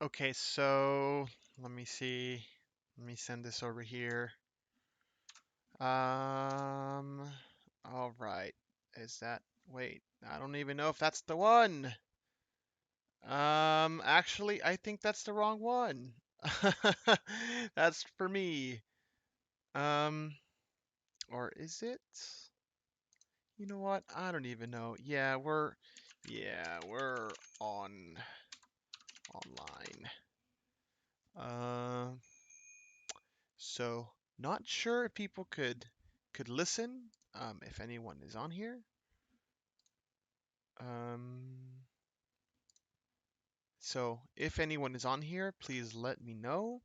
Okay, so let me see. Let me send this over here. Um, all right. Is that, wait, I don't even know if that's the one. Actually, I think that's the wrong one. That's for me. Um, or is it? You know what? I don't even know. Yeah, we're online. Um, so not sure if people could listen. If anyone is on here. Um, so if anyone is on here, please let me know.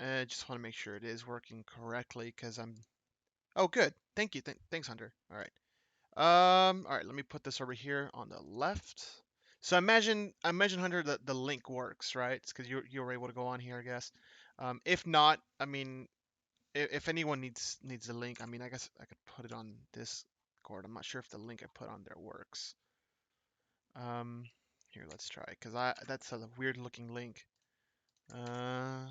I just want to make sure it is working correctly because I'm. Oh, good. Thank you. Thanks, Hunter. All right. All right. Let me put this over here on the left. So imagine Hunter, the link works, right? It's because you were able to go on here, I guess. If not, I mean, if anyone needs a link, I mean, I guess I could put it on Discord. I'm not sure if the link I put on there works. Um, Here, let's try, because that's a weird looking link. Uh,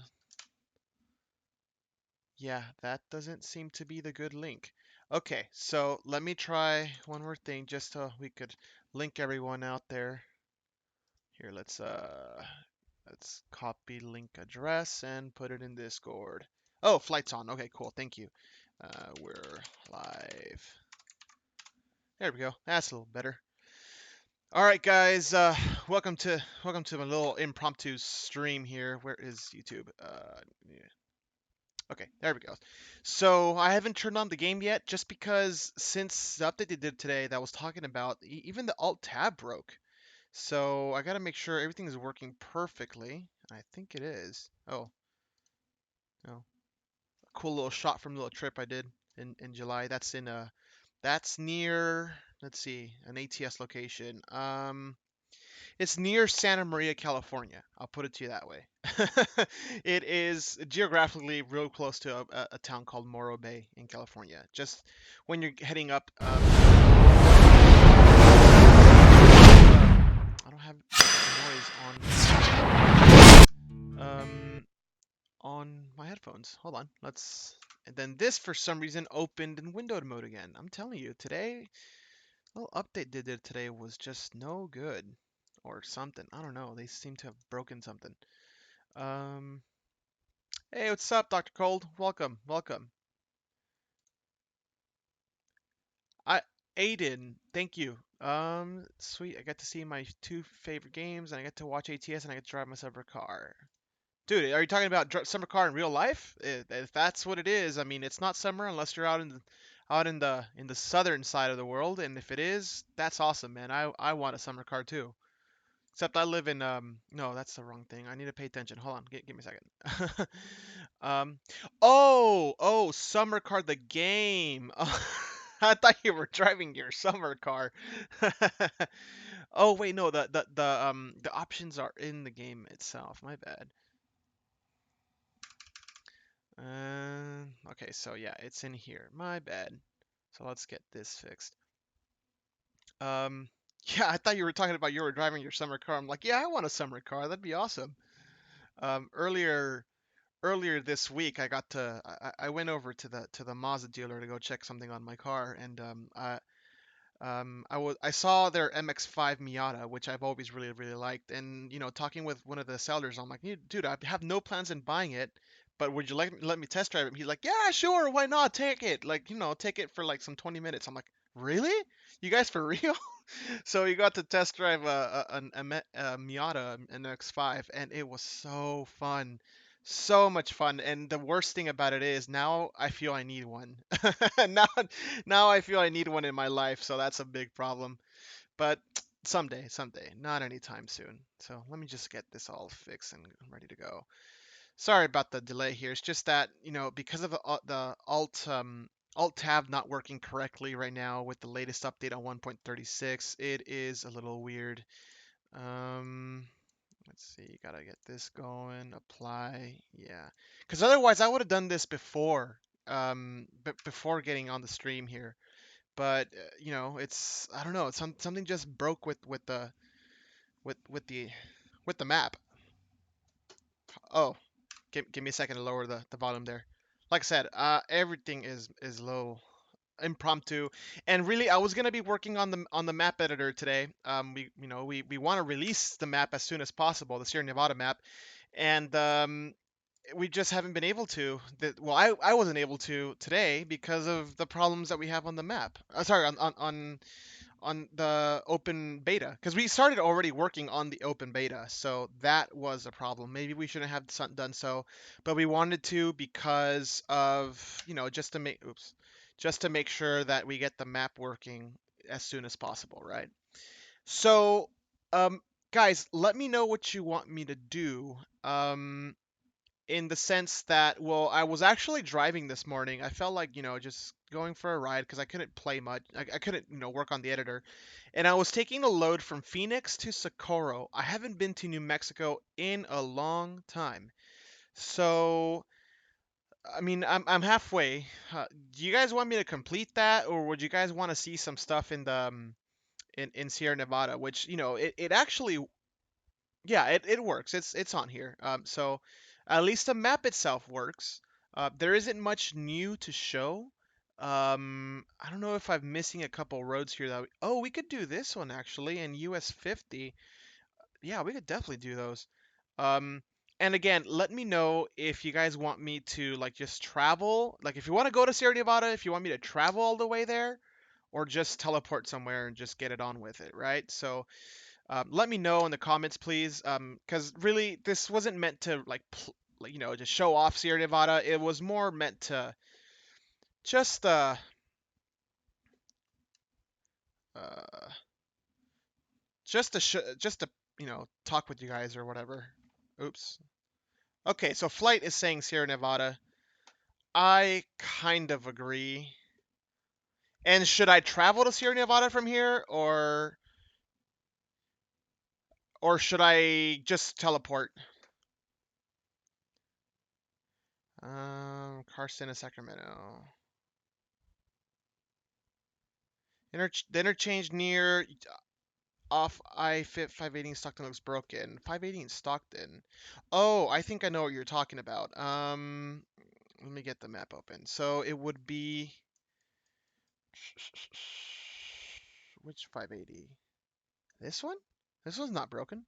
yeah, that doesn't seem to be the good link. Okay, so let me try one more thing just so we could link everyone out there. Here, let's copy link address and put it in Discord. Oh, flight's on. Okay, cool. Thank you. We're live. There we go. That's a little better. All right, guys. Welcome to my little impromptu stream here. Where is YouTube? Yeah. Okay, there we go. So I haven't turned on the game yet, just because since the update they did today that I was talking about, even the Alt tab broke. So I gotta make sure everything is working perfectly. I think it is. Oh, no. A cool little shot from the little trip I did in July. That's near, let's see, an ATS location. It's near Santa Maria, California. I'll put it to you that way. It is geographically real close to a town called Morro Bay in California. Just when you're heading up, I don't have noise on my headphones. Hold on. And then this for some reason opened in windowed mode again. I'm telling you, today, little update they did today was just no good, or something. I don't know. They seem to have broken something. Um, Hey, what's up, Dr. Cold? Welcome, welcome. I Aiden, thank you. Sweet. I get to see my two favorite games, and I get to watch ATS, and I get to drive my summer car. Dude, are you talking about summer car in real life? If that's what it is, I mean, it's not summer unless you're out in the southern side of the world, and if it is, that's awesome, man. I want a summer car too. Except I live in no, that's the wrong thing. I need to pay attention. Hold on, give me a second. um oh, summer car the game. I thought you were driving your summer car. Oh wait, no, the options are in the game itself. My bad. Okay, so yeah, it's in here. My bad. So let's get this fixed. Um yeah, I thought you were talking about you were driving your summer car. I'm like, yeah, I want a summer car. That'd be awesome. Earlier this week, I went over to the Mazda dealer to go check something on my car, and I saw their MX-5 Miata, which I've always really liked, and talking with one of the sellers, I'm like, dude, I have no plans in buying it, but would you let me test drive it? He's like, yeah, sure, why not? Take it, like take it for like some 20 minutes. I'm like, really? You guys for real? So you got to test drive a Miata MX-5, and it was so fun. So much fun. And the worst thing about it is now I feel I need one. now now I feel I need one in my life, so that's a big problem. But someday, not anytime soon. So let me just get this all fixed and ready to go. Sorry about the delay here. It's just that, because of the alt tab not working correctly right now with the latest update on 1.36, it is a little weird. Um, let's see, gotta get this going, apply, yeah. Because otherwise I would have done this before, before getting on the stream here. But I don't know, something just broke with the with the map. Oh, give me a second to lower the volume there. Like I said, everything is low, impromptu, and really I was gonna be working on the map editor today. We want to release the map as soon as possible, the Sierra Nevada map, and we just haven't been able to. Well, I wasn't able to today because of the problems that we have on the map. Sorry, on the open beta, because we started already working on the open beta, so that was a problem. Maybe we shouldn't have done so, but we wanted to because of just to make sure that we get the map working as soon as possible, right? So, um, guys, let me know what you want me to do. In the sense that, well, I was actually driving this morning. I felt like, just going for a ride because I couldn't play much. I couldn't, work on the editor. And I was taking a load from Phoenix to Socorro. I haven't been to New Mexico in a long time. So, I mean, I'm halfway. Do you guys want me to complete that, or would you guys want to see some stuff in the in Sierra Nevada, which, it actually, yeah, it works. It's on here. So at least the map itself works. There isn't much new to show. I don't know if I'm missing a couple roads here that oh, we could do this one actually in US 50. Yeah, we could definitely do those. Um, and again, let me know if you guys want me to like just travel. Like if you want to go to Sierra Nevada, if you want me to travel all the way there, or just teleport somewhere and just get it on with it, right? So let me know in the comments, please, because really this wasn't meant to just show off Sierra Nevada. It was more meant to just uh just to talk with you guys or whatever. Oops. Okay, so Flight is saying Sierra Nevada. I kind of agree. And should I travel to Sierra Nevada from here, or should I just teleport? Carson and Sacramento. The interchange near off I-Fit 580 in Stockton looks broken. 580 in Stockton. Oh, I think I know what you're talking about. Let me get the map open. So it would be which 580? This one? This one's not broken.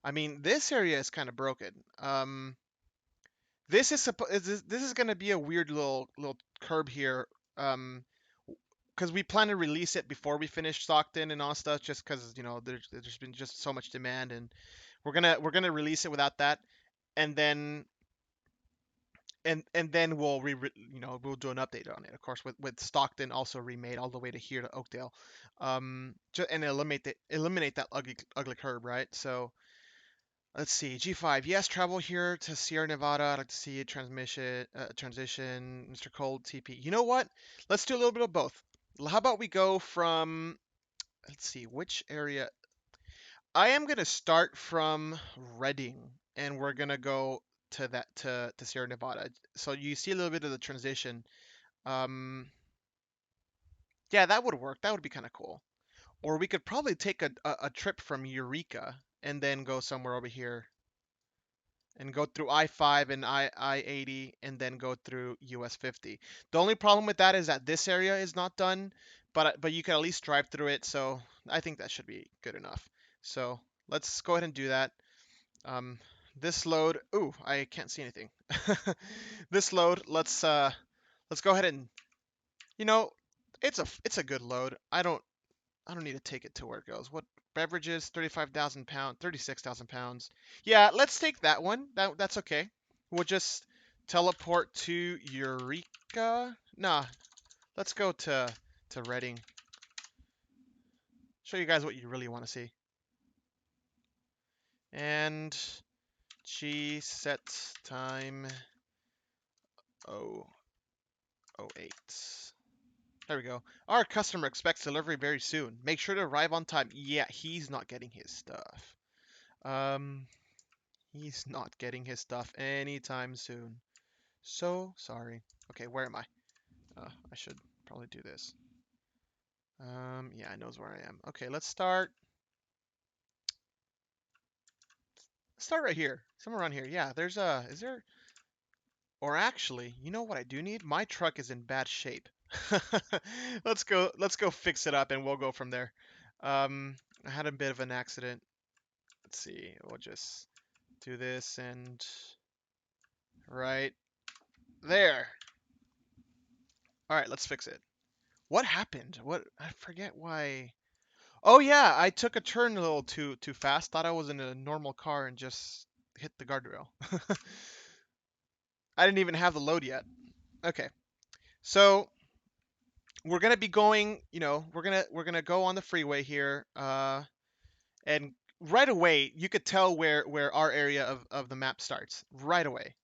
I mean, this area is kind of broken. This is gonna be a weird little curb here. Because we plan to release it before we finish Stockton and all stuff, just because there's been just so much demand, and we're gonna release it without that, and then and then we'll do an update on it, of course, with Stockton also remade all the way to here to Oakdale, and eliminate that ugly curb, right? So let's see, G5. Yes, travel here to Sierra Nevada. I'd like to see a transition. Mr. Cold TP. You know what? Let's do a little bit of both. How about we go from, let's see, which area? I am gonna start from Redding, and we're gonna go to Sierra Nevada. So you see a little bit of the transition. Um, yeah, that would work. That would be kind of cool. Or we could probably take a trip from Eureka and then go somewhere over here and go through I-5 and I-80 and then go through US 50. The only problem with that is that this area is not done, but you can at least drive through it, so I think that should be good enough. So let's go ahead and do that. Um, this load, ooh, I can't see anything. This load, let's go ahead and, you know, it's a good load. I don't need to take it to where it goes. What beverages? 35,000 pounds, 36,000 pounds. Yeah, let's take that one. That's okay. We'll just teleport to Eureka. Nah, let's go to Reading. Show you guys what you really want to see. And G set time 008. There we go. Our customer expects delivery very soon. Make sure to arrive on time. Yeah, he's not getting his stuff. Um, He's not getting his stuff anytime soon. So sorry. Okay, where am I? I should probably do this. Yeah, it knows where I am. Okay, let's start. start right here, somewhere around here. Yeah, there's a. Is there? Or actually, you know what I do need? My truck is in bad shape. Let's go. Let's go fix it up, and we'll go from there. I had a bit of an accident. Let's see. We'll just do this and right there. All right, let's fix it. What happened? What? I forget why. Oh yeah, I took a turn a little too fast. Thought I was in a normal car and just hit the guardrail. I didn't even have the load yet. Okay, so we're gonna be going. We're gonna go on the freeway here. And right away you could tell where our area of the map starts right away.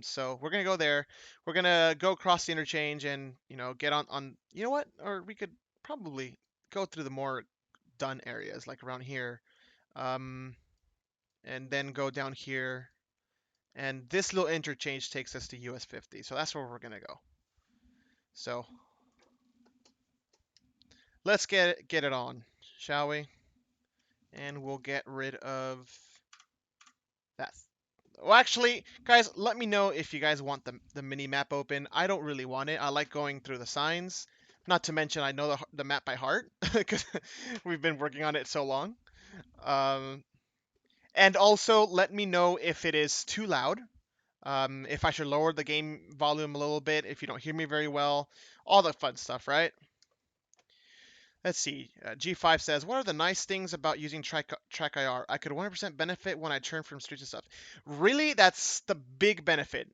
So we're gonna go there. We're gonna go across the interchange and get on. You know what? Or we could probably go through the more done areas like around here. Um, and then go down here. And this little interchange takes us to US 50. So that's where we're gonna go. So let's get it on, shall we? And we'll get rid of that. Well, actually, guys, let me know if you guys want the mini map open. I don't really want it. I like going through the signs. Not to mention, I know the map by heart because we've been working on it so long. Um, and also, let me know if it is too loud. If I should lower the game volume a little bit. If you don't hear me very well, all the fun stuff, right? Let's see. G5 says, "What are the nice things about using Track IR? I could 100% benefit when I turn from streets and stuff." Really, that's the big benefit.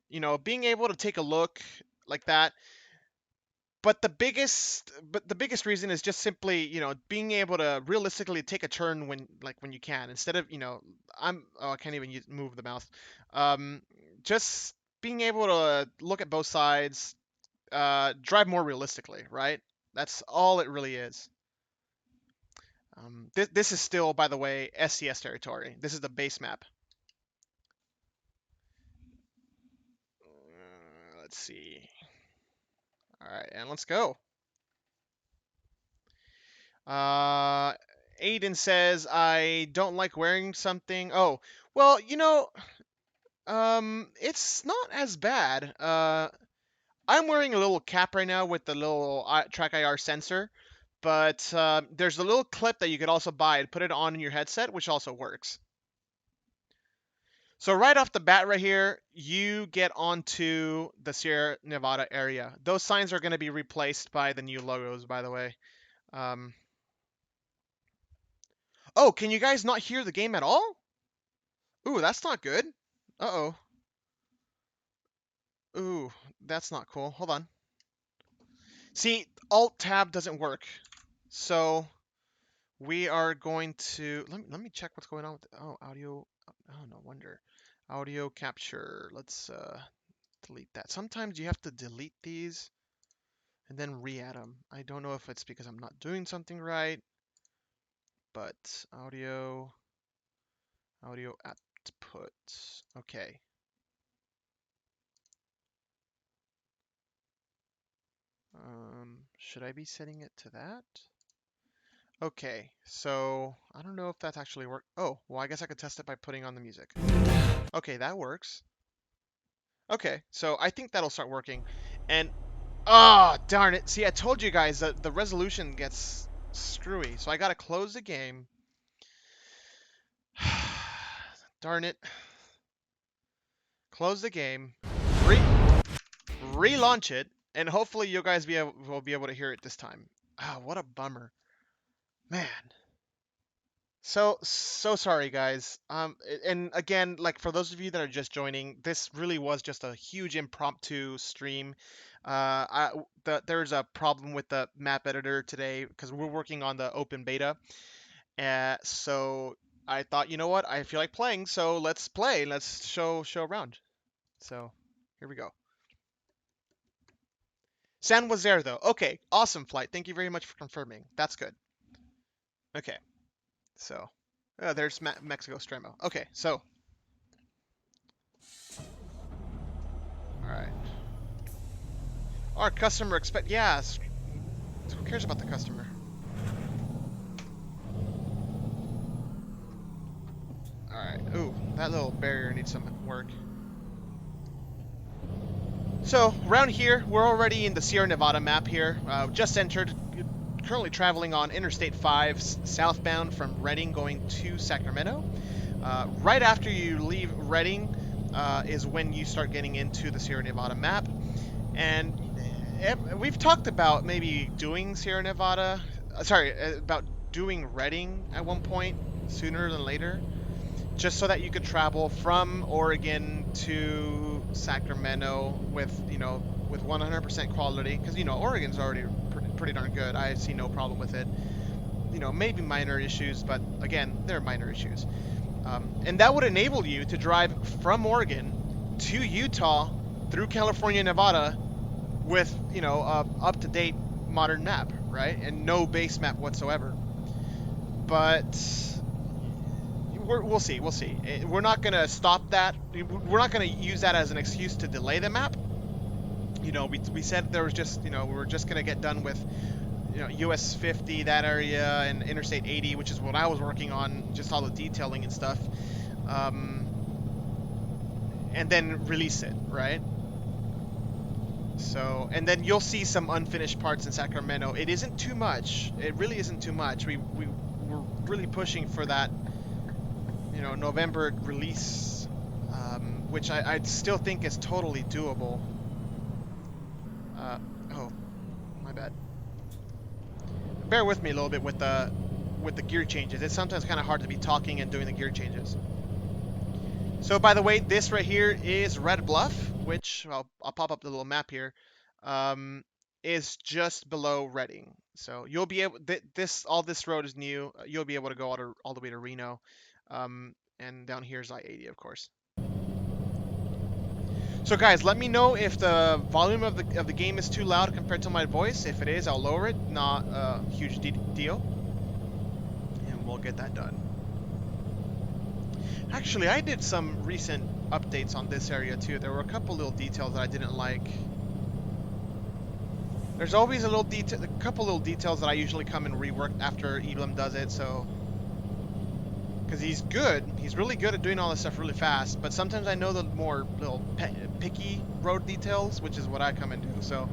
Being able to take a look like that. But the biggest reason is just simply, being able to realistically take a turn when you can, instead of, I can't even move the mouse. Just being able to look at both sides, drive more realistically, right? That's all it really is. This is still, by the way, SCS territory. This is the base map. Let's see. All right, and let's go. Aiden says, "I don't like wearing something." Oh, well, it's not as bad. I'm wearing a little cap right now with the little track IR sensor, but there's a little clip that you could also buy and put it on in your headset, which also works. So right off the bat right here, you get onto the Sierra Nevada area. Those signs are going to be replaced by the new logos, by the way. Um, oh, can you guys not hear the game at all? Ooh, that's not good. Uh-oh. Ooh, that's not cool. Hold on. See, Alt-Tab doesn't work. So we are going to... Let me check what's going on with... Oh, audio... Oh, no wonder. Audio capture. Let's delete that. Sometimes you have to delete these and then re-add them. I don't know if it's because I'm not doing something right, but audio output. Okay. Should I be setting it to that? Okay, so I don't know if that's actually work. Oh, well, I guess I could test it by putting on the music. Okay, that works. Okay, so I think that'll start working. And, oh, darn it. See, I told you guys that the resolution gets screwy, so I gotta close the game. Darn it. Close the game. Relaunch it, and hopefully you guys will be able to hear it this time. Ah, what a bummer. Man. So sorry, guys. And again, like for those of you that are just joining, this really was just a huge impromptu stream. There's a problem with the map editor today because we're working on the open beta. So I thought, you know what? I feel like playing, so let's play. Let's show around. So here we go. San was there though. Okay, awesome flight. Thank you very much for confirming. That's good. Okay, so there's Mexico Stremo. Okay, so all right. Our customer yes. Who cares about the customer? All right. Ooh, That little barrier needs some work. So around here, we're already in the Sierra Nevada map here. Just entered. Currently traveling on Interstate 5 southbound from Redding going to Sacramento. Right after you leave Redding is when you start getting into the Sierra Nevada map. And we've talked about maybe doing Sierra Nevada, about doing Redding at one point sooner than later, just so that you could travel from Oregon to Sacramento with, with 100% quality, because, Oregon's already pretty darn good. I see no problem with it. Maybe minor issues, but again, they're minor issues. And that would enable you to drive from Oregon to Utah through California, Nevada with, up-to-date modern map, right? And no base map whatsoever. But we'll see. We'll see. We're not going to stop that. We're not going to use that as an excuse to delay the map. We said there was just, we were just going to get done with, US 50, that area, and Interstate 80, which is what I was working on, just all the detailing and stuff. And then release it, right? So, and then you'll see some unfinished parts in Sacramento. It isn't too much. It really isn't too much. We're really pushing for that, November release, which I still think is totally doable. Oh, my bad. Bear with me a little bit with the gear changes. It's sometimes kind of hard to be talking and doing the gear changes. So, by the way, this right here is Red Bluff, which I'll pop up the little map here. Is just below Redding. So you'll be able. All this road is new. You'll be able to go all the way to Reno, and down here is I-80, of course. So guys, let me know if the volume of the game is too loud compared to my voice. If it is, I'll lower it. Not a huge deal, and we'll get that done. Actually, I did some recent updates on this area too. There were a couple little details that I didn't like. There's always a couple little details that I usually come and rework after Eblem does it. So, because he's good, he's really good at doing all this stuff really fast. But sometimes I know the more little picky road details, which is what I come and do. So,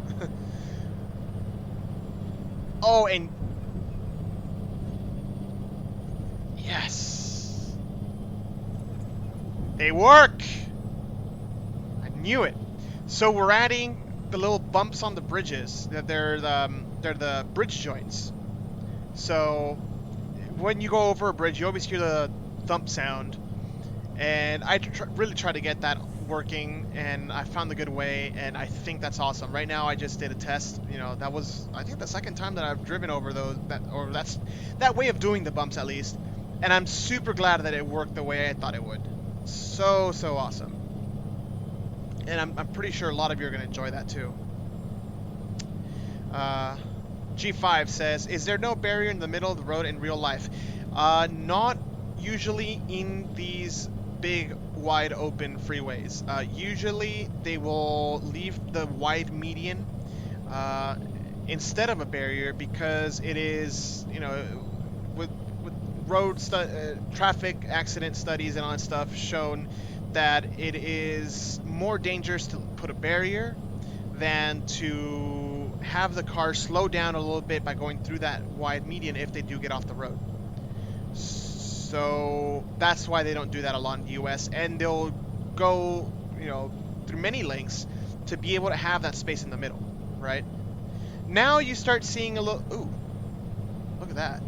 oh, and yes, they work. I knew it. So we're adding the little bumps on the bridges. They're the bridge joints. So when you go over a bridge, you always hear the thump sound, and I really try to get that working, and I found the good way, and I think that's awesome. Right now, I just did a test. That was, I think, the second time that I've driven over that's that way of doing the bumps at least, and I'm super glad that it worked the way I thought it would. So awesome. And I'm pretty sure a lot of you are going to enjoy that too. G5 says, is there no barrier in the middle of the road in real life? Not usually in these big, wide open freeways. Usually they will leave the wide median instead of a barrier, because it is, with road traffic accident studies and all that stuff shown that it is more dangerous to put a barrier than to have the car slow down a little bit by going through that wide median if they do get off the road. So that's why they don't do that a lot in the US, and they'll go, through many lengths to be able to have that space in the middle, right? Now you start seeing a little, ooh, look at that.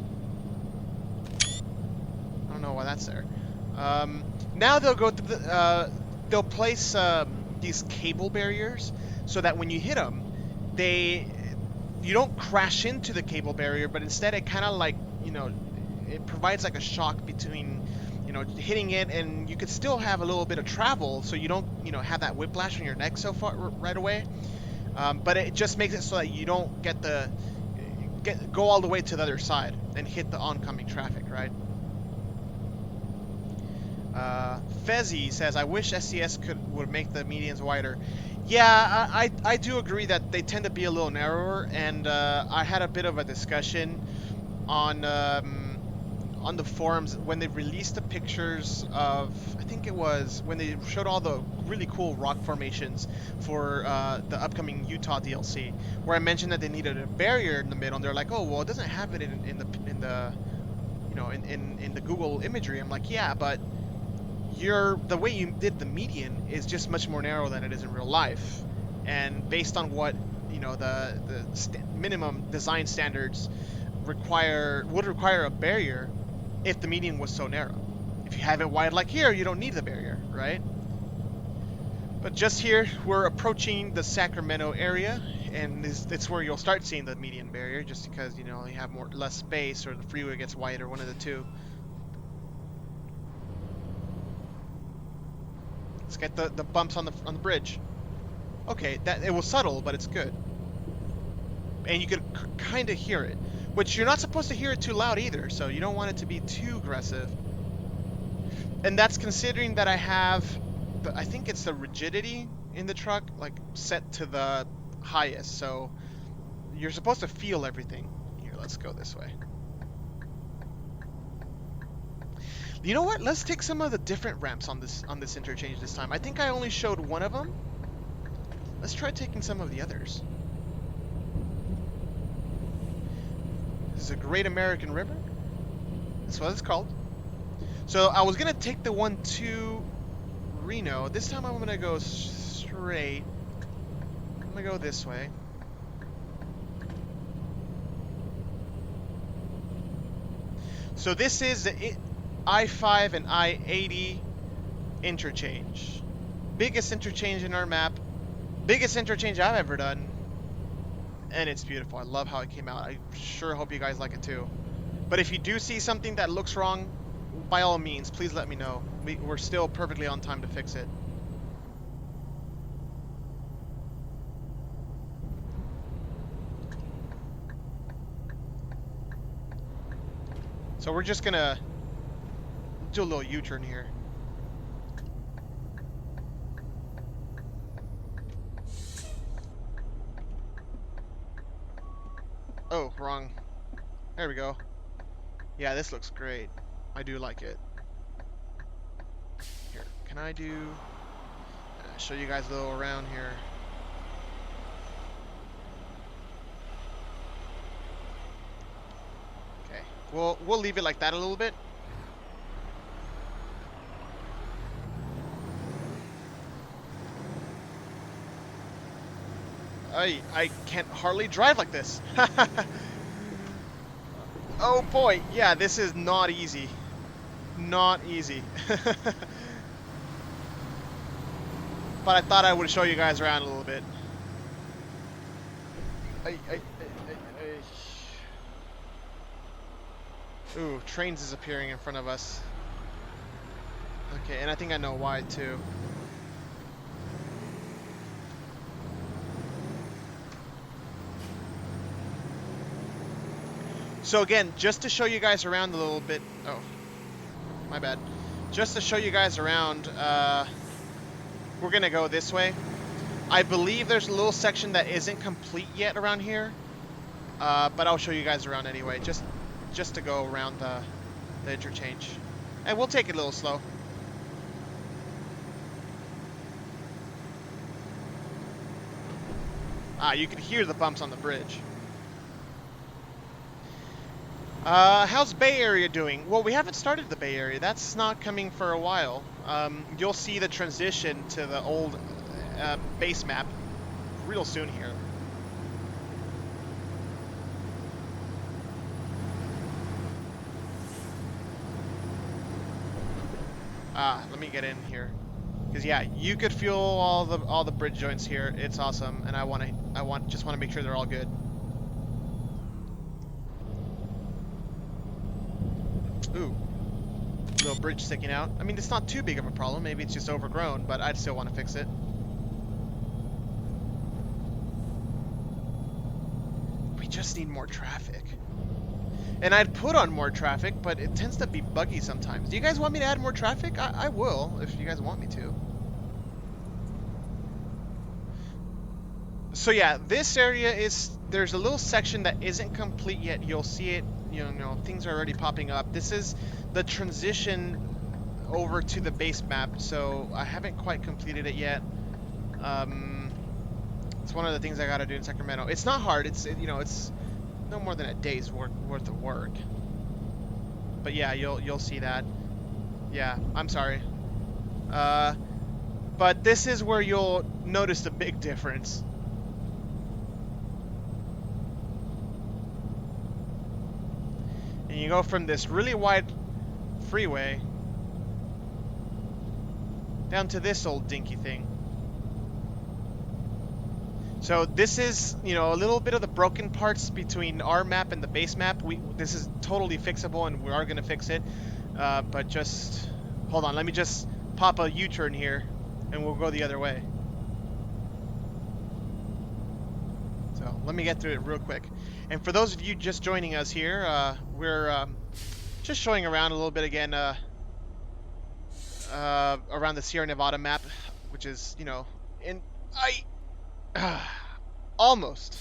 I don't know why that's there. Now they'll go through they'll place these cable barriers so that when you hit them, you don't crash into the cable barrier, but instead it kind of like, it provides like a shock between, hitting it, and you could still have a little bit of travel, so you don't, have that whiplash on your neck so far right away. But it just makes it so that you don't go all the way to the other side and hit the oncoming traffic, right? Fezzy says, I wish SCS would make the medians wider. Yeah, I do agree that they tend to be a little narrower, and I had a bit of a discussion on on the forums when they released the pictures of, I think it was when they showed all the really cool rock formations for the upcoming Utah DLC, where I mentioned that they needed a barrier in the middle, and they're like, oh well, it doesn't have it in the in the Google imagery. I'm like, yeah, but the way you did the median is just much more narrow than it is in real life, and based on what the minimum design standards would require a barrier if the median was so narrow. If you have it wide like here, you don't need the barrier, right? But just here, we're approaching the Sacramento area, and it's where you'll start seeing the median barrier, just because you have less space, or the freeway gets wider, one of the two. Let's get the bumps on the bridge. Okay, that it was subtle, but it's good, and you could kind of hear it, which you're not supposed to hear it too loud either, so you don't want it to be too aggressive. And that's considering that I have, I think it's the rigidity in the truck, like set to the highest, so you're supposed to feel everything. Here, let's go this way. You know what? Let's take some of the different ramps on this interchange this time. I think I only showed one of them. Let's try taking some of the others. This is a Great American River. That's what it's called. So I was gonna take the one to Reno. This time I'm gonna go straight. I'm gonna go this way. So this is the I-5 and I-80 interchange. Biggest interchange in our map. Biggest interchange I've ever done. And it's beautiful. I love how it came out. I sure hope you guys like it too. But if you do see something that looks wrong, by all means, please let me know. We're still perfectly on time to fix it. So we're just gonna do a little U-turn here. Oh, wrong. There we go. Yeah, this looks great. I do like it. Here, can I show you guys a little around here? Okay, we'll leave it like that a little bit. I can't hardly drive like this. Oh boy, yeah, this is not easy. Not easy. But I thought I would show you guys around a little bit. Ooh, trains is appearing in front of us. Okay, and I think I know why too. So again, just to show you guys around a little bit. Oh, my bad. Just to show you guys around, we're gonna go this way. I believe there's a little section that isn't complete yet around here, but I'll show you guys around anyway, just to go around the interchange. And we'll take it a little slow. Ah, you can hear the bumps on the bridge. How's Bay Area doing? Well, we haven't started the Bay Area. That's not coming for a while. You'll see the transition to the old base map real soon here. Let me get in here, because yeah, you could feel all the bridge joints here. It's awesome, and just want to make sure they're all good. Ooh, little bridge sticking out. I mean, it's not too big of a problem. Maybe it's just overgrown, but I'd still want to fix it. We just need more traffic. And I'd put on more traffic, but it tends to be buggy sometimes. Do you guys want me to add more traffic? I will, if you guys want me to. So yeah, this area there's a little section that isn't complete yet. You'll see it things are already popping up. This is the transition over to the base map, so I haven't quite completed it yet. It's one of the things I gotta do in Sacramento. It's not hard. It's no more than a day's worth of work. But yeah, you'll see that. Yeah, I'm sorry. But this is where you'll notice the big difference. And you go from this really wide freeway down to this old dinky thing. So this is, a little bit of the broken parts between our map and the base map. This is totally fixable, and we are going to fix it. But just hold on. Let me just pop a U-turn here, and we'll go the other way. So let me get through it real quick. And for those of you just joining us here, we're just showing around a little bit again around the Sierra Nevada map, which is, almost,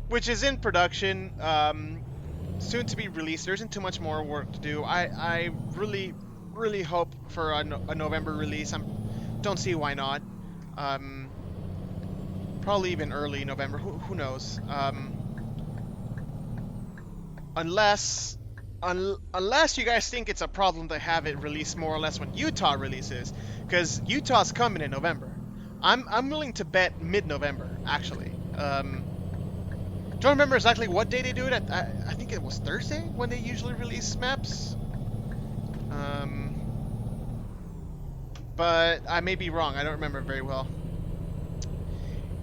which is in production, soon to be released. There isn't too much more work to do. I really, really hope for a November release. Don't see why not. Probably even early November. Who knows? Unless unless you guys think it's a problem to have it released more or less when Utah releases, because Utah's coming in November. I'm willing to bet mid-November, actually. Don't remember exactly what day they do it. I think it was Thursday when they usually release maps. But I may be wrong. I don't remember very well.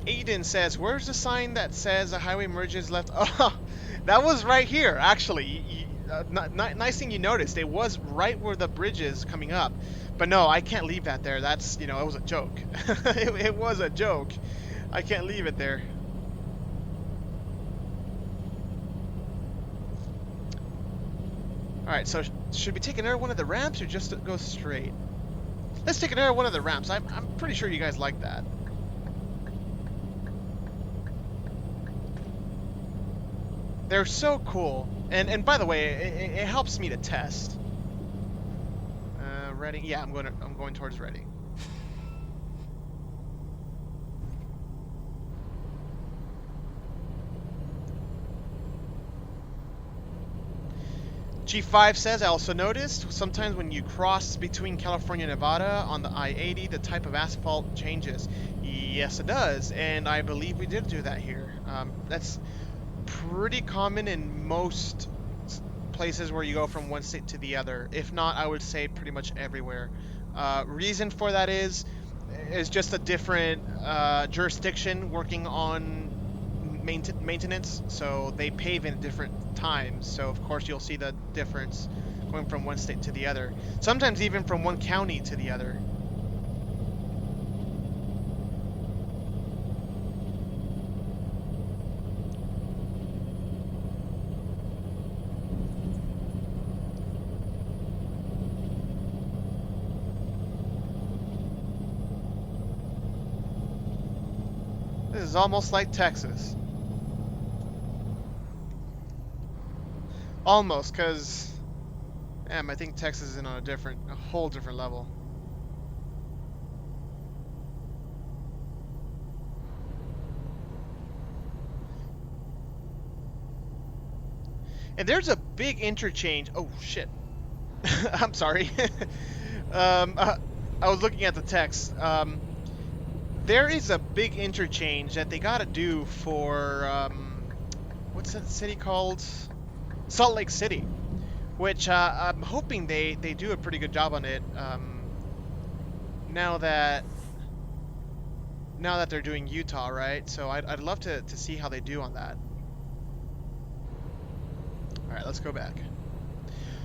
Aiden says, "Where's the sign that says a highway merges left?" Oh, that was right here, actually. Nice thing you noticed. It was right where the bridge is coming up. But no, I can't leave that there. That's, it was a joke. It was a joke. I can't leave it there. Alright, so should we take another one of the ramps or just go straight? Let's take another one of the ramps. I'm pretty sure you guys like that. They're so cool. And by the way, it helps me to test. Reading? Yeah, I'm going towards Reading. G5 says, "I also noticed sometimes when you cross between California and Nevada on the I-80, the type of asphalt changes." Yes, it does, and I believe we did do that here. That's pretty common in most places where you go from one state to the other. If not, I would say pretty much everywhere. Reason for that is just a different jurisdiction working on maintenance, so they pave in different times. So of course you'll see the difference going from one state to the other. Sometimes even from one county to the other. This is almost like Texas. Almost, because I think Texas is on a whole different level. And there's a big interchange. Oh shit! I'm sorry. I was looking at the text. There is a big interchange that they gotta do for what's that city called? Salt Lake City, which I'm hoping they do a pretty good job on it. Now that they're doing Utah, right? So I'd love to see how they do on that. All right, let's go back.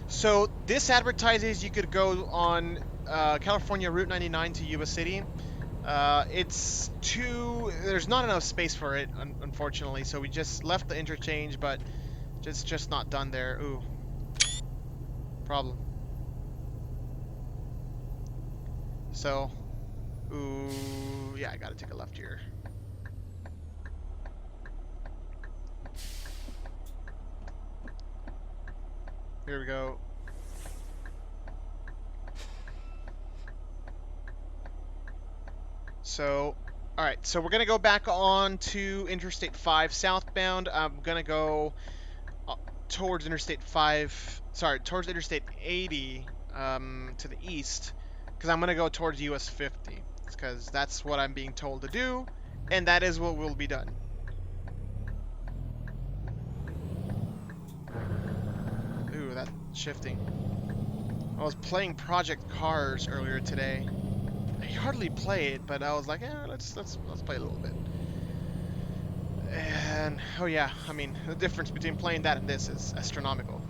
So this advertises you could go on California Route 99 to Yuba City. There's not enough space for it, unfortunately, so we just left the interchange, but it's just not done there. Ooh. Problem. So, ooh, yeah, I gotta take a left here. Here we go. So, all right. So we're gonna go back on to Interstate 5 southbound. I'm gonna go uh, towards Interstate 5. Sorry, towards Interstate 80 to the east, because I'm gonna go towards US 50, because that's what I'm being told to do, and that is what will be done. Ooh, that shifting. I was playing Project Cars earlier today. I hardly play it, but I was like, let's play a little bit. And oh yeah, I mean the difference between playing that and this is astronomical.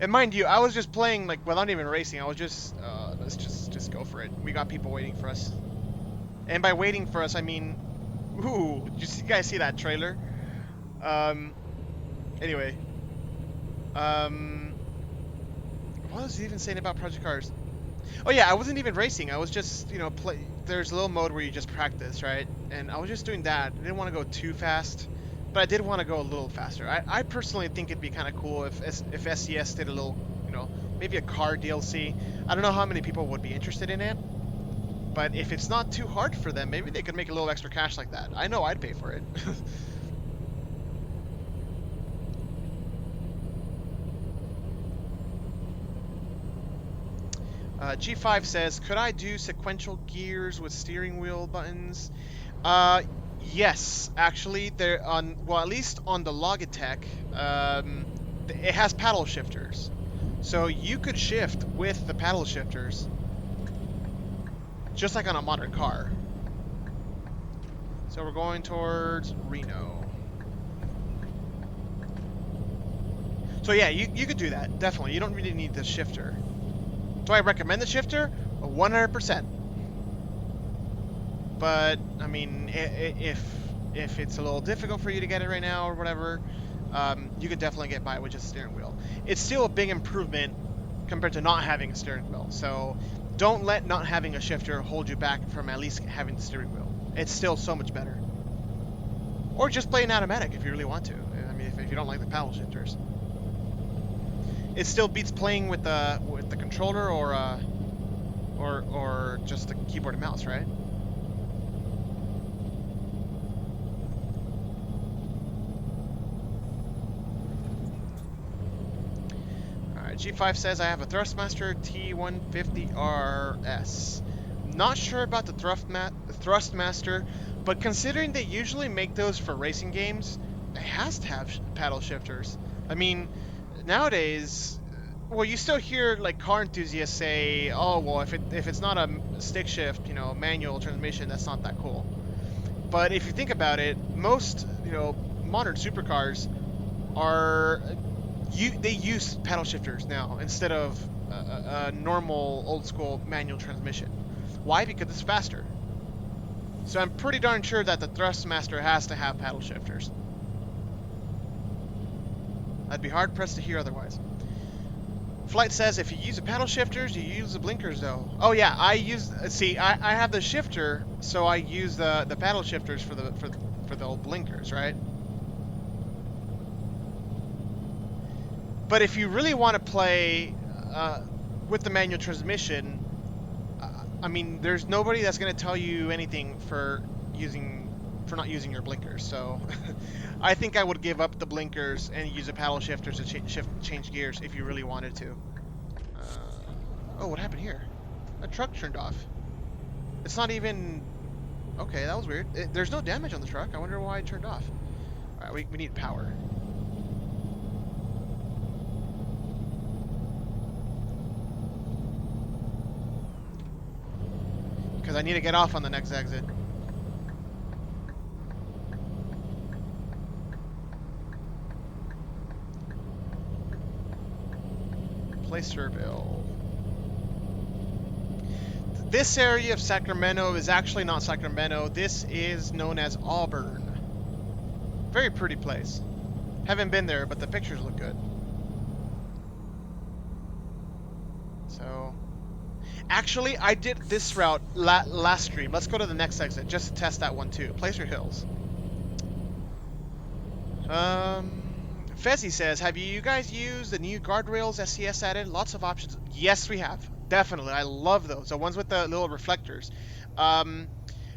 And mind you, I was just playing like without even racing. I was just let's just go for it. We got people waiting for us, and by waiting for us, I mean, ooh, did you guys see that trailer? Um, anyway, um, what was he even saying about Project Cars? Oh yeah, I wasn't even racing. I was just, play. There's a little mode where you just practice, right? And I was just doing that. I didn't want to go too fast, but I did want to go a little faster. I personally think it'd be kind of cool if SES did a little, maybe a car DLC. I don't know how many people would be interested in it, but if it's not too hard for them, maybe they could make a little extra cash like that. I know I'd pay for it. G5 says, could I do sequential gears with steering wheel buttons? Yes, actually, they're on, well, at least on the Logitech, it has paddle shifters. So you could shift with the paddle shifters, just like on a modern car. So we're going towards Reno. So yeah, you could do that, definitely. You don't really need the shifter. Do I recommend the shifter? 100%. But I mean, if it's a little difficult for you to get it right now or whatever, you could definitely get by with just a steering wheel. It's still a big improvement compared to not having a steering wheel. So don't let not having a shifter hold you back from at least having the steering wheel. It's still so much better. Or just play an automatic if you really want to. I mean, if you don't like the paddle shifters. It still beats playing with the controller or just the keyboard and mouse, right? All right, G5 says I have a Thrustmaster T150RS. Not sure about the Thrustmaster, but considering they usually make those for racing games, it has to have paddle shifters. I mean, nowadays, well, you still hear like car enthusiasts say, "Oh, well, if it's not a stick shift, manual transmission, that's not that cool." But if you think about it, most modern supercars are they use paddle shifters now instead of a normal old school manual transmission. Why? Because it's faster. So I'm pretty darn sure that the Thrustmaster has to have paddle shifters. I'd be hard pressed to hear otherwise. Flight says if you use the paddle shifters, you use the blinkers though. Oh yeah, I have the shifter, so I use the paddle shifters for the old blinkers, right? But if you really want to play with the manual transmission, I mean, there's nobody that's going to tell you anything for not using your blinkers. So I think I would give up the blinkers and use a paddle shifter to change gears if you really wanted to. Oh, what happened here? A truck turned off. It's not even... Okay, that was weird. There's no damage on the truck. I wonder why it turned off. Alright, we need power. Because I need to get off on the next exit. Placerville. This area of Sacramento is actually not Sacramento. This is known as Auburn. Very pretty place. Haven't been there, but the pictures look good. So, actually, I did this route last stream. Let's go to the next exit just to test that one too. Placer Hills. Fezzi says, have you guys used the new guardrails SCS added? Lots of options. Yes, we have. Definitely. I love those. The ones with the little reflectors. Um,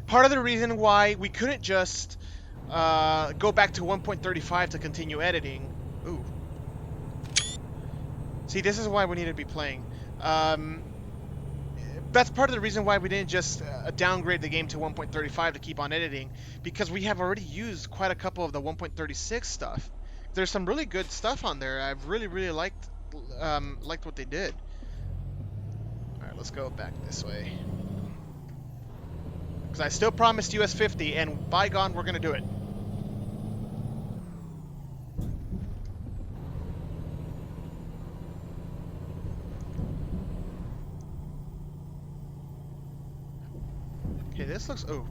Part of the reason why we couldn't just go back to 1.35 to continue editing. Ooh. See, this is why we need to be playing. Um, that's part of the reason why we didn't just downgrade the game to 1.35 to keep on editing, because we have already used quite a couple of the 1.36 stuff. There's some really good stuff on there. I've really liked what they did. All right, let's go back this way. Because I still promised US 50, and by God, we're gonna do it. Okay, this looks. Oh.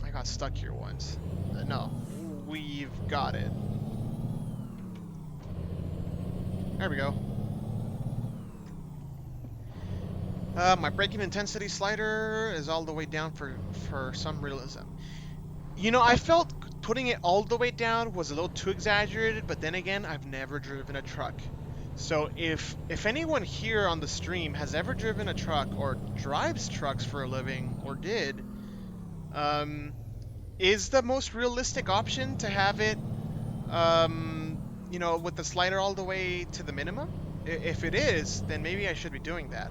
I got stuck here once. No, we've got it. There we go. My braking intensity slider is all the way down for some realism. You know, I felt putting it all the way down was a little too exaggerated, but then again, I've never driven a truck. So if anyone here on the stream has ever driven a truck or drives trucks for a living or did, um, is the most realistic option to have it, you know, with the slider all the way to the minimum? If it is, then maybe I should be doing that.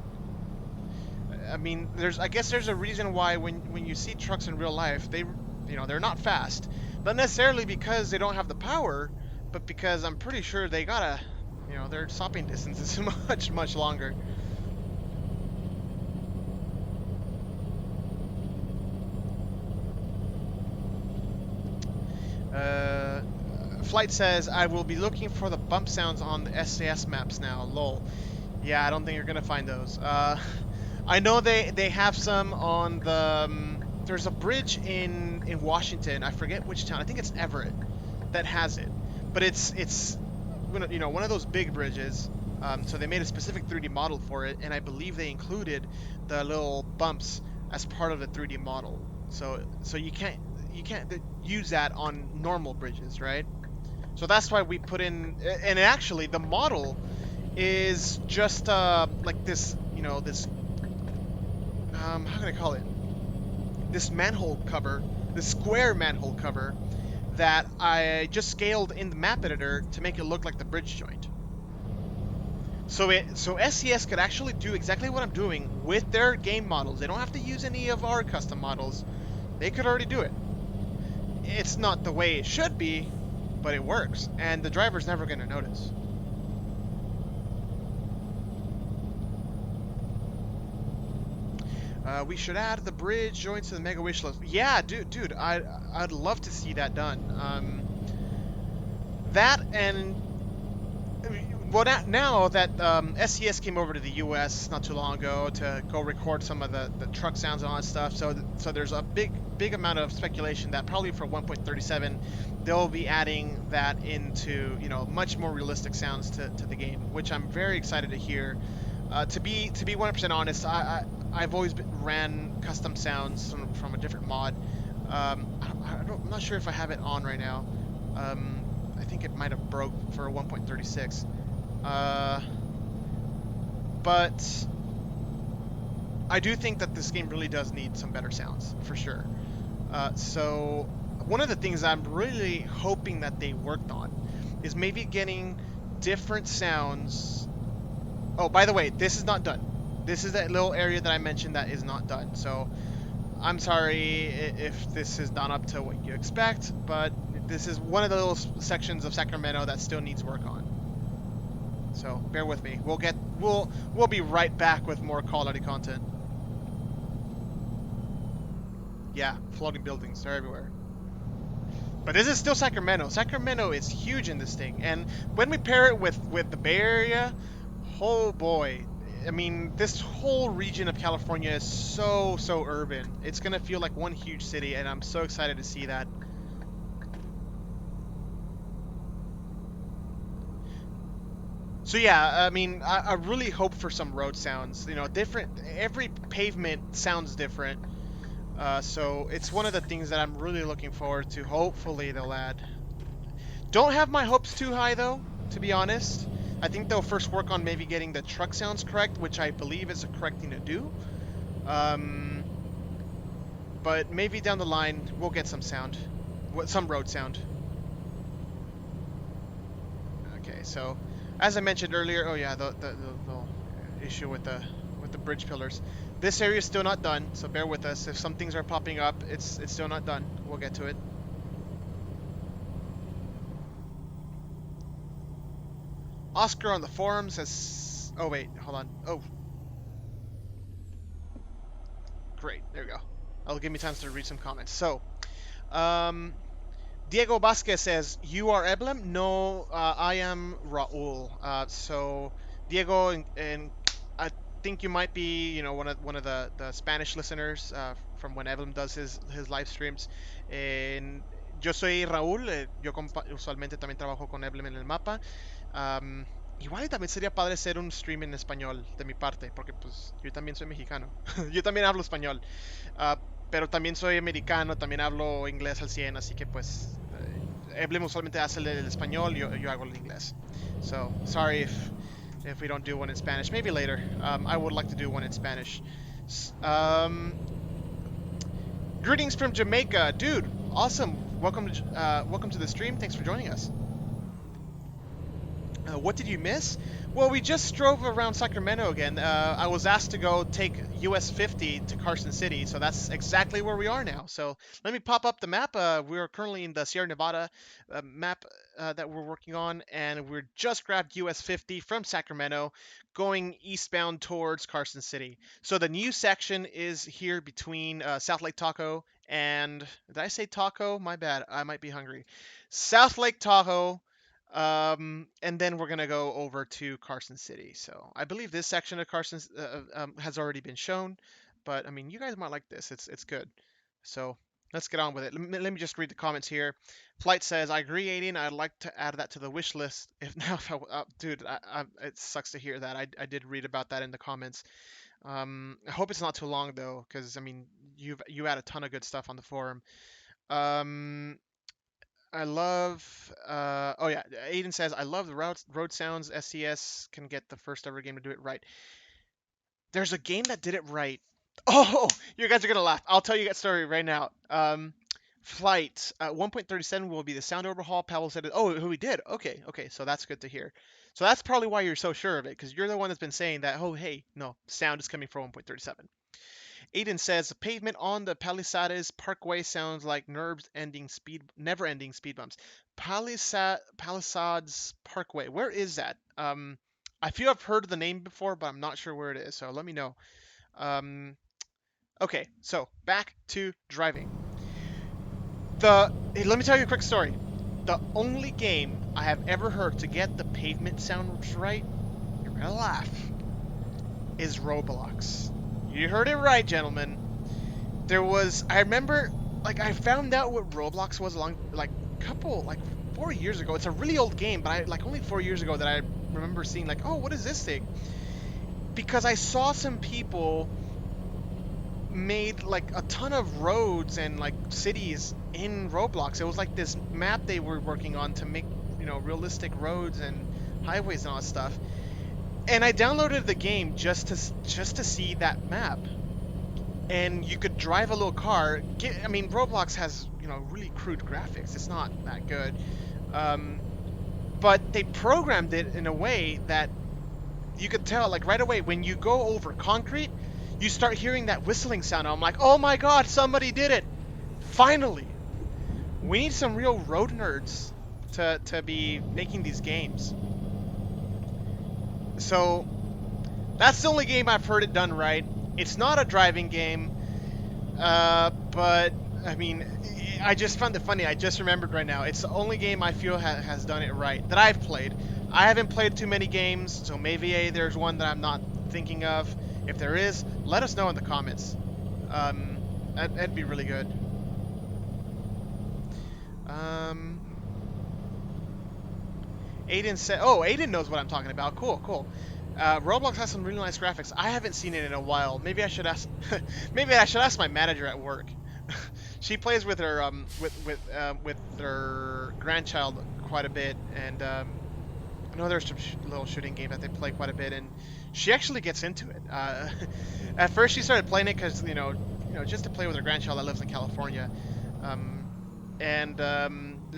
I mean, I guess there's a reason why when you see trucks in real life, they're not fast. Not necessarily because they don't have the power, but because I'm pretty sure they gotta, their stopping distance is much longer. Flight says, I will be looking for the bump sounds on the SAS maps now, lol. Yeah, I don't think you're gonna find those. I know they have some on the, there's a bridge in Washington, I forget which town, I think it's Everett, that has it. But it's one of those big bridges, so they made a specific 3D model for it, and I believe they included the little bumps as part of the 3D model. So you can't use that on normal bridges, right? So that's why we put in, and actually the model is just like this, this how can I call it? This manhole cover, this square manhole cover that I just scaled in the map editor to make it look like the bridge joint. So SCS could actually do exactly what I'm doing with their game models. They don't have to use any of our custom models. They could already do it. It's not the way it should be, but it works, and the driver's never going to notice. We should add the bridge joints to the mega wish list. Yeah, dude, I'd love to see that done. That and well, now that SCS came over to the U.S. not too long ago to go record some of the truck sounds and all that stuff, so there's a big amount of speculation that probably for 1.37 they'll be adding that into much more realistic sounds to the game, which I'm very excited to hear. To be 100% honest, I've always ran custom sounds from a different mod. I'm not sure if I have it on right now. I think it might have broke for 1.36. But I do think that this game really does need some better sounds, for sure. So one of the things I'm really hoping that they worked on is maybe getting different sounds. Oh, by the way, this is not done. This is that little area that I mentioned that is not done. So I'm sorry if this is not up to what you expect, but this is one of the little sections of Sacramento that still needs work on. So bear with me. We'll be right back with more quality content. Yeah, floating buildings, they're everywhere. But this is still Sacramento. Sacramento is huge in this thing, and when we pair it with the Bay Area, oh boy. I mean, this whole region of California is so urban. It's gonna feel like one huge city, and I'm so excited to see that. So yeah, I mean, I really hope for some road sounds. You know, different. Every pavement sounds different. So it's one of the things that I'm really looking forward to. Hopefully they'll add. Don't have my hopes too high though, to be honest. I think they'll first work on maybe getting the truck sounds correct, which I believe is the correct thing to do. Um, but maybe down the line we'll get some sound, some road sound. Okay, so as I mentioned earlier, oh yeah, the issue with the bridge pillars. This area is still not done, so bear with us. If some things are popping up, it's still not done. We'll get to it. Oscar on the forums has. Oh wait, hold on. Oh, great. There we go. That'll give me time to read some comments. So, um, Diego Vasquez says, "You are Eblem? No, I am Raul." So Diego, and I think you might be, you know, one of the Spanish listeners from when Eblem does his live streams. En, yo soy Raúl. Yo usualmente también trabajo con Eblem en el mapa. Um, Igual y también sería padre hacer un stream en español de mi parte, porque pues yo también soy mexicano. Yo también hablo español. Ah, pero también soy americano, también hablo inglés al 100, así que pues Eblem usualmente hace el español, yo hago el inglés. So, sorry if we don't do one in Spanish. Maybe later. I would like to do one in Spanish. Greetings from Jamaica, dude. Awesome. Welcome to the stream. Thanks for joining us. What did you miss? Well, we just drove around Sacramento again. I was asked to go take US 50 to Carson City, so that's exactly where we are now. So let me pop up the map. We're currently in the Sierra Nevada map that we're working on, and we're just grabbed US 50 from Sacramento, going eastbound towards Carson City. So the new section is here between South Lake Tahoe and did I say Tahoe? My bad. I might be hungry. South Lake Tahoe, and then we're gonna go over to Carson City. So I believe this section of Carson has already been shown, but I mean, you guys might like this. It's good. So let's get on with it. Let me just read the comments here. Flight says, "I agree, Aiden. I'd like to add that to the wish list. If now, if dude, it sucks to hear that. I did read about that in the comments. I hope it's not too long though, because I mean, you had a ton of good stuff on the forum. Um, I love. Oh yeah, Aiden says I love the road sounds. SCS can get the first ever game to do it right. There's a game that did it right. Oh, you guys are gonna laugh. I'll tell you that story right now. Flight 1.37 will be the sound overhaul. Pavel said it. Oh, who we did? Okay, okay. So that's good to hear. So that's probably why you're so sure of it, because you're the one that's been saying that. Oh, hey, no, sound is coming from 1.37. Aiden says the pavement on the Palisades Parkway sounds like never-ending speed bumps. Palisades Parkway. Where is that? I feel I've heard the name before, but I'm not sure where it is. So let me know. Um, okay, so back to driving. Hey, let me tell you a quick story. The only game I have ever heard to get the pavement sounds right, you're gonna laugh, is Roblox. You heard it right, gentlemen. I remember, like, I found out what Roblox was like, 4 years ago. It's a really old game, but only 4 years ago that I remember seeing, like, oh, what is this thing? Because I saw some people made, like, a ton of roads and, like, cities in Roblox. It was like this map they were working on to make, realistic roads and highways and all that stuff. And I downloaded the game just to see that map. And you could drive a little car. I mean, Roblox has, really crude graphics. It's not that good. But they programmed it in a way that you could tell, like, right away, when you go over concrete, you start hearing that whistling sound. I'm like, oh my god, somebody did it! Finally! We need some real road nerds to be making these games. So, that's the only game I've heard it done right. It's not a driving game, but, I mean, I just found it funny. I just remembered right now. It's the only game I feel has done it right that I've played. I haven't played too many games, so maybe there's one that I'm not thinking of. If there is, let us know in the comments. That'd be really good. Aiden said, "Oh, Aiden knows what I'm talking about. Cool, cool. Roblox has some really nice graphics. I haven't seen it in a while. Maybe I should ask. Maybe I should ask my manager at work. She plays with her with her grandchild quite a bit, and I know there's some little shooting game that they play quite a bit, and she actually gets into it. At first, she started playing it because just to play with her grandchild that lives in California, um, and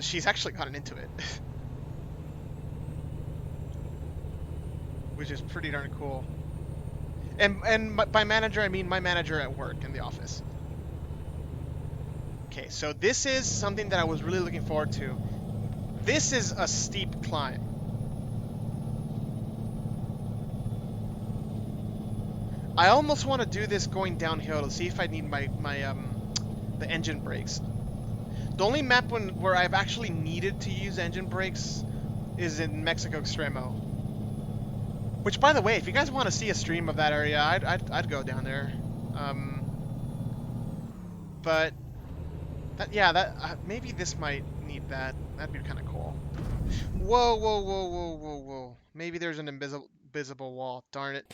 she's actually gotten into it, which is pretty darn cool. And by manager, I mean my manager at work in the office. Okay, so this is something that I was really looking forward to. This is a steep climb. I almost want to do this going downhill to see if I need my the engine brakes. The only map where I've actually needed to use engine brakes is in Mexico Extremo. Which, by the way, if you guys want to see a stream of that area, I'd go down there. But maybe this might need that. That'd be kind of cool. Whoa, whoa, whoa, whoa, whoa, whoa. Maybe there's an invisible wall. Darn it.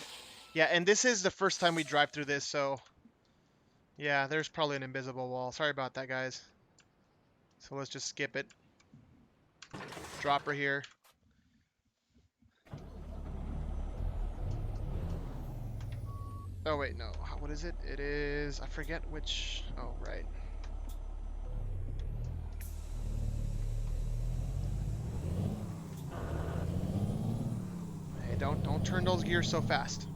Yeah, and this is the first time we drive through this, so yeah, there's probably an invisible wall. Sorry about that, guys. So let's just skip it. Drop her here. Oh wait, no. What is it? It is, I forget which. Oh, right. Hey, don't turn those gears so fast.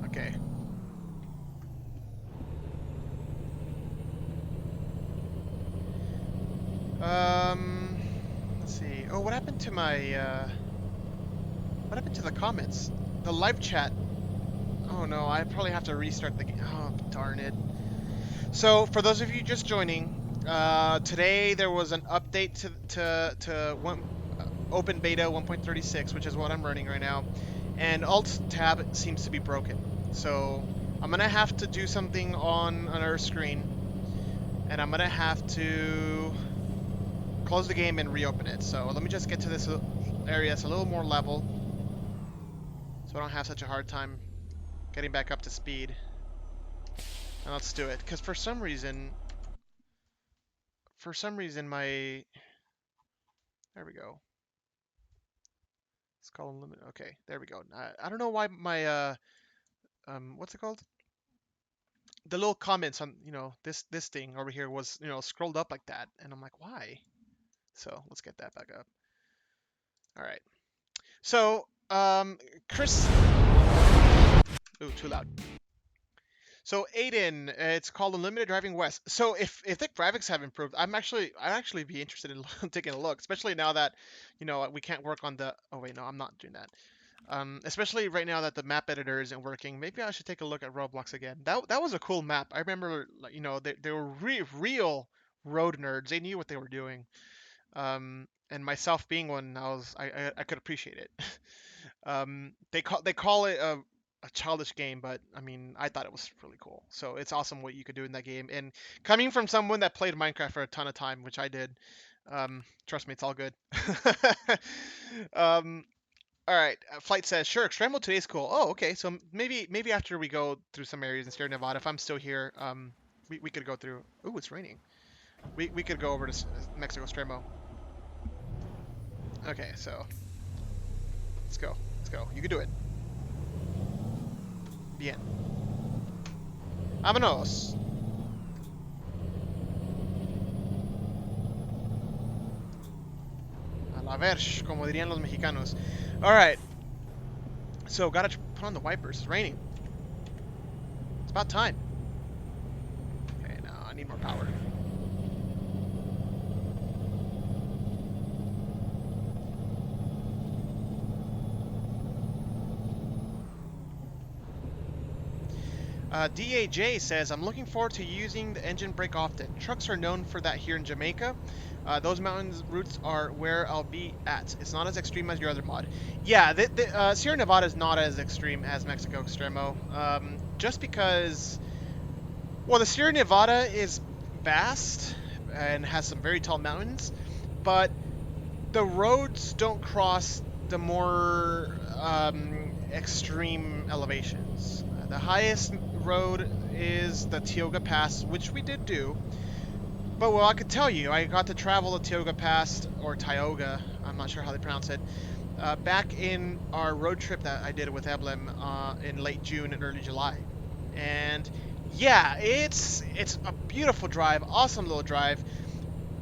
Okay. Let's see. Oh, what happened to what happened to the comments? The live chat. Oh no, I probably have to restart the game. Oh, darn it. So, for those of you just joining, today there was an update to Open Beta 1.36, which is what I'm running right now, and Alt Tab seems to be broken. So, I'm gonna have to do something on our screen, and I'm gonna have to close the game and reopen it. So, let me just get to this area that's a little more level, so I don't have such a hard time getting back up to speed. And let's do it, because for some reason my, there we go. It's called limit. Okay, there we go. I don't know why my what's it called? The little comments on this thing over here was scrolled up like that, and I'm like, why? So let's get that back up. All right. So Chris. Ooh, too loud. So Aiden, it's called Unlimited Driving West. So if the graphics have improved, I'd actually be interested in taking a look, especially now that we can't work on the. Oh wait, no, I'm not doing that. Especially right now that the map editor isn't working, maybe I should take a look at Roblox again. That was a cool map. I remember, they were real road nerds. They knew what they were doing. And myself being one, I could appreciate it. They call it a childish game, but I mean, I thought it was really cool. So it's awesome what you could do in that game. And coming from someone that played Minecraft for a ton of time, which I did, trust me, it's all good. um, all right. Flight says, sure, Extremo today is cool. Oh, okay. So maybe after we go through some areas in Sierra Nevada, if I'm still here, we could go through. Ooh, it's raining. We could go over to Mexico Extremo. Okay, so let's go. Let's go. You can do it. Bien. Vámonos. A la verge, como dirían los mexicanos. All right. So gotta put on the wipers. It's raining. It's about time. Okay, now I need more power. DAJ says, I'm looking forward to using the engine brake often. Trucks are known for that here in Jamaica. Those mountain routes are where I'll be at. It's not as extreme as your other mod. Yeah, the Sierra Nevada is not as extreme as Mexico Extremo. Just because, well, the Sierra Nevada is fast and has some very tall mountains, but the roads don't cross the more extreme elevations. The highest road is the Tioga Pass, which we did do. But well, I could tell you, I got to travel the Tioga Pass, or Tioga, I'm not sure how they pronounce it, back in our road trip that I did with Eblem in late June and early July. And yeah, it's a beautiful drive, awesome little drive,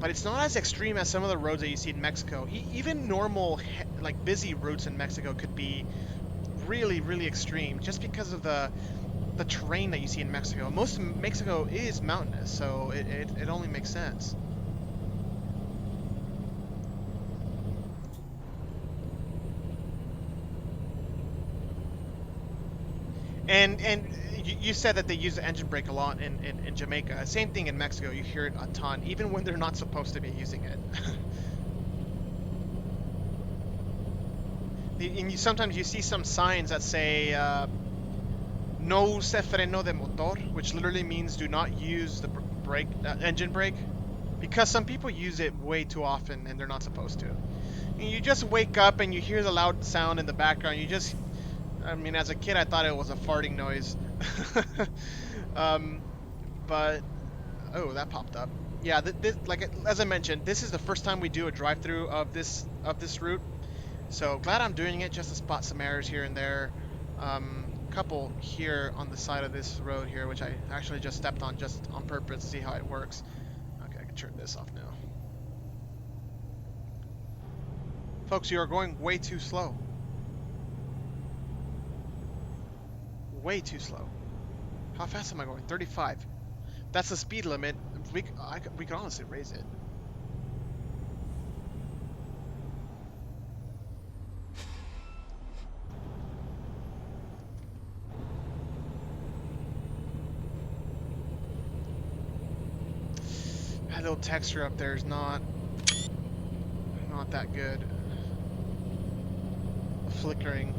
but it's not as extreme as some of the roads that you see in Mexico. Even normal, like busy routes in Mexico could be really, really extreme just because of the terrain that you see in Mexico. Most of Mexico is mountainous, so it only makes sense. And you said that they use the engine brake a lot in Jamaica. Same thing in Mexico. You hear it a ton, even when they're not supposed to be using it. And sometimes you see some signs that say "No se freno de motor," which literally means do not use the brake engine brake, because some people use it way too often and they're not supposed to. And you just wake up and you hear the loud sound in the background. I mean, as a kid, I thought it was a farting noise. um, but oh, that popped up. Yeah, like as I mentioned, this is the first time we do a drive-through of this route. So glad I'm doing it just to spot some errors here and there. Couple here on the side of this road here, which I actually just stepped on just on purpose to see how it works. Okay, I can turn this off now. Folks, you are going way too slow. Way too slow. How fast am I going? 35. That's the speed limit. We could honestly raise it. That little texture up there is not that good. The flickering.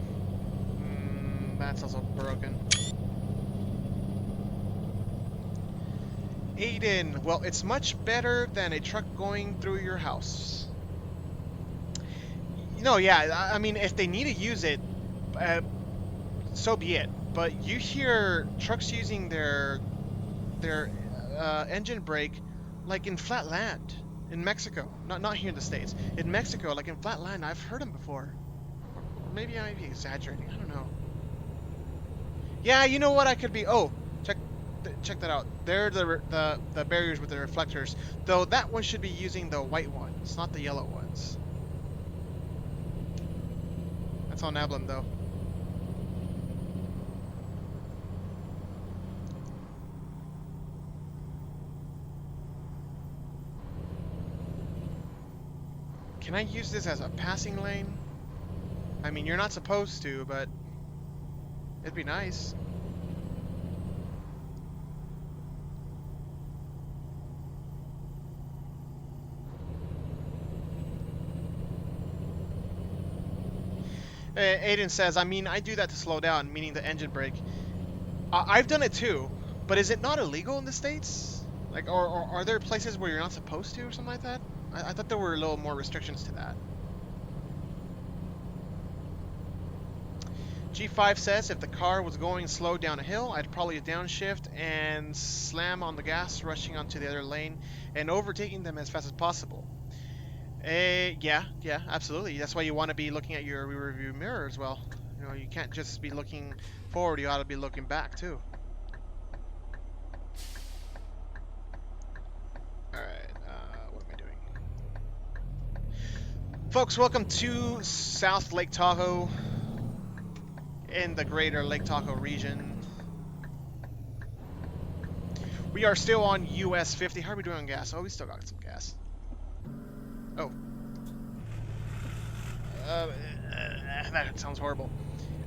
That's also broken. Aiden, well, it's much better than a truck going through your house. No, yeah, I mean, if they need to use it, so be it. But you hear trucks using their engine brake like in flat land in Mexico. Not here in the States. In Mexico, like in flat land, I've heard them before. Or maybe I might be exaggerating. I don't know. Yeah, you know what? I could be. Oh, check that out. They're the barriers with the reflectors. Though that one should be using the white ones, not the yellow ones. That's on Eblem though. Can I use this as a passing lane? I mean, you're not supposed to, but it'd be nice. Aiden says, I mean, I do that to slow down, meaning the engine brake. I've done it too, but is it not illegal in the States? Like, or are there places where you're not supposed to or something like that? I thought there were a little more restrictions to that. G5 says, if the car was going slow down a hill, I'd probably downshift and slam on the gas, rushing onto the other lane and overtaking them as fast as possible. Yeah, absolutely. That's why you want to be looking at your rear view mirror as well. You know, you can't just be looking forward, you ought to be looking back too. Alright, what am I doing? Folks, welcome to South Lake Tahoe in the greater Lake Tahoe region. We are still on US 50. How are we doing on gas? Oh, we still got some gas. Oh. That sounds horrible.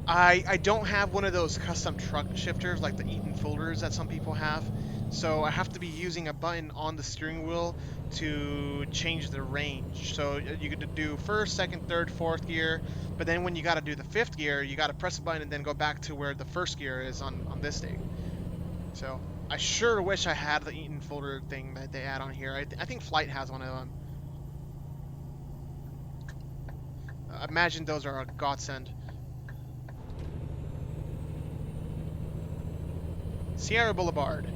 I don't have one of those custom truck shifters like the Eaton folders that some people have. So I have to be using a button on the steering wheel to change the range. So you could do first, second, third, fourth gear, but then when you got to do the fifth gear, you got to press a button and then go back to where the first gear is on this thing. So I sure wish I had the Eaton folder thing that they add on here. I think Flight has one of them. Imagine those are a godsend. Sierra Boulevard.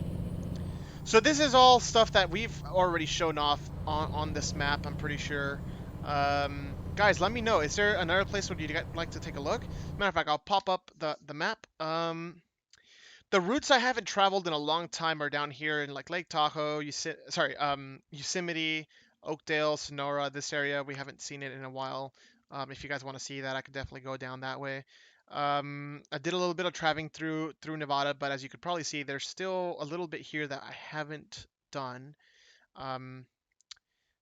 So this is all stuff that we've already shown off on this map, I'm pretty sure. Guys, let me know. Is there another place where you'd like to take a look? Matter of fact, I'll pop up the map. The routes I haven't traveled in a long time are down here in like Lake Tahoe, Yosemite, Oakdale, Sonora, this area. We haven't seen it in a while. If you guys want to see that, I could definitely go down that way. I did a little bit of traveling through Nevada, but as you could probably see, there's still a little bit here that I haven't done. Um,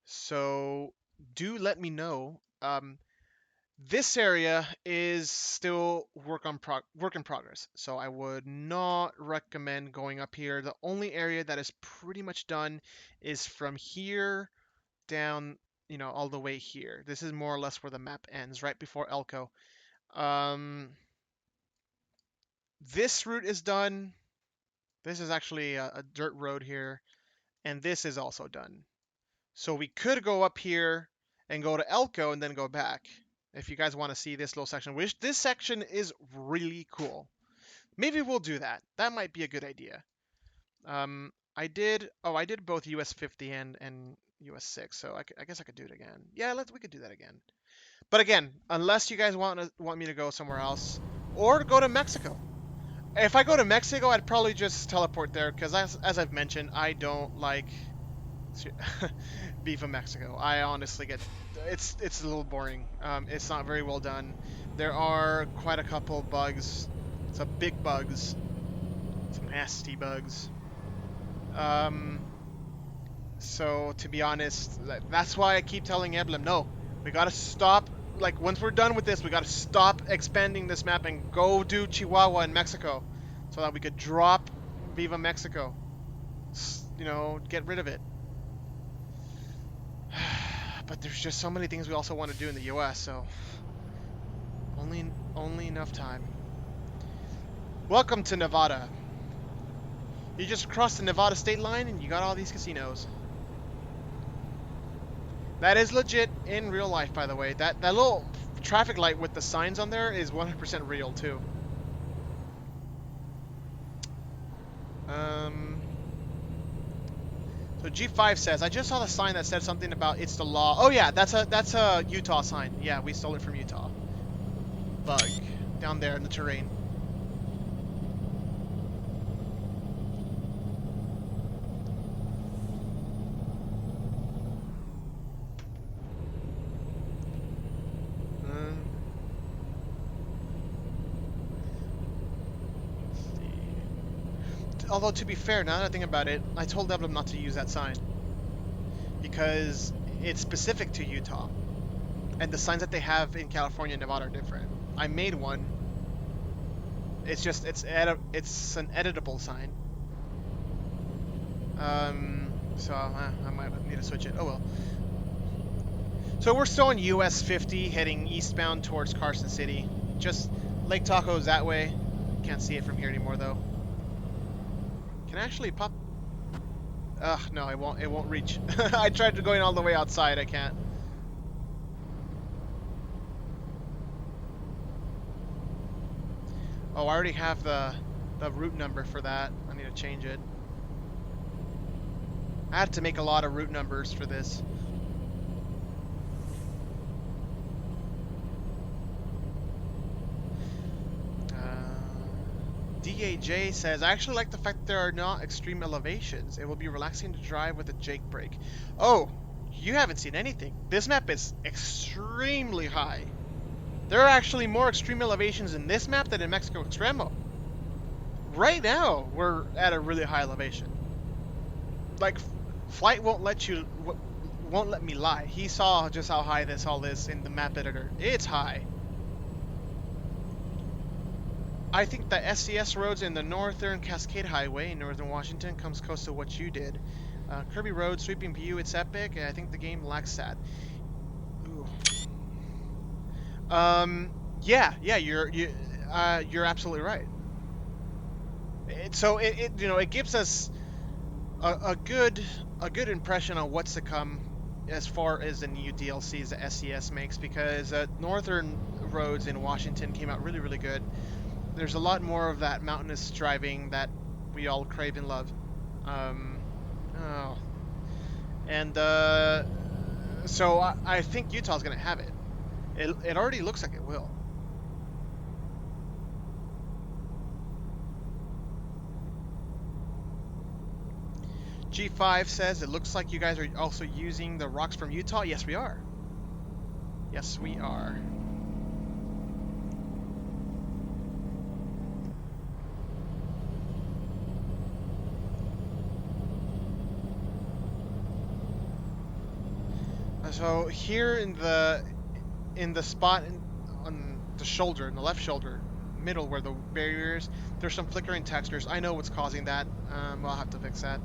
so do let me know. This area is still work in progress, so I would not recommend going up here. The only area that is pretty much done is from here down, all the way here. This is more or less where the map ends, right before Elko. Um, this route is done. This is actually a dirt road here, and this is also done. So we could go up here and go to Elko and then go back. If you guys want to see this little section, which this section is really cool. Maybe we'll do that. That might be a good idea. I did both US 50 and US 6, so I guess I could do it again. Yeah, we could do that again. But again, unless you guys want me to go somewhere else or go to Mexico. If I go to Mexico, I'd probably just teleport there because as I've mentioned, I don't like Viva Mexico. I honestly get it's a little boring. It's not very well done. There are quite a couple bugs, some big bugs, some nasty bugs. Um, so to be honest, that's why I keep telling Emblem, no, we gotta stop. Like once we're done with this, we gotta stop expanding this map and go do Chihuahua in Mexico, so that we could drop Viva Mexico. Get rid of it. But there's just so many things we also want to do in the US, so only enough time. Welcome to Nevada. You just crossed the Nevada state line and you got all these casinos. That is legit in real life, by the way. That little traffic light with the signs on there is 100% real too. So G5 says, I just saw the sign that said something about it's the law. Oh yeah, that's a Utah sign. Yeah, we stole it from Utah. Bug. Down there in the terrain. Although to be fair, now that I think about it, I told Emblem not to use that sign. Because it's specific to Utah. And the signs that they have in California and Nevada are different. I made one. It's just, it's an editable sign. So I might need to switch it. Oh well. So we're still in US 50, heading eastbound towards Carson City. Just Lake Tahoe's that way. Can't see it from here anymore though. Can I actually pop? Ugh, no, it won't reach. I tried to going all the way outside, I can't. Oh, I already have the route number for that. I need to change it. I had to make a lot of route numbers for this. DAJ says, I actually like the fact that there are not extreme elevations. It will be relaxing to drive with a Jake brake. Oh, you haven't seen anything. This map is extremely high. There are actually more extreme elevations in this map than in Mexico Extremo. Right now, we're at a really high elevation. Like, Flight won't let me lie. He saw just how high this all is in the map editor. It's high. I think the SCS roads in the Northern Cascade Highway in Northern Washington comes close to what you did. Kirby Road, sweeping view, it's epic, and I think the game lacks that. Ooh. Yeah, you're absolutely right. so it gives us a good impression on what's to come as far as the new DLCs that SCS makes, because Northern Roads in Washington came out really, really good. There's a lot more of that mountainous driving that we all crave and love. Um, oh, and so I think Utah's gonna have it. It already looks like it will. G5 says it looks like you guys are also using the rocks from Utah. Yes, we are. Yes, we are. So here in the spot on the shoulder, in the left shoulder, middle where the barrier is, there's some flickering textures. I know what's causing that. I'll have to fix that.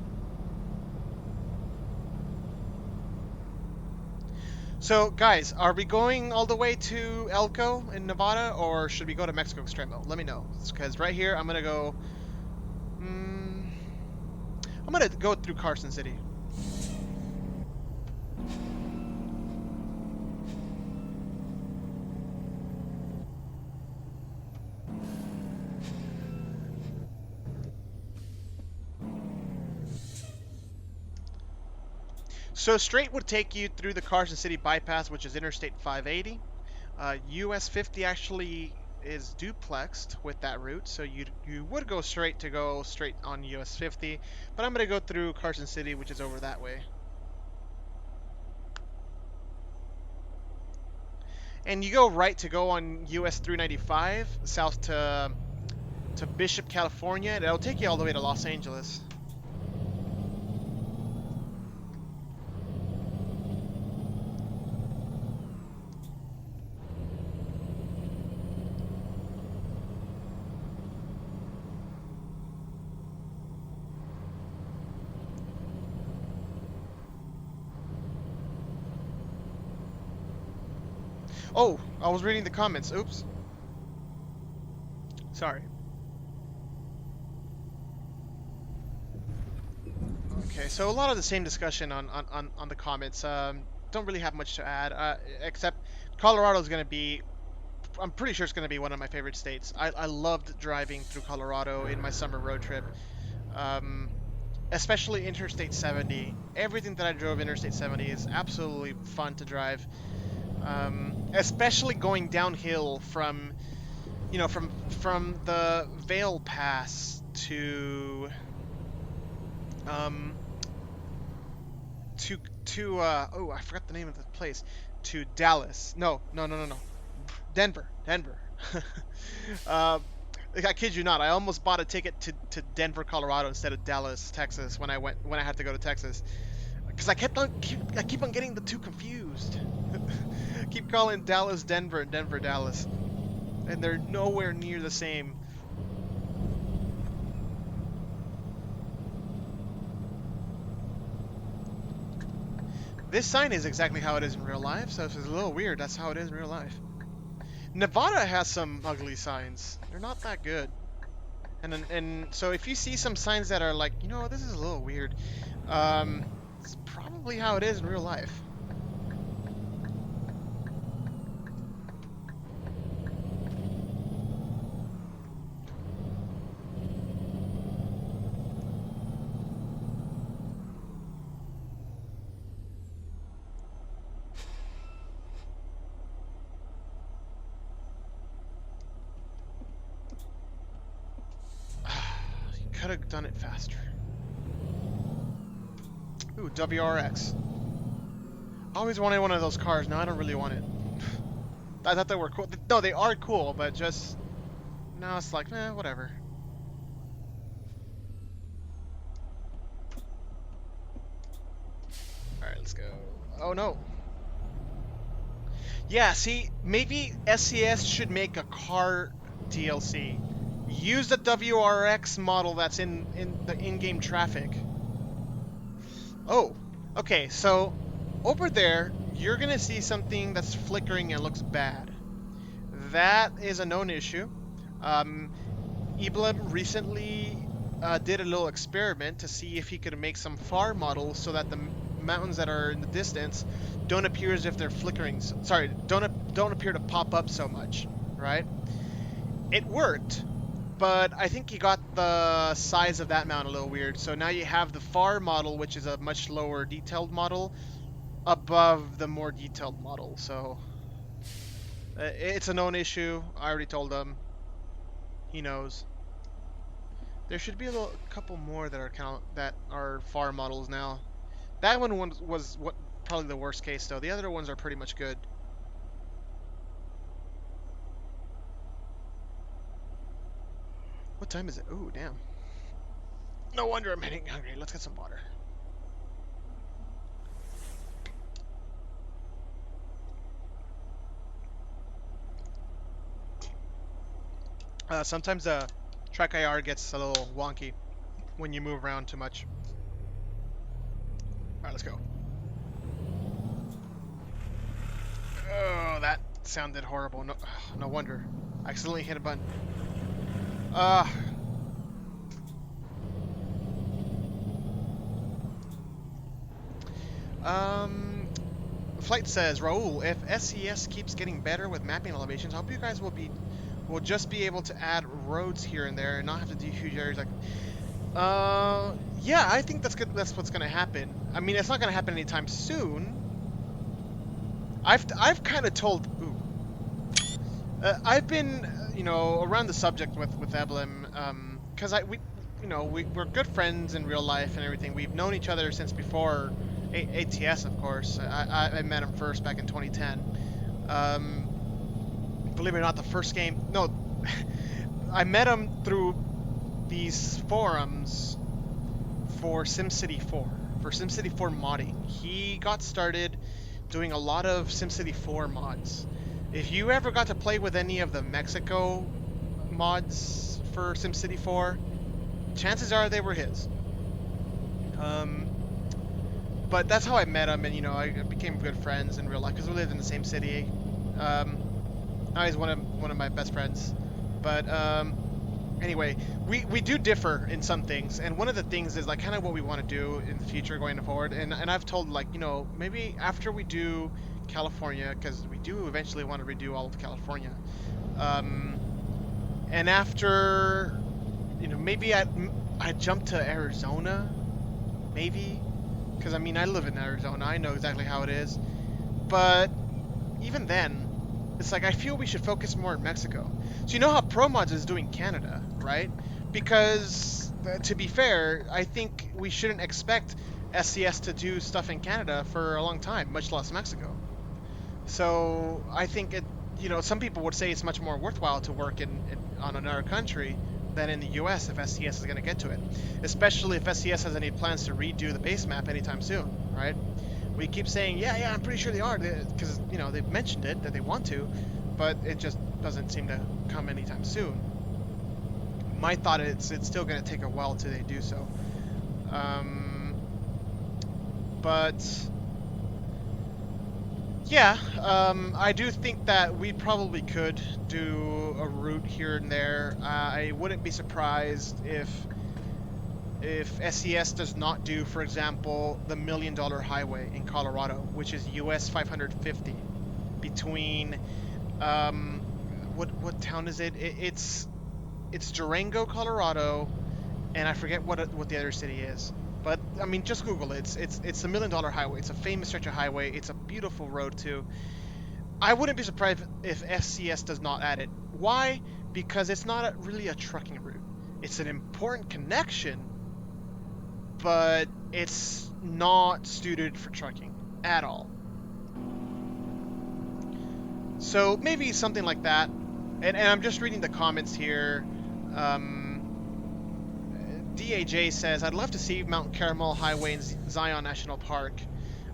So, guys, are we going all the way to Elko in Nevada, or should we go to Mexico Extremo? Let me know, because right here I'm gonna go. Mm, I'm gonna go through Carson City. So straight would take you through the Carson City bypass, which is Interstate 580. US 50 actually is duplexed with that route, so you would go straight on US 50, but I'm gonna go through Carson City, which is over that way. And you go right to go on US 395 south to Bishop, California, and it'll take you all the way to Los Angeles. Oh, I was reading the comments. Oops. Sorry. Okay, so a lot of the same discussion on the comments. Don't really have much to add, except Colorado's going to be, I'm pretty sure it's going to be one of my favorite states. I loved driving through Colorado in my summer road trip, um, especially Interstate 70. Everything that I drove Interstate 70 is absolutely fun to drive, especially going downhill from the Vail Pass um, to I forgot the name of the place, to Dallas. No. Denver. uh, I kid you not. I almost bought a ticket to Denver, Colorado instead of Dallas, Texas when I had to go to Texas, because I keep on getting the two confused. Keep calling Dallas Denver and Denver Dallas, and they're nowhere near the same. This sign is exactly how it is in real life, so if it's a little weird, that's how it is in real life. Nevada has some ugly signs. They're not that good. And so if you see some signs that are like, this is a little weird, it's probably how it is in real life. You could have done it faster. Ooh, WRX. I always wanted one of those cars. Now I don't really want it. I thought they were cool. No, they are cool, but just now it's like, whatever. All right, let's go. Oh no. Yeah, see, maybe SCS should make a car DLC. Use the WRX model that's in the in-game traffic. Oh, okay, so over there, you're gonna see something that's flickering and looks bad. That is a known issue. Iblib recently did a little experiment to see if he could make some far models so that the mountains that are in the distance don't appear as if they're flickering. Sorry, don't appear to pop up so much, right? It worked, but I think he got the size of that mountain a little weird. So now you have the far model, which is a much lower detailed model, above the more detailed model. So it's a known issue. I already told him. He knows. There should be a couple more that are that are far models now. That one was what probably the worst case though. The other ones are pretty much good. What time is it? Ooh, damn. No wonder I'm getting hungry. Let's get some water. Sometimes the track IR gets a little wonky when you move around too much. All right, let's go. Oh, that sounded horrible. No, no wonder. I accidentally hit a button. Uh, um, Flight says, Raul, if SES keeps getting better with mapping elevations, I hope you guys will just be able to add roads here and there and not have to do huge areas like. Yeah, I think that's good. That's what's gonna happen. I mean, it's not gonna happen anytime soon. I've kind of told. Ooh, I've been, around the subject with Evelyn, because we're good friends in real life and everything. We've known each other since before ATS, of course. I met him first back in 2010. Um, Believe it or not, the first game. No, I met him through these forums for SimCity 4, for SimCity 4 modding. He got started doing a lot of SimCity 4 mods. If you ever got to play with any of the Mexico mods for SimCity 4, chances are they were his. But that's how I met him, and I became good friends in real life because we lived in the same city. Now he's one of my best friends. But anyway, we do differ in some things, and one of the things is like kind of what we want to do in the future going forward. And I've told like maybe after we do California, because we do eventually want to redo all of California, and after maybe I jump to Arizona, maybe, because I mean I live in Arizona, I know exactly how it is, but even then. It's like I feel we should focus more in Mexico. So you know how ProMods is doing Canada, right? Because to be fair, I think we shouldn't expect SCS to do stuff in Canada for a long time, much less Mexico. So I think some people would say it's much more worthwhile to work on another country than in the U.S. if SCS is going to get to it, especially if SCS has any plans to redo the base map anytime soon, right? We keep saying, yeah, I'm pretty sure they are, because they've mentioned it that they want to, but it just doesn't seem to come anytime soon. My thought is it's still going to take a while till they do so. But yeah, I do think that we probably could do a route here and there. I wouldn't be surprised if SES does not do, for example, the $1 Million Highway in Colorado, which is US 550 between what town is it? It's Durango, Colorado, and I forget what the other city is. But I mean, just Google it. It's the $1 Million Highway. It's a famous stretch of highway. It's a beautiful road too. I wouldn't be surprised if SCS does not add it. Why? Because it's not really a trucking route. It's an important connection, but it's not suited for trucking at all. So maybe something like that. And I'm just reading the comments here. DAJ says, I'd love to see Mount Carmel Highway in Zion National Park.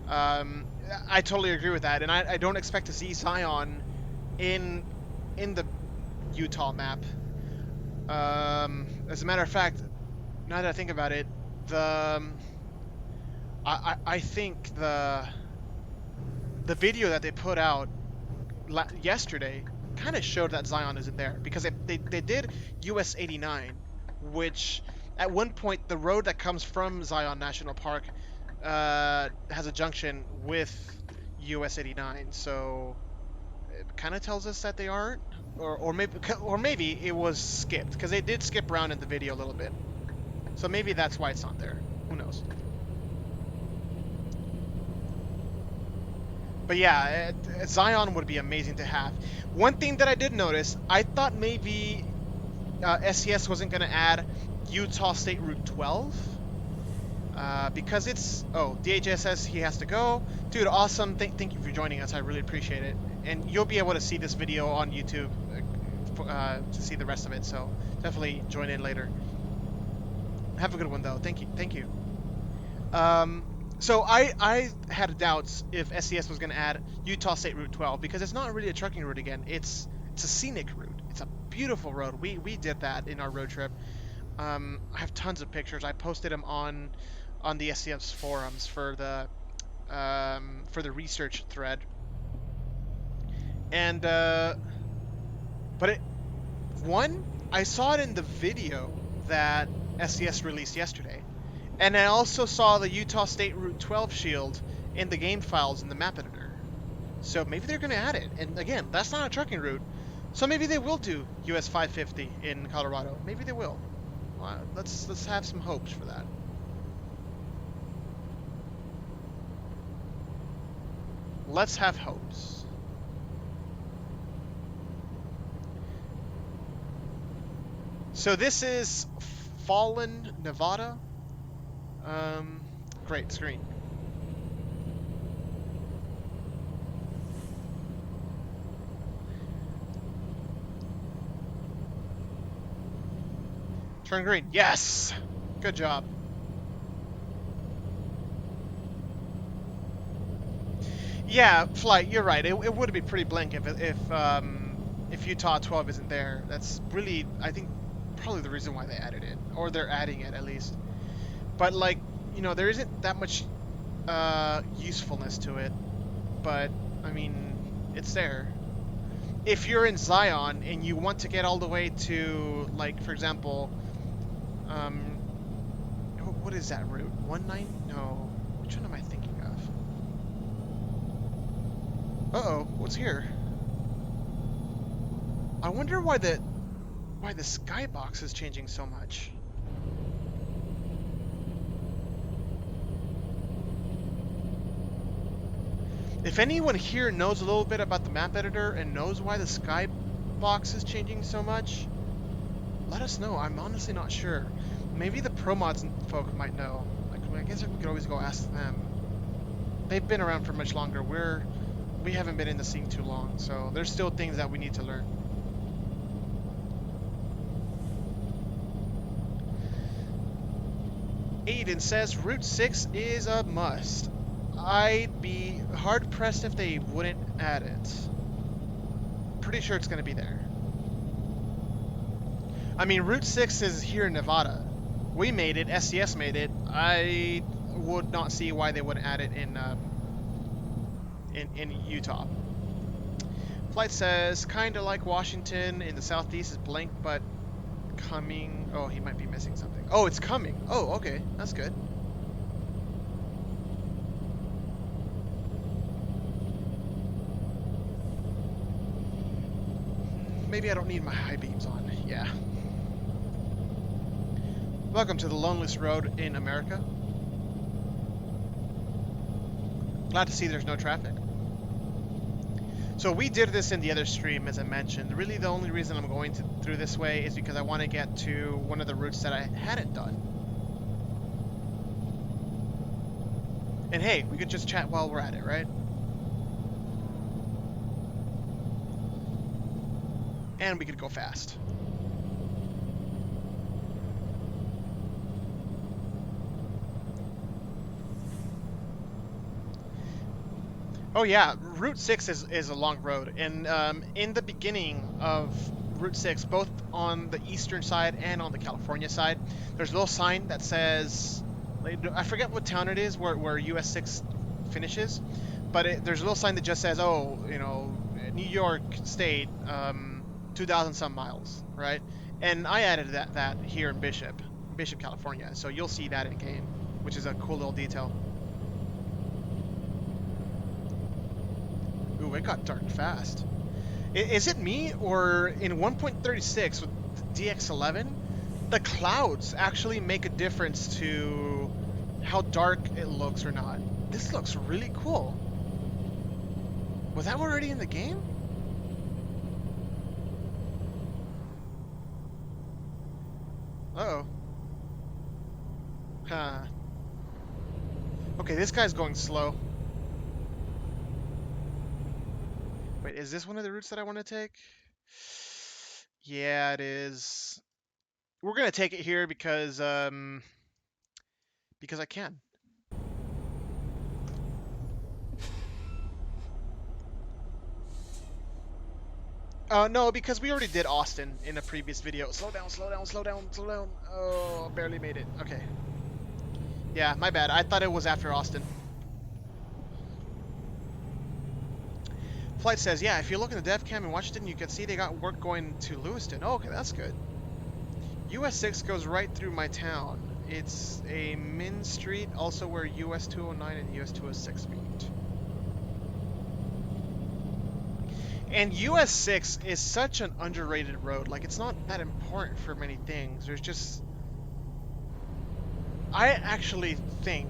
I totally agree with that, and I don't expect to see Zion in the Utah map. As a matter of fact, now that I think about it, I think the video that they put out yesterday kind of showed that Zion isn't there, because they did US 89, which At one point, the road that comes from Zion National Park has a junction with US 89, so it kind of tells us that they aren't, or maybe it was skipped because they did skip around in the video a little bit. So maybe that's why it's not there. Who knows? But yeah, Zion would be amazing to have. One thing that I did notice, I thought maybe SES wasn't going to add Utah State Route 12 because it's... Oh, DHS says he has to go. Dude, awesome. Thank you for joining us. I really appreciate it. And you'll be able to see this video on YouTube to see the rest of it. So definitely join in later. Have a good one, though. Thank you. Thank you. So I had doubts if SES was going to add Utah State Route 12 because it's not really a trucking route again. It's a scenic route. It's a beautiful road. We did that in our road trip. I have tons of pictures. I posted them on the SES forums for the research thread. And but I saw it in the video that SES released yesterday. And I also saw the Utah State Route 12 shield in the game files in the map editor. So maybe they're going to add it. And again, that's not a trucking route. So maybe they will do US 550 in Colorado. Maybe they will. Let's have some hopes for that. Let's have hopes. So this is Fallen, Nevada. Great screen. Turn green. Yes! Good job. Yeah, Flight, you're right. It would be pretty blank if Utah 12 isn't there. That's really, I think, probably the reason why they added it. Or they're adding it, at least. But, like, you know, there isn't that much usefulness to it. But, I mean, it's there. If you're in Zion and you want to get all the way to, like, for example, what is that route? 19? No. Which one am I thinking of? Uh-oh, what's here? I wonder why the skybox is changing so much. If anyone here knows a little bit about the map editor and knows why the skybox is changing so much, let us know. I'm honestly not sure. Maybe the ProMods folk might know. Like, I guess we could always go ask them. They've been around for much longer. We haven't been in the scene too long, so there's still things that we need to learn. Aiden says Route 6 is a must. I'd be hard-pressed if they wouldn't add it. Pretty sure it's going to be there. I mean, Route 6 is here in Nevada. We made it. SES made it. I would not see why they wouldn't add it in Utah. Flight says, kind of like Washington in the southeast is blank, but coming. Oh, he might be missing something. Oh, it's coming. Oh, okay. That's good. Maybe I don't need my high beams on. Yeah. Welcome to the loneliest road in America. Glad to see there's no traffic. So we did this in the other stream, as I mentioned. Really, the only reason I'm going through this way is because I want to get to one of the routes that I hadn't done. And hey, we could just chat while we're at it, right? And we could go fast. Oh yeah, Route 6 is a long road, and in the beginning of Route 6, both on the eastern side and on the California side, there's a little sign that says, I forget what town it is where US 6 finishes, but there's a little sign that just says, oh, you know, New York State, 2,000 some miles, right? And I added that here in Bishop. Bishop, California. So you'll see that in game, which is a cool little detail. Ooh, it got dark fast. Is it me, or in 1.36 with DX11, the clouds actually make a difference to how dark it looks or not? This looks really cool. Was that already in the game? Uh-oh. Huh. Okay, this guy's going slow. Wait, is this one of the routes that I want to take? Yeah, it is. We're gonna take it here because I can. No, because we already did Austin in a previous video. Slow down, slow down, slow down, slow down. Oh, barely made it. Okay. Yeah, my bad. I thought it was after Austin. Flight says, yeah, if you look in the dev cam in Washington, you can see they got work going to Lewiston. Oh, okay, that's good. US 6 goes right through my town. It's a Min Street, also where US 209 and US 206 meet. And US 6 is such an underrated road. Like, it's not that important for many things. There's just... I actually think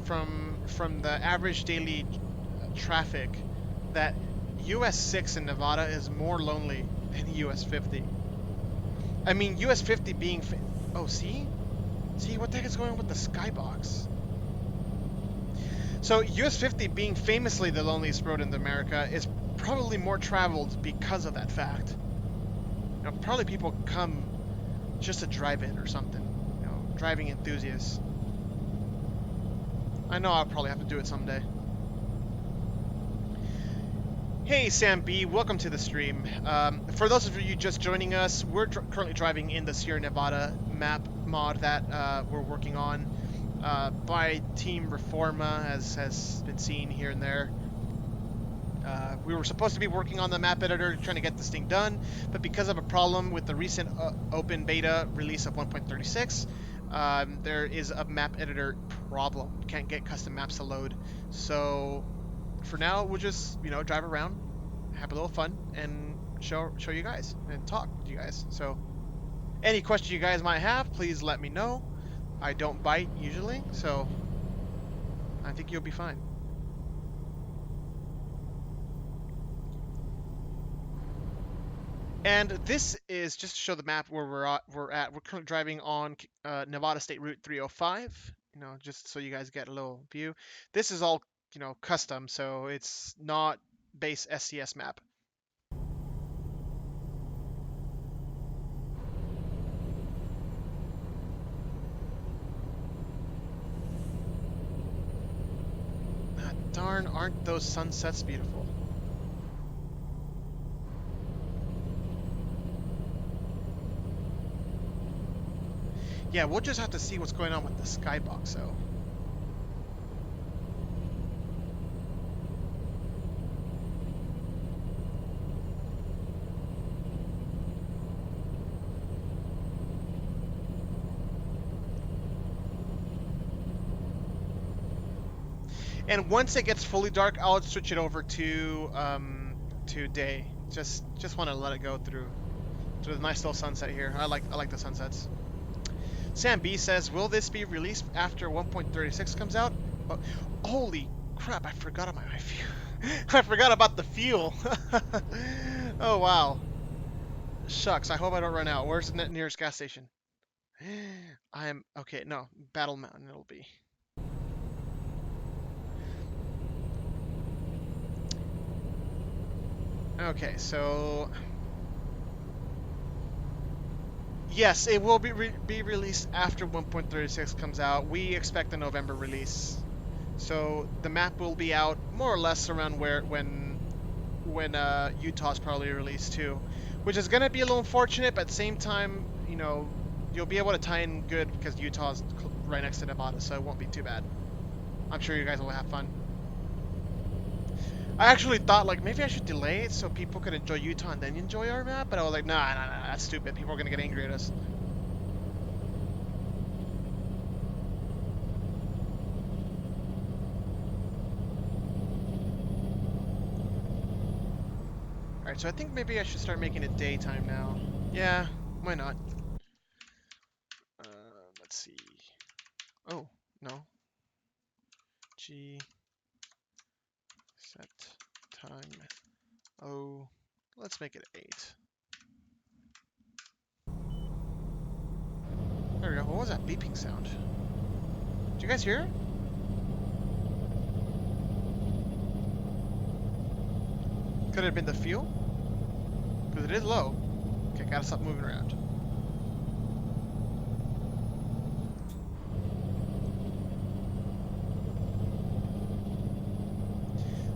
from the average daily traffic that US 6 in Nevada is more lonely than US 50. I mean, US 50 being... Oh, see? See, what the heck is going on with the skybox? So, US 50 being famously the loneliest road in America is probably more traveled because of that fact. You know, probably people come just to drive it or something. You know, driving enthusiasts. I know I'll probably have to do it someday. Hey Sam B, welcome to the stream. For those of you just joining us, we're currently driving in the Sierra Nevada map mod that we're working on by Team Reforma, as has been seen here and there. We were supposed to be working on the map editor, trying to get this thing done, but because of a problem with the recent open beta release of 1.36, there is a map editor problem. Can't get custom maps to load. So for now, we'll just, you know, drive around, have a little fun, and show you guys and talk to you guys. So any question you guys might have, please let me know. I don't bite usually, so I think you'll be fine. And this is just to show the map where we're at. We're currently driving on Nevada State Route 305. You know, just so you guys get a little view. This is all, you know, custom, so it's not base SCS map. Ah, darn, aren't those sunsets beautiful? Yeah, we'll just have to see what's going on with the skybox, though. And once it gets fully dark, I'll switch it over to day. Just want to let it go through the nice little sunset here. I like the sunsets. Sam B says, will this be released after 1.36 comes out? Oh, holy crap, I forgot about my fuel. I forgot about the fuel. Oh, wow. Shucks, I hope I don't run out. Where's the nearest gas station? Okay, no, Battle Mountain it'll be. Okay, so... Yes, it will be released after 1.36 comes out. We expect a November release. So the map will be out more or less around when Utah's probably released too. Which is going to be a little unfortunate, but at the same time, you know, you'll be able to tie in good because Utah's right next to Nevada, so it won't be too bad. I'm sure you guys will have fun. I actually thought, like, maybe I should delay it so people could enjoy Utah and then enjoy our map, but I was like, nah, that's stupid. People are going to get angry at us. Alright, so I think maybe I should start making it daytime now. Yeah, why not? Let's see. Oh, no. G set time. Oh, let's make it 8. There we go. What was that beeping sound? Did you guys hear it? Could it have been the fuel? Because it is low. Okay, gotta stop moving around.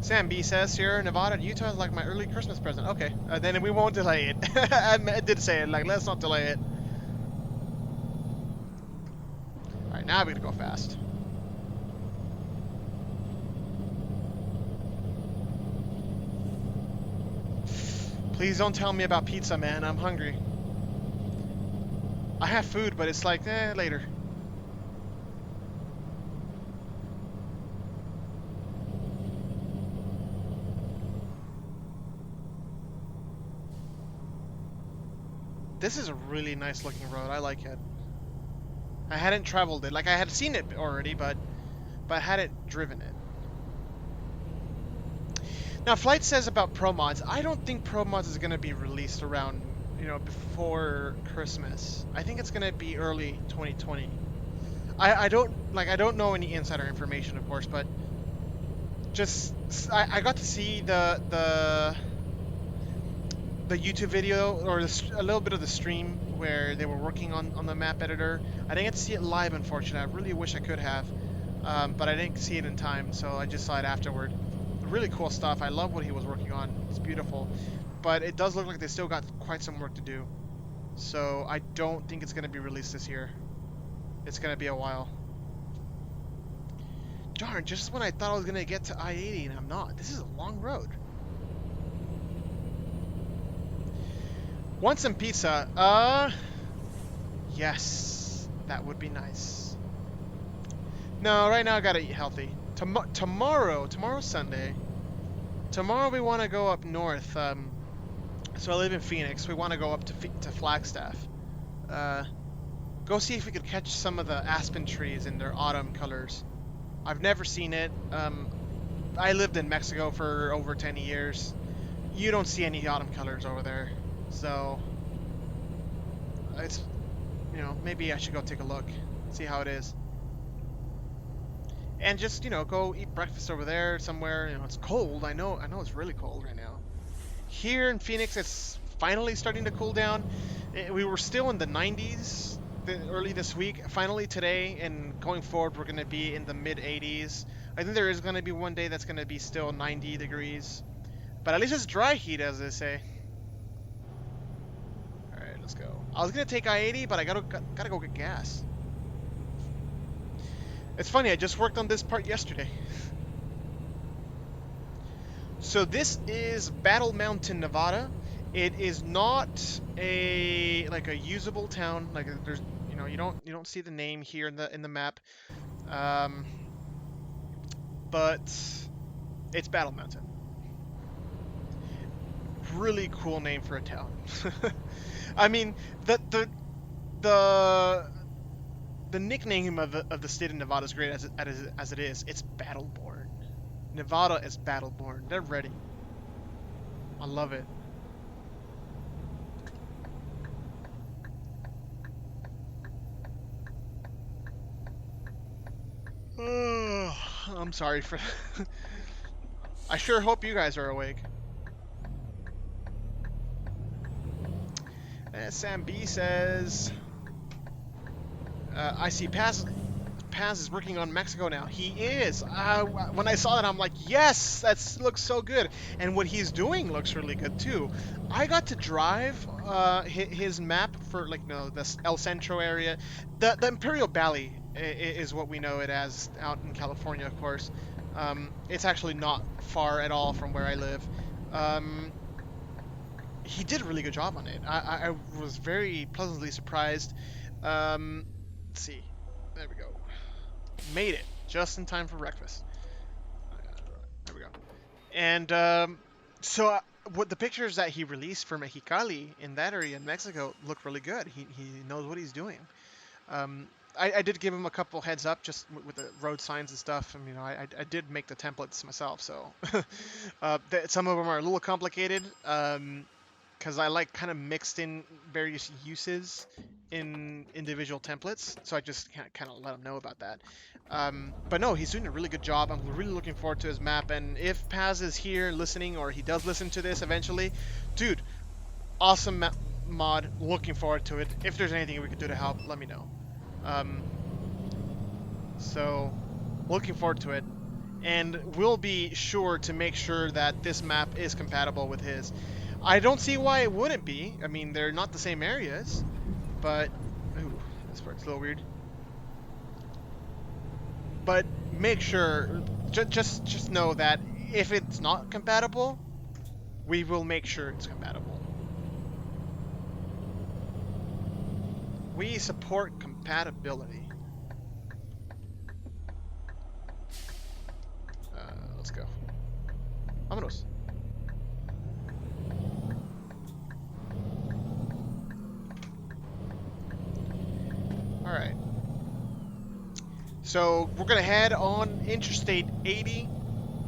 Sam B says here, Nevada and Utah is like my early Christmas present. Okay, then we won't delay it. I did say it, like, let's not delay it. Alright, now we gotta go fast. Please don't tell me about pizza, man. I'm hungry. I have food, but it's like, later. This is a really nice looking road. I like it. I hadn't traveled it. Like, I had seen it already, but I hadn't driven it. Now, Flight says about Pro Mods. I don't think Pro Mods is going to be released around, before Christmas. I think it's going to be early 2020. I don't know any insider information, of course, but just I got to see the YouTube video or a little bit of the stream where they were working on the map editor. I didn't get to see it live, unfortunately. I really wish I could have, but I didn't see it in time, so I just saw it afterward. Really cool stuff. I love what he was working on. It's beautiful, but it does look like they still got quite some work to do. So I don't think it's going to be released this year. It's going to be a while. Darn, just when I thought I was going to get to I-80 and I'm not. This is a long road. Want some pizza? Yes. That would be nice. No, right now I gotta eat healthy. Tomorrow's Sunday. Tomorrow we want to go up north. So I live in Phoenix. We want to go up to Flagstaff. Go see if we could catch some of the aspen trees in their autumn colors. I've never seen it. I lived in Mexico for over 10 years. You don't see any autumn colors over there. So, it's, maybe I should go take a look, see how it is. And just, go eat breakfast over there somewhere. It's cold. I know it's really cold right now. Here in Phoenix, it's finally starting to cool down. We were still in the 90s early this week. Finally today and going forward, we're going to be in the mid 80s. I think there is going to be one day that's going to be still 90 degrees. But at least it's dry heat, as they say. Alright, let's go. I was going to take I-80, but I gotta go get gas. It's funny, I just worked on this part yesterday. So this is Battle Mountain, Nevada. It is not a usable town. Like there's you don't see the name here in the map. But it's Battle Mountain. Really cool name for a town. I mean the nickname of the state of Nevada is great as it is. It's Battleborn. Nevada is Battleborn. They're ready. I love it. I'm sorry for I sure hope you guys are awake. Sam B says, I see Paz is working on Mexico now. He is. When I saw that, I'm like, yes, that looks so good. And what he's doing looks really good too. I got to drive his map for the El Centro area. The Imperial Valley is what we know it as out in California, of course. It's actually not far at all from where I live. He did a really good job on it. I was very pleasantly surprised. Let's see. There we go. Made it just in time for breakfast. There we go. And so what the pictures that he released for Mexicali in that area in Mexico look really good. He knows what he's doing. Um, I did give him a couple heads up just with the road signs and stuff. I mean, I did make the templates myself, so some of them are a little complicated because I like kind of mixed in various uses in individual templates. So I just kind of let him know about that. But no, he's doing a really good job. I'm really looking forward to his map. And if Paz is here listening, or he does listen to this eventually, dude, awesome mod. Looking forward to it. If there's anything we could do to help, let me know. Um, so, looking forward to it. And we'll be sure to make sure that this map is compatible with his. I don't see why it wouldn't be. I mean, they're not the same areas, but... Ooh, this part's a little weird. But make sure, just know that if it's not compatible, we will make sure it's compatible. We support compatibility. Let's go. Vámonos. All right. So we're gonna head on Interstate 80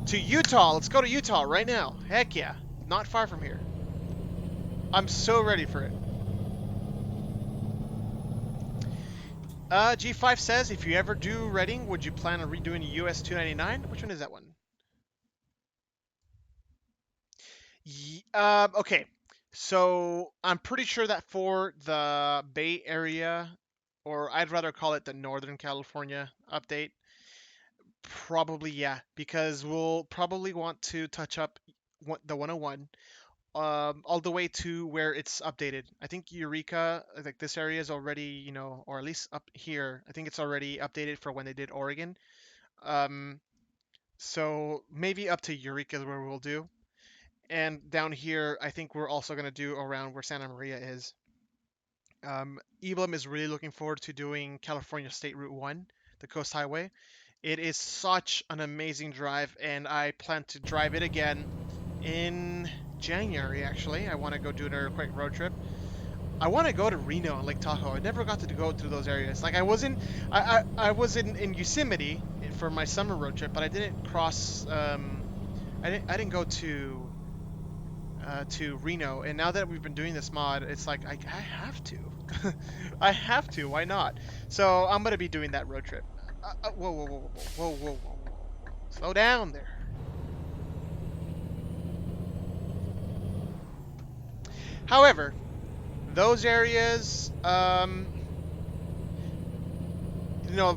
to Utah. Let's go to Utah right now. Heck yeah. Not far from here. I'm so ready for it. G5 says, if you ever do Reading, would you plan on redoing US 299? Which one is that one? Okay. So I'm pretty sure that for the Bay Area, or I'd rather call it the Northern California update, probably yeah, because we'll probably want to touch up the 101 all the way to where it's updated. I think Eureka, like this area is already, or at least up here, I think it's already updated for when they did Oregon. Um, so maybe up to Eureka is where we'll do. And down here, I think we're also going to do around where Santa Maria is. Eblum is really looking forward to doing California State Route 1, the Coast Highway. It is such an amazing drive, and I plan to drive it again in January, actually. I want to go do another quick road trip. I want to go to Reno and Lake Tahoe. I never got to go through those areas. Like I was in Yosemite for my summer road trip, but I didn't cross. I didn't go to Reno. And now that we've been doing this mod, it's like I have to. I have to. Why not? So I'm gonna be doing that road trip. Whoa, whoa, whoa, whoa, whoa, whoa, whoa, whoa! Slow down there. However, those areas,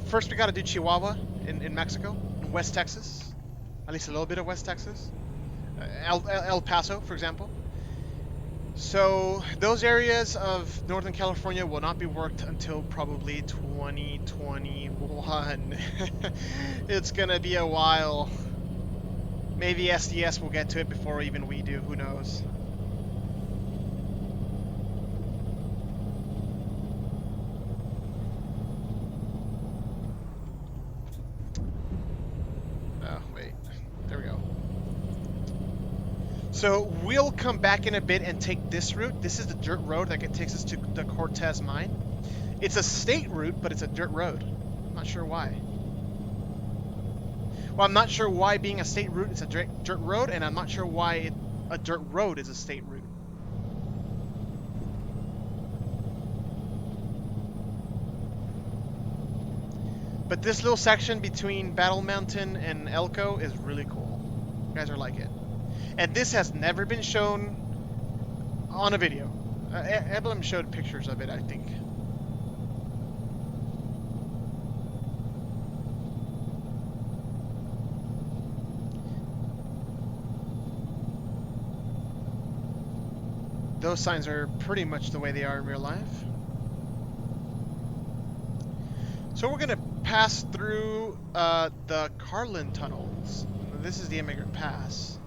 first we got to do Chihuahua in Mexico, in West Texas, at least a little bit of West Texas, El Paso, for example. So those areas of Northern California will not be worked until probably 2021. It's gonna be a while. Maybe SDS will get to it before even we do. Who knows? So we'll come back in a bit and take this route. This is the dirt road that takes us to the Cortez mine. It's a state route, but it's a dirt road. I'm not sure why. Well, I'm not sure why being a state route is a dirt road, and I'm not sure why a dirt road is a state route. But this little section between Battle Mountain and Elko is really cool. You guys are like it. And this has never been shown on a video. Eblem showed pictures of it, I think. Those signs are pretty much the way they are in real life. So we're going to pass through the Carlin tunnels. This is the Immigrant Pass.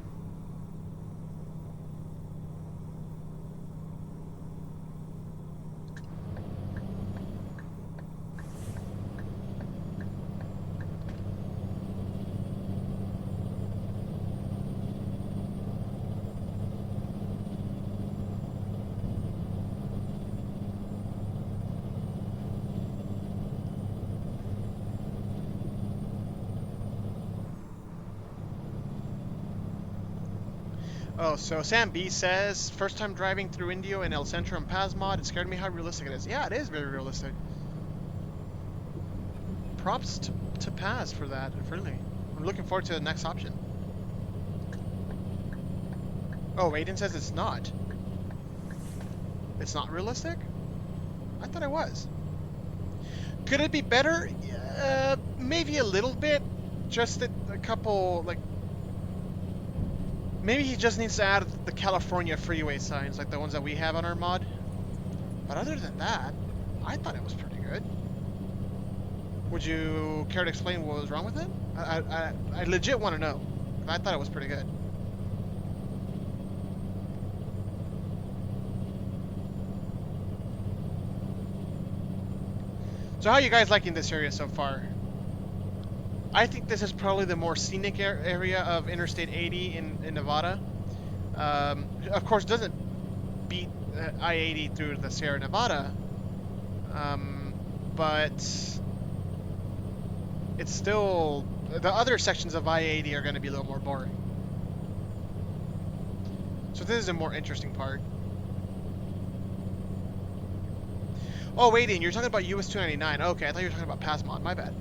Oh, so Sam B says, first time driving through Indio in El Centro and Pasmod, it scared me how realistic it is. Yeah, it is very realistic. Props to Paz for that, really. I'm looking forward to the next option. Oh, Aiden says it's not. It's not realistic? I thought it was. Could it be better? Maybe a little bit. Just a couple, like, maybe he just needs to add the California freeway signs, like the ones that we have on our mod. But other than that, I thought it was pretty good. Would you care to explain what was wrong with it? I legit want to know. I thought it was pretty good. So how are you guys liking this area so far? I think this is probably the more scenic area of Interstate 80 in Nevada. Of course, it doesn't beat I-80 through the Sierra Nevada, but it's still, the other sections of I-80 are going to be a little more boring. So this is a more interesting part. Oh, wait, you're talking about US 299. Okay, I thought you were talking about Passmod. My bad.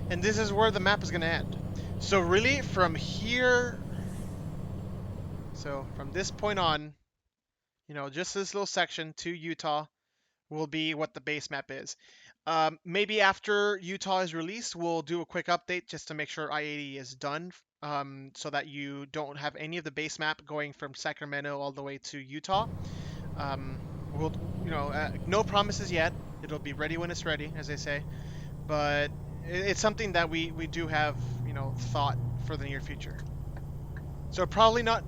And this is where the map is going to end. So really, from here, so from this point on, you know, just this little section to Utah will be what the base map is. Maybe after Utah is released, we'll do a quick update just to make sure I-80 is done, so that you don't have any of the base map going from Sacramento all the way to Utah. We'll, you know, no promises yet. It'll be ready when it's ready, as they say. But it's something that we do have, you know, thought for the near future. So probably not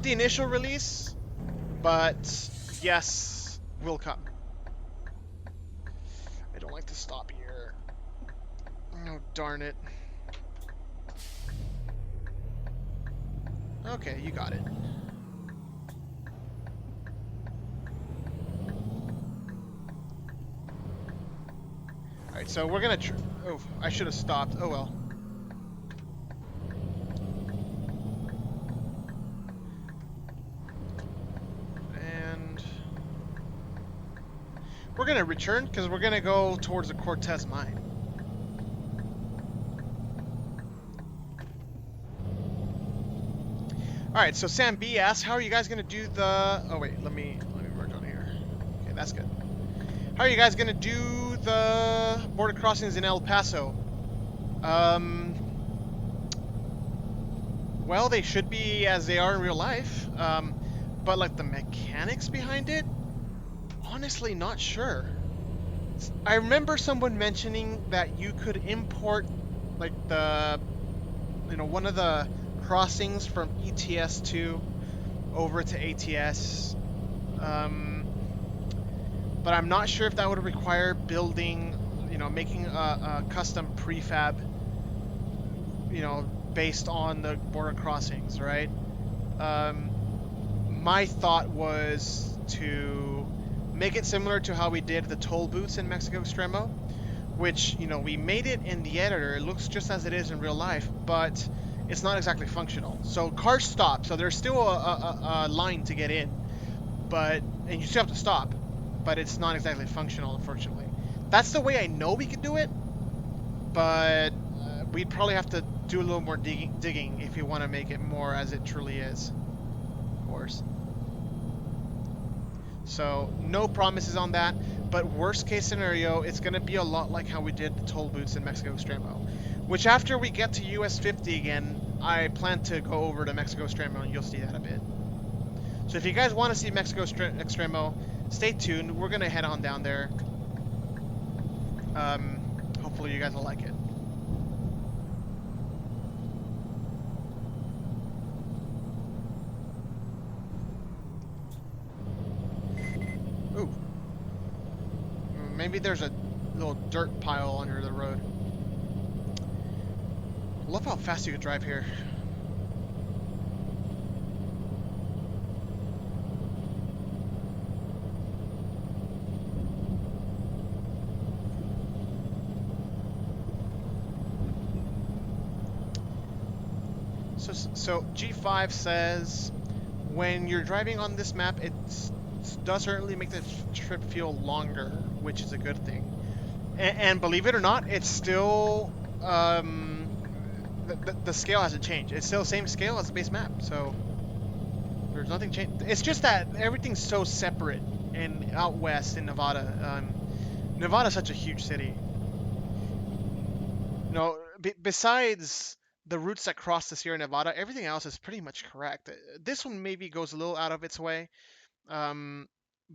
the initial release, but yes, will come. I don't like to stop here. Oh, darn it. Okay, you got it. Alright, so we're gonna oh, I should have stopped. Oh well. And we're gonna return because we're gonna go towards the Cortez mine. Alright, so Sam B asks, how are you guys gonna do the... Oh wait, let me work on here. Okay, that's good. How are you guys gonna do the border crossings in El Paso? Well, they should be as they are in real life. But like the mechanics behind it, honestly not sure. I remember someone mentioning that you could import like the, you know, one of the crossings from ETS2 over to ATS. But I'm not sure if that would require building, you know, making a custom prefab, you know, based on the border crossings, right? My thought was to make it similar to how we did the toll booths in Mexico Extremo, which, you know, we made it in the editor. It looks just as it is in real life, but it's not exactly functional. So cars stop, so there's still a line to get in, but, and you still have to stop, but it's not exactly functional, unfortunately. That's the way I know we could do it, but we'd probably have to do a little more digging if you want to make it more as it truly is, of course. So no promises on that, but worst case scenario, it's going to be a lot like how we did the toll booths in Mexico Extremo, which after we get to US 50 again, I plan to go over to Mexico Extremo and you'll see that a bit. So if you guys want to see Mexico Extremo, stay tuned. We're going to head on down there. Hopefully you guys will like it. Ooh. Maybe there's a little dirt pile under the road. Love how fast you can drive here. So G5 says when you're driving on this map, it does certainly make the trip feel longer, which is a good thing. And believe it or not, it's still the scale hasn't changed. It's still the same scale as the base map. So there's nothing changed. It's just that everything's so separate and out west in Nevada. Nevada's such a huge city. You know, besides the routes that cross the Sierra Nevada, everything else is pretty much correct. This one maybe goes a little out of its way, um,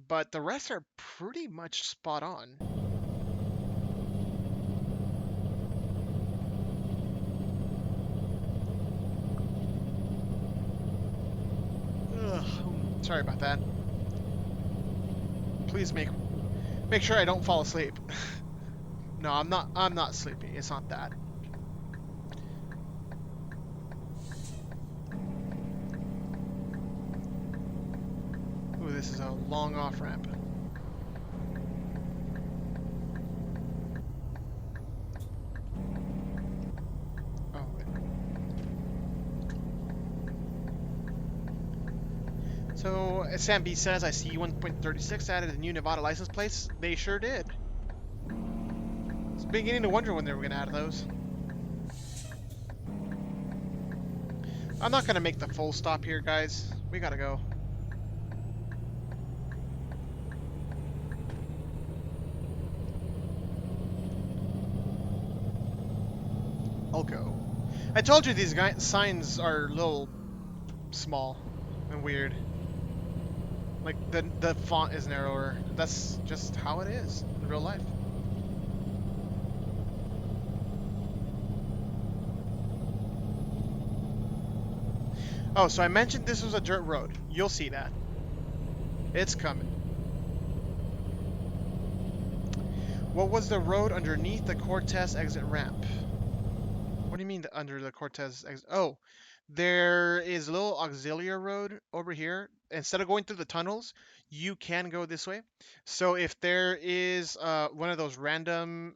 but the rest are pretty much spot on. Ugh, sorry about that. Please make sure I don't fall asleep. No, I'm not. I'm not sleepy. It's not that. Ooh, this is a long off ramp. Oh. So, as Sam B says, I see 1.36 added a new Nevada license plates. They sure did. I was beginning to wonder when they were going to add those. I'm not going to make the full stop here, guys. We got to go. I'll go. I told you these signs are a little small and weird. Like, the font is narrower. That's just how it is in real life. Oh, so I mentioned this was a dirt road. You'll see that. It's coming. What was the road underneath the Cortez exit ramp? What do you mean under the Cortez exit? Oh, there is a little auxiliary road over here. Instead of going through the tunnels, you can go this way. So if there is one of those random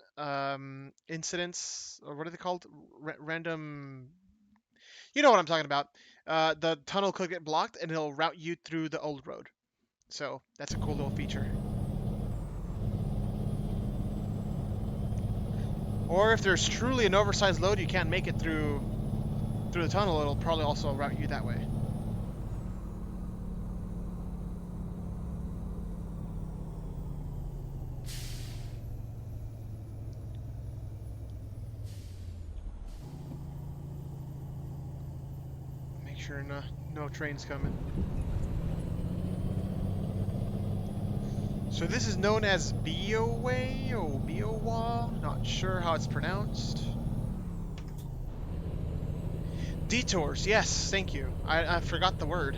incidents, or what are they called? Random. You know what I'm talking about. The tunnel could get blocked, and it'll route you through the old road. So that's a cool little feature. Or if there's truly an oversized load, you can't make it through the tunnel, it'll probably also route you that way. Make sure no trains coming. So this is known as Bioway or Biowa, not sure how it's pronounced. Detours, yes, thank you. I forgot the word.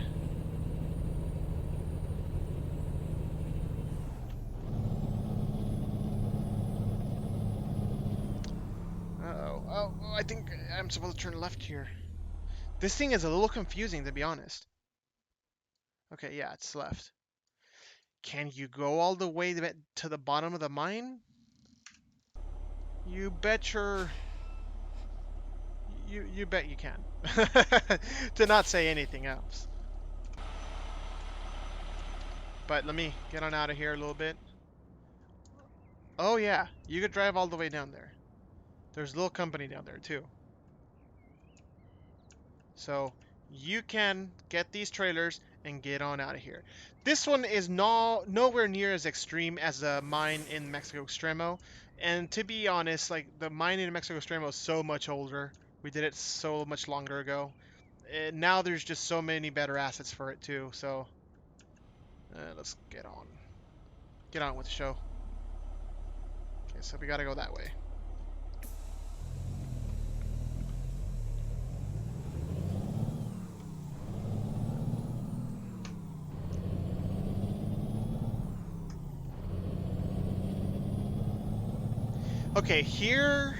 Uh-oh. Oh, I think I'm supposed to turn left here. This thing is a little confusing, to be honest. Okay, yeah, it's left. Can you go all the way to the bottom of the mine? You bet you bet you can. To not say anything else. But let me get on out of here a little bit. Oh yeah, you could drive all the way down there. There's a little company down there too. So you can get these trailers and get on out of here. This one is nowhere near as extreme as the mine in Mexico Extremo. And to be honest, like the mine in Mexico Extremo is so much older. We did it so much longer ago. And now there's just so many better assets for it too. So let's get on with the show. Okay, so we gotta go that way. Okay, here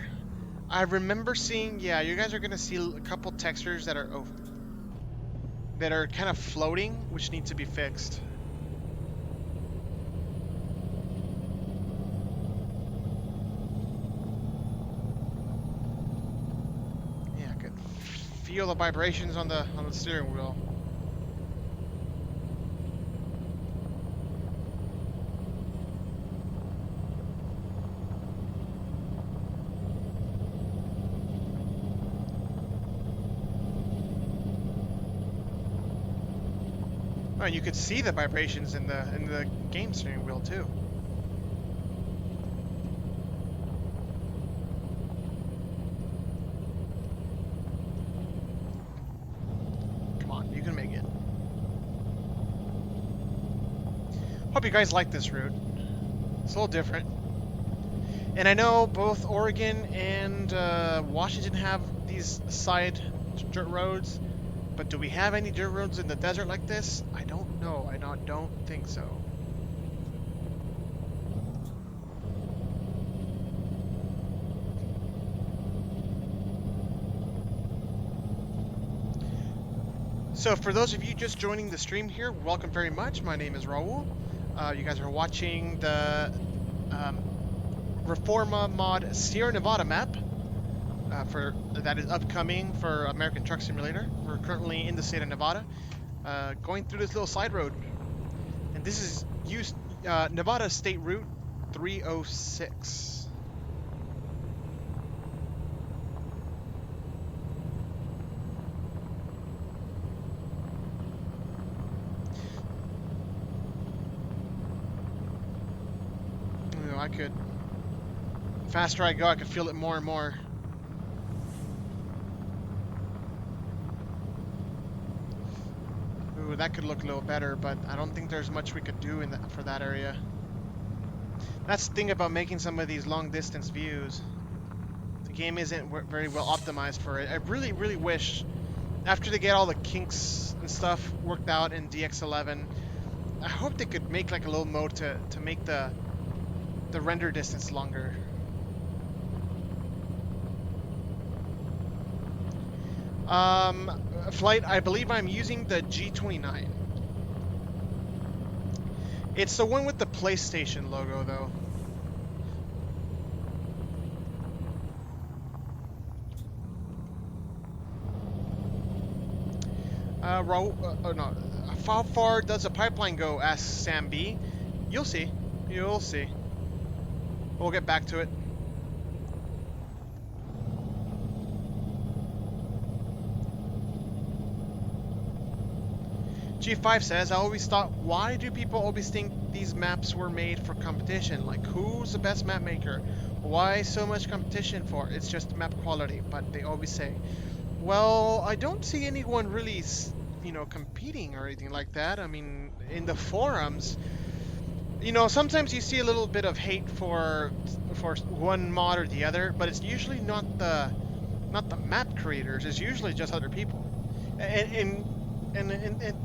I remember seeing, yeah, you guys are gonna see a couple textures that are kind of floating, which need to be fixed. feel the vibrations on the steering wheel. Oh, you could see the vibrations in the game steering wheel too. Come on, you can make it. Hope you guys like this route. It's a little different. And I know both Oregon and Washington have these side dirt roads, but do we have any dirt roads in the desert like this? I don't know. I don't think so. So for those of you just joining the stream here, welcome very much. My name is Raul. You guys are watching the Reforma mod Sierra Nevada map that is upcoming for American Truck Simulator. We're currently in the state of Nevada, going through this little side road, and this is Nevada State Route 306. You know, I could, the faster I go, I could feel it more and more. Ooh, that could look a little better, but I don't think there's much we could do for that area. That's the thing about making some of these long distance views. The game isn't very well optimized for it. I really, really wish, after they get all the kinks and stuff worked out in DX11, I hope they could make like a little mode to make the render distance longer. Flight, I believe I'm using the G29. It's the one with the PlayStation logo, though. Raul, oh no, how far does the pipeline go? Asks Sam B. You'll see. You'll see. We'll get back to it. G5 says, I always thought, why do people always think these maps were made for competition? Like, who's the best map maker? Why so much competition for? It's just map quality, but they always say. Well, I don't see anyone really, you know, competing or anything like that. I mean, in the forums, you know, sometimes you see a little bit of hate for one mod or the other, but it's usually not the map creators. It's usually just other people. And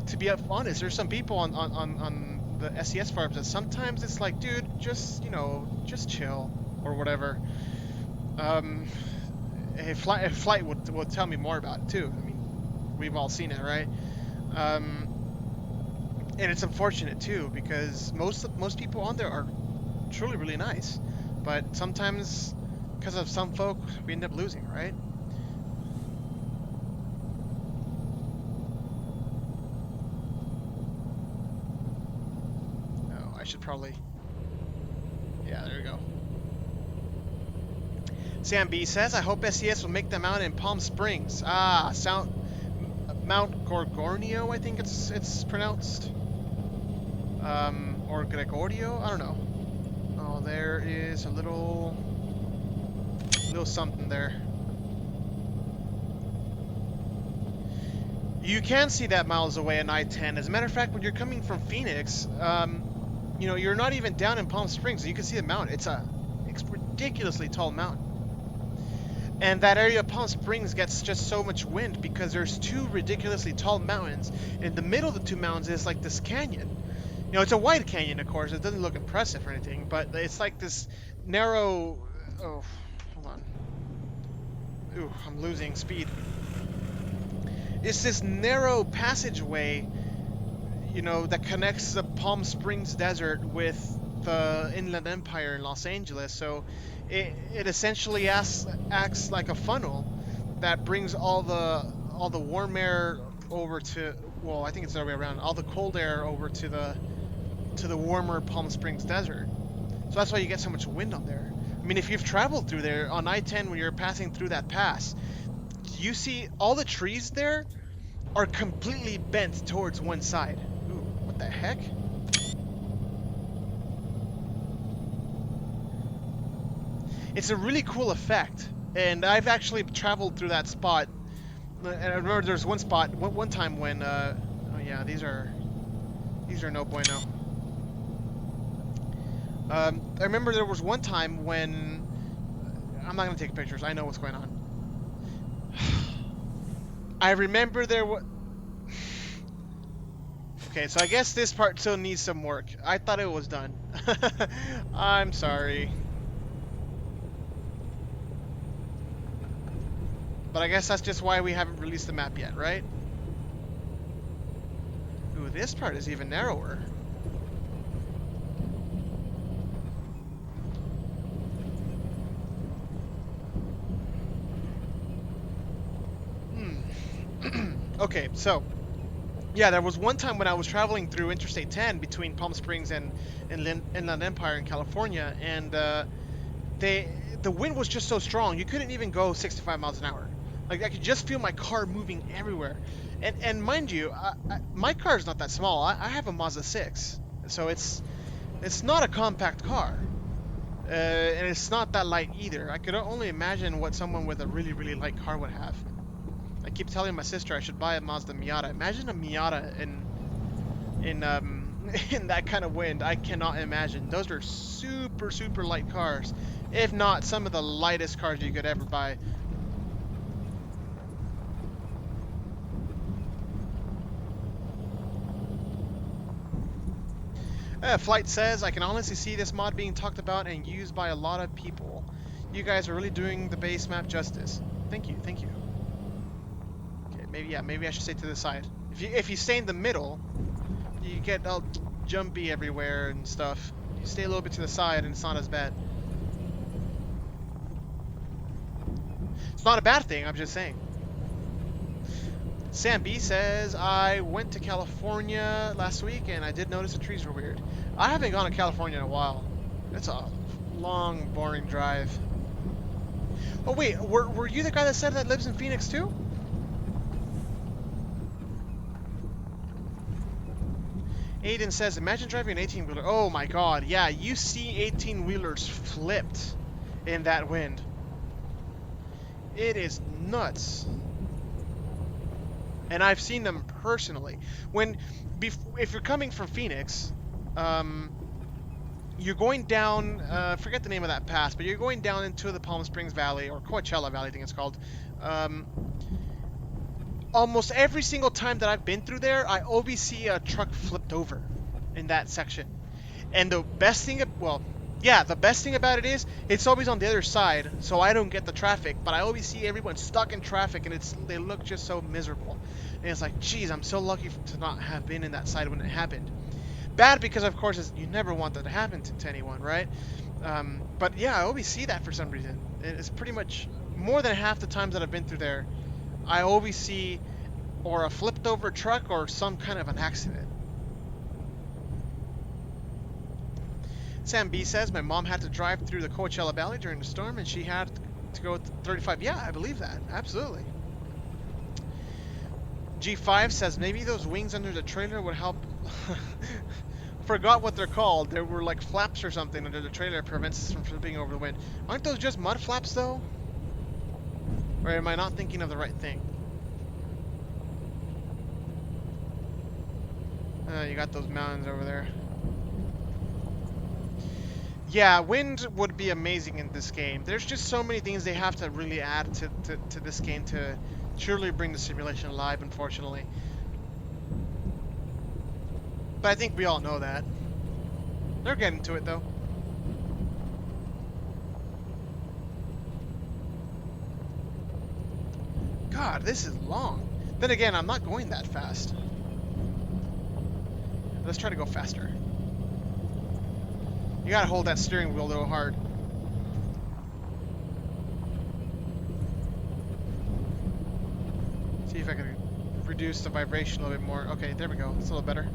to be honest, there's some people on the SES forums that sometimes it's like, dude, just, you know, just chill or whatever. Flight will tell me more about it too. I mean, we've all seen it, right? And it's unfortunate too, because most people on there are truly really nice, but sometimes because of some folk we end up losing, right? Oh, I should probably, yeah, there we go. Sam B says, I hope SES will make them out in Palm Springs. Ah, Mount Gorgonio, I think it's pronounced. Or Gregorio, I don't know. Oh, there is a little something there. You can see that miles away on I-10. As a matter of fact, when you're coming from Phoenix, you know, you're not even down in Palm Springs. You can see the mountain. It's a ridiculously tall mountain. And that area of Palm Springs gets just so much wind because there's two ridiculously tall mountains. In the middle of the two mountains is like this canyon. You know, it's a wide canyon, of course. It doesn't look impressive or anything, but it's like this narrow... Oh, hold on. Ooh, I'm losing speed. It's this narrow passageway, you know, that connects the Palm Springs desert with the Inland Empire in Los Angeles. So it essentially acts like a funnel that brings all all the warm air over to, well, I think it's the other way around, all the cold air over to the warmer Palm Springs desert. So that's why you get so much wind on there. I mean, if you've traveled through there on I-10 when you're passing through that pass, you see all the trees there are completely bent towards one side. Ooh, what the heck? It's a really cool effect, and I've actually traveled through that spot. And I remember there's one spot, one time when, oh yeah, these are no bueno. I remember there was one time when, I'm not gonna take pictures. I know what's going on. I remember there was. Okay, so I guess this part still needs some work. I thought it was done. I'm sorry. But I guess that's just why we haven't released the map yet, right? Ooh, this part is even narrower. Okay, so yeah, there was one time when I was traveling through Interstate 10 between Palm Springs and Inland Empire in California, and the wind was just so strong you couldn't even go 65 miles an hour. Like I could just feel my car moving everywhere. And mind you, my car is not that small. I have a Mazda 6, so it's not a compact car, and it's not that light either. I could only imagine what someone with a really light car would have. I keep telling my sister I should buy a Mazda Miata. Imagine a Miata in in that kind of wind. I cannot imagine. Those are super light cars, if not some of the lightest cars you could ever buy. Flight says, I can honestly see this mod being talked about and used by a lot of people. You guys are really doing the base map justice. Thank you. Okay, maybe I should stay to the side. If you stay in the middle, you get all jumpy everywhere and stuff. You stay a little bit to the side and it's not as bad. It's not a bad thing, I'm just saying. Sam B says, I went to California last week and I did notice the trees were weird. I haven't gone to California in a while. It's a long, boring drive. Oh wait, were you the guy that said that lives in Phoenix too? Aiden says, imagine driving an 18-wheeler. Oh my god, yeah, you see 18-wheelers flipped in that wind. It is nuts. And I've seen them personally. If you're coming from Phoenix, you're going down, forget the name of that pass, but you're going down into the Palm Springs Valley, or Coachella Valley, I think it's called. Almost every single time that I've been through there, I always see a truck flipped over in that section. And the best thing, the best thing about it is, it's always on the other side, so I don't get the traffic, but I always see everyone stuck in traffic, and they look just so miserable. And it's like, geez, I'm so lucky to not have been in that side when it happened. Bad because, of course, you never want that to happen to anyone, right? But yeah, I always see that for some reason. It's pretty much more than half the times that I've been through there, I always see or a flipped over truck or some kind of an accident. Sam B says, my mom had to drive through the Coachella Valley during the storm and she had to go 35. Yeah, I believe that. Absolutely. G5 says, maybe those wings under the trailer would help. Forgot what they're called. There were like flaps or something under the trailer that prevents us from flipping over the wind. Aren't those just mud flaps though? Or am I not thinking of the right thing? You got those mountains over there. Yeah, wind would be amazing in this game. There's just so many things they have to really add to this game to truly bring the simulation alive, unfortunately. But I think we all know that. They're getting to it, though. God, this is long. Then again, I'm not going that fast. Let's try to go faster. You gotta hold that steering wheel though hard. See if I can reduce the vibration a little bit more. Okay, there we go. It's a little better.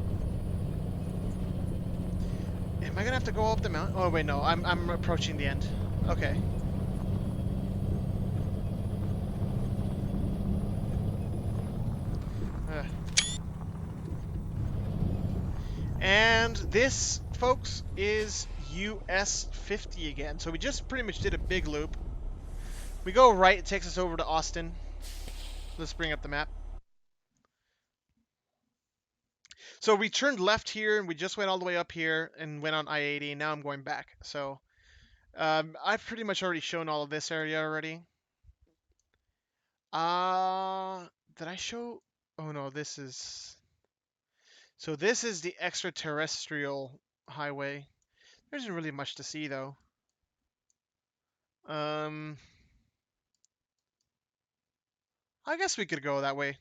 Am I gonna have to go up the mountain? Oh wait, no. I'm approaching the end. Okay. Uh. And this, folks, is US 50 again. So we just pretty much did a big loop. We go right, it takes us over to Austin. Let's bring up the map. So we turned left here, and we just went all the way up here and went on I-80. Now I'm going back. So I've pretty much already shown all of this area already. Did I show? Oh no, this is. So this is the extraterrestrial highway. There isn't really much to see though. I guess we could go that way.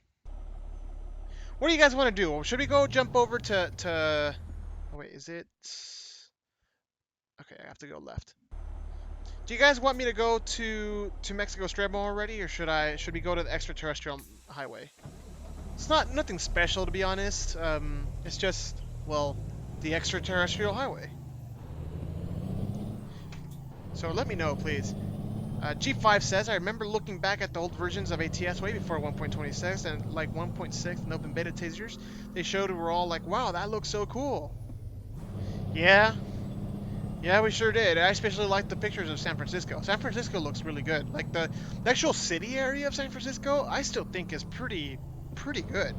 What do you guys want to do? Should we go jump over to... Oh, wait, is it... Okay, I have to go left. Do you guys want me to go to Mexico Stremo already, or should we go to the extraterrestrial highway? It's not nothing special, to be honest. It's just, well, the extraterrestrial highway. So let me know, please. G5 says, I remember looking back at the old versions of ATS way before 1.26 and like 1.6 and open beta tasers. They showed, we were all like, wow, that looks so cool. Yeah. Yeah, we sure did. I especially like the pictures of San Francisco. San Francisco looks really good. Like the actual city area of San Francisco, I still think is pretty good.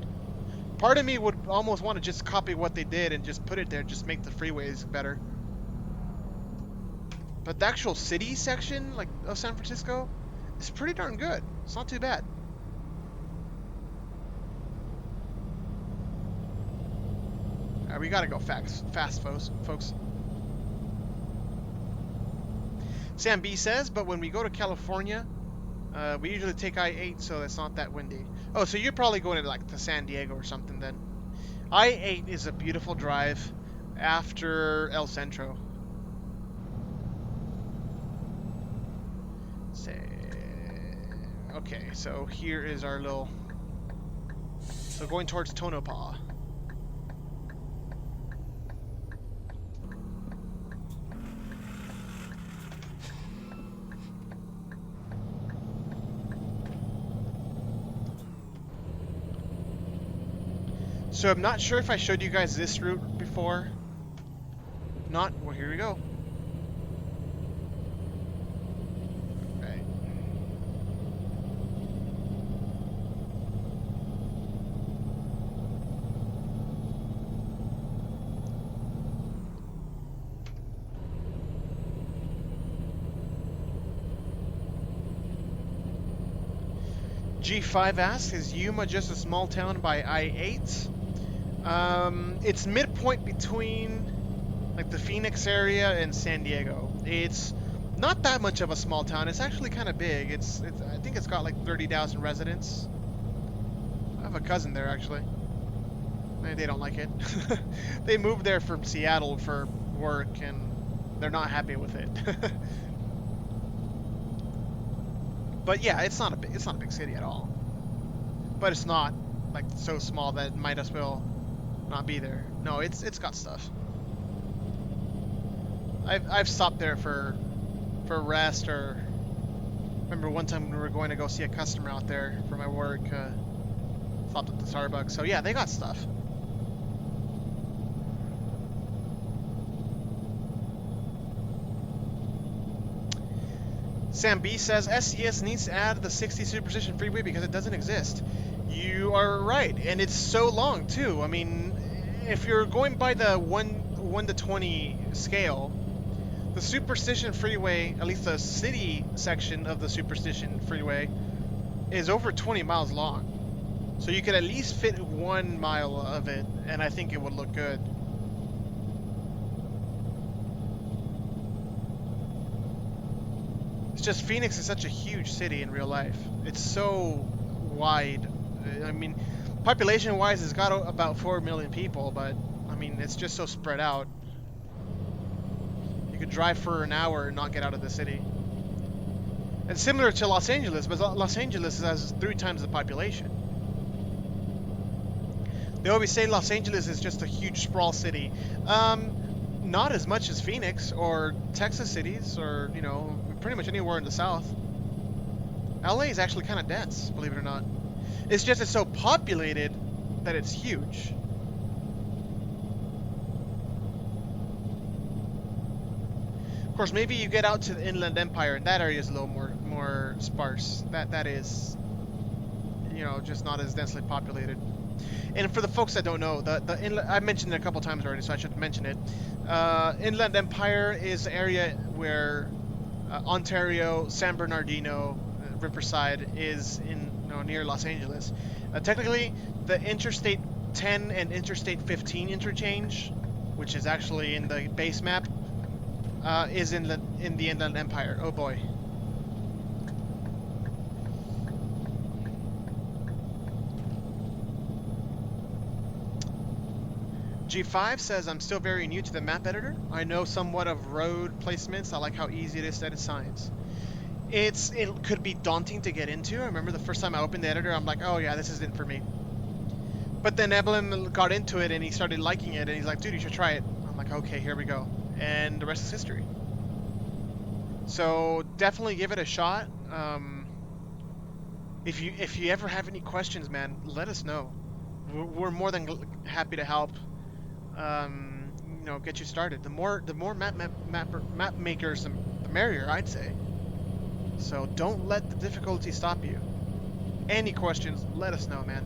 Part of me would almost want to just copy what they did and just put it there, just make the freeways better. But the actual city section, like, of San Francisco, is pretty darn good. It's not too bad. We gotta go fast, folks. Sam B says, but when we go to California, we usually take I-8, so it's not that windy. Oh, so you're probably going to, like, to San Diego or something then. I-8 is a beautiful drive after El Centro. Okay, so here is our little... So going towards Tonopah. So I'm not sure if I showed you guys this route before. Not, well, here we go. Right. G5 asks, is Yuma just a small town by I-8? It's midpoint between like the Phoenix area and San Diego. It's not that much of a small town. It's actually kind of big. I think it's got like 30,000 residents. I have a cousin there actually. They don't like it. They moved there from Seattle for work and they're not happy with it. But yeah, it's not a big city at all. But it's not like so small that it might as well not be there. No, it's got stuff. I've stopped there for rest, or remember one time when we were going to go see a customer out there for my work, stopped at the Starbucks. So yeah, they got stuff. Sam B says SCS needs to add the 60 Superstition Freeway because it doesn't exist. You are right, and it's so long too. I mean, if you're going by the 1 to 20 scale, the Superstition Freeway, at least the city section of the Superstition Freeway, is over 20 miles long. So you could at least fit 1 mile of it, and I think it would look good. It's just Phoenix is such a huge city in real life. It's so wide. I mean, population-wise, it's got about 4 million people, but I mean, it's just so spread out. You could drive for an hour and not get out of the city. And similar to Los Angeles, but Los Angeles has 3 times the population. They always say Los Angeles is just a huge sprawl city. Not as much as Phoenix or Texas cities or, you know, pretty much anywhere in the South. LA is actually kind of dense, believe it or not. It's just it's so populated that it's huge. Of course, maybe you get out to the Inland Empire and that area is a little more sparse. That is, you know, just not as densely populated. And for the folks that don't know, the inland, I mentioned it a couple times already, so I should mention it. Inland Empire is the area where Ontario, San Bernardino, Riverside is in, you know, near Los Angeles. Technically, the Interstate 10 and Interstate 15 interchange, which is actually in the base map, is in the Inland Empire. Oh boy. G5 says, I'm still very new to the map editor. I know somewhat of road placements. I like how easy it is to edit signs. It could be daunting to get into. I remember the first time I opened the editor, I'm like, oh yeah, this isn't for me. But then Evelyn got into it and he started liking it and he's like, dude, you should try it. I'm like, okay, here we go. And the rest is history. So definitely give it a shot. If you ever have any questions, man, let us know. We're more than happy to help. You know, get you started. The more map makers, the merrier, I'd say. So don't let the difficulty stop you. Any questions, let us know, man.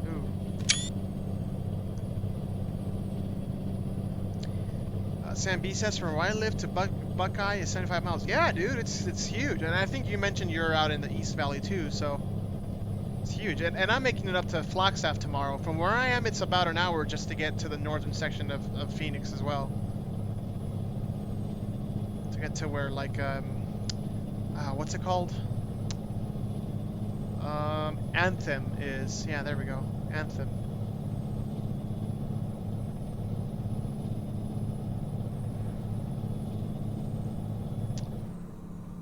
Ooh. Sam B says, from where I live to Buckeye is 75 miles. Yeah, dude, it's huge. And I think you mentioned you're out in the East Valley too, so it's huge. And I'm making it up to Flagstaff tomorrow. From where I am, it's about an hour just to get to the northern section of Phoenix as well. To get to where, like, what's it called? Anthem is. Yeah, there we go. Anthem.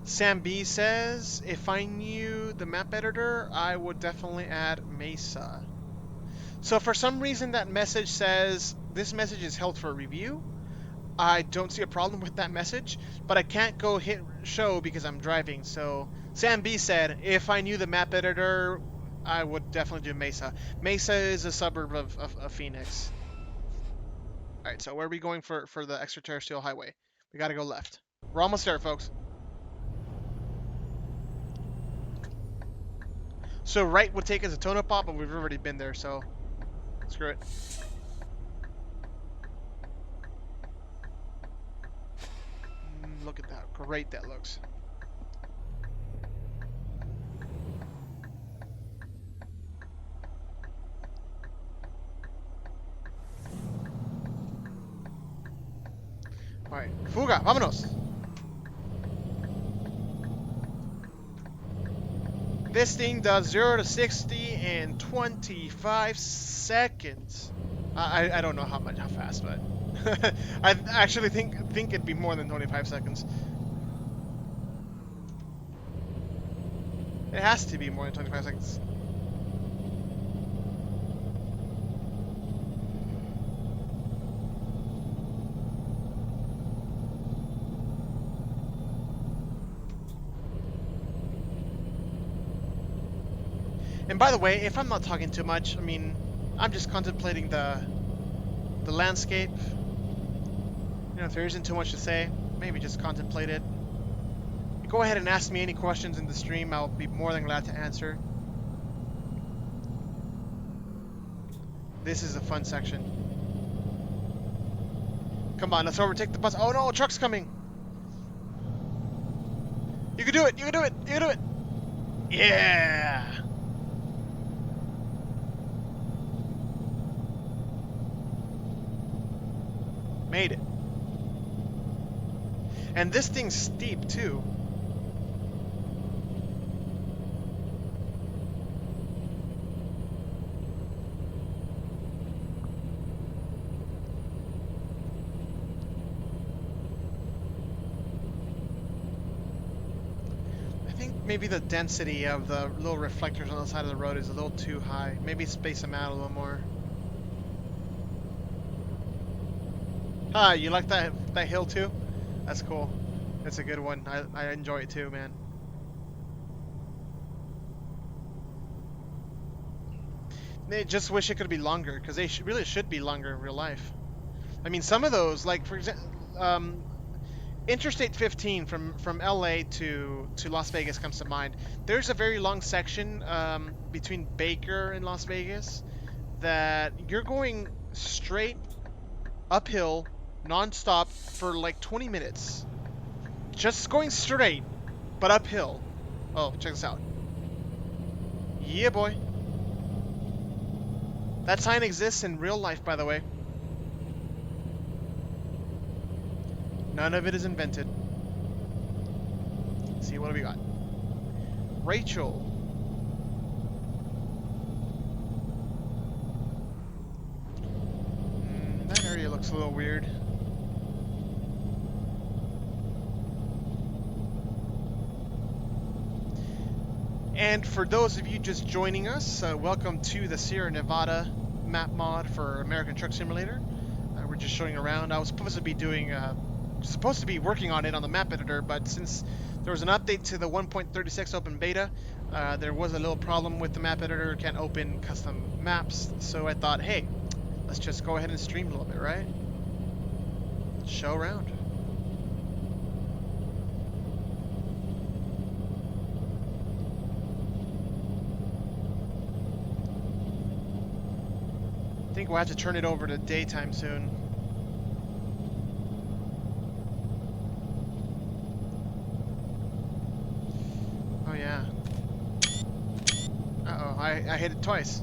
Sam B says, if I knew the map editor, I would definitely add Mesa. So for some reason that message says, this message is held for review. I don't see a problem with that message, but I can't go hit show because I'm driving. So Sam B said, if I knew the map editor, I would definitely do Mesa. Mesa is a suburb of Phoenix. All right, so where are we going for the extraterrestrial highway? We got to go left. We're almost there, folks. So right would take us to Tonopah, but we've already been there, so screw it. Look at that. Great that looks. Alright. Fuga, vámonos! This thing does 0 to 60 in 25 seconds. I don't know how fast, but I actually think it'd be more than 25 seconds. It has to be more than 25 seconds. And by the way, if I'm not talking too much, I mean, I'm just contemplating the landscape. You know, if there isn't too much to say, maybe just contemplate it. Go ahead and ask me any questions in the stream. I'll be more than glad to answer. This is a fun section. Come on, let's overtake the bus. Oh no, a truck's coming. You can do it. You can do it. You can do it. Yeah. Made it. And this thing's steep too. maybe the density of the little reflectors on the side of the road is a little too high. Maybe space them out a little more. Ah, you like that hill too? That's cool. It's a good one. I enjoy it too, man. They just wish it could be longer, because they really should be longer in real life. I mean, some of those, like for example, Interstate 15 from LA to Las Vegas comes to mind. There's a very long section between Baker and Las Vegas that you're going straight uphill, nonstop for like 20 minutes. Just going straight, but uphill. Oh, check this out. Yeah, boy. That sign exists in real life, by the way. None of it is invented. Let's see, what do we got? Rachel. That area looks a little weird. And for those of you just joining us, welcome to the Sierra Nevada map mod for American Truck Simulator. We're just showing around. I was supposed to be working on it on the map editor, but since there was an update to the 1.36 open beta, there was a little problem with the map editor. Can't open custom maps, so I thought, hey, let's just go ahead and stream a little bit, right? Show around. I think we'll have to turn it over to daytime soon. Oh yeah. Uh-oh, I hit it twice.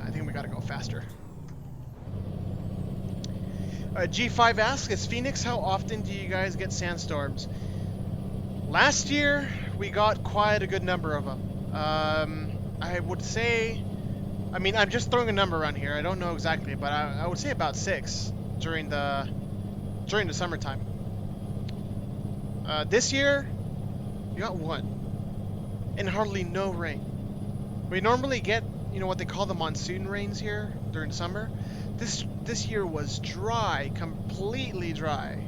I think we gotta go faster. G5 asks, is Phoenix, how often do you guys get sandstorms? Last year, we got quite a good number of them. I would say, I mean, I'm just throwing a number around here. I don't know exactly, but I would say about 6 during the summertime. This year, we got 1, and hardly no rain. We normally get, you know, what they call the monsoon rains here during summer. This year was dry, completely dry.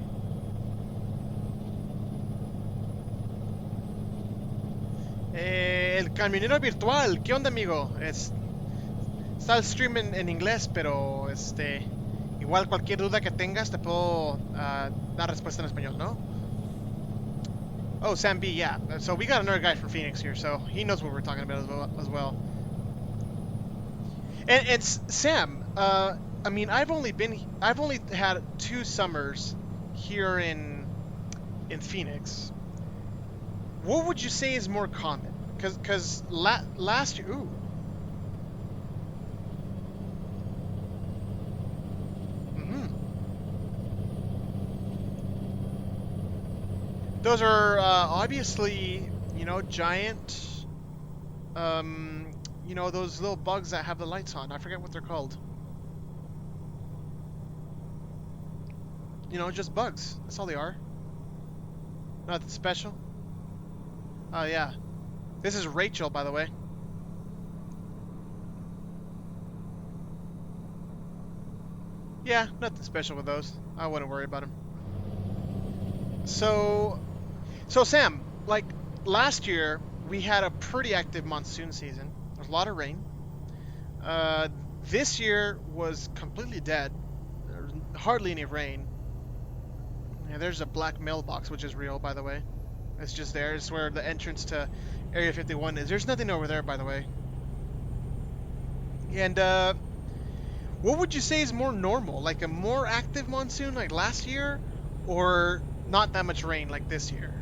El camionero virtual, ¿qué onda, amigo? Está el stream en inglés, pero igual cualquier duda que tengas te puedo dar respuesta en español, ¿no? Oh, Sam B, yeah. So we got another guy from Phoenix here, so he knows what we're talking about as well. And it's Sam. I mean, I've only had 2 summers here in Phoenix. What would you say is more common? Because last year, ooh. Those are obviously, you know, giant, you know, those little bugs that have the lights on. I forget what they're called. You know, just bugs. That's all they are. Nothing special. Oh, yeah. This is Rachel, by the way. Yeah, nothing special with those. I wouldn't worry about them. So Sam, like last year, we had a pretty active monsoon season. There was a lot of rain. This year was completely dead. There was hardly any rain. Yeah, there's a black mailbox, which is real, by the way. It's just there. It's where the entrance to Area 51 is. There's nothing over there, by the way. And what would you say is more normal? Like a more active monsoon like last year, or not that much rain like this year?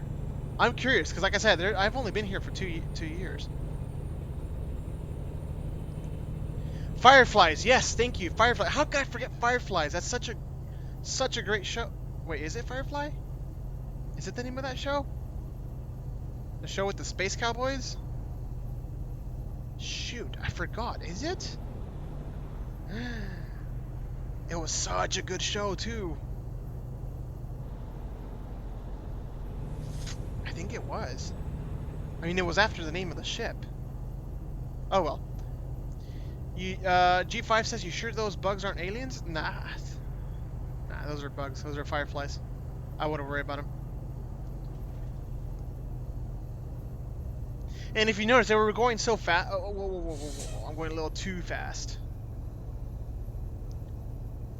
I'm curious, because like I said, I've only been here for two years. Fireflies, yes, thank you. Firefly. How could I forget Fireflies? That's such a great show. Wait, is it Firefly? Is it the name of that show? The show with the space cowboys? Shoot, I forgot. Is it? It was such a good show too. I think it was. I mean, it was after the name of the ship. Oh well. G5 says, you sure those bugs aren't aliens? Nah. Nah, those are bugs. Those are fireflies. I wouldn't worry about them. And if you notice, they were going so fast. Oh, whoa, whoa, whoa, whoa, whoa. I'm going a little too fast.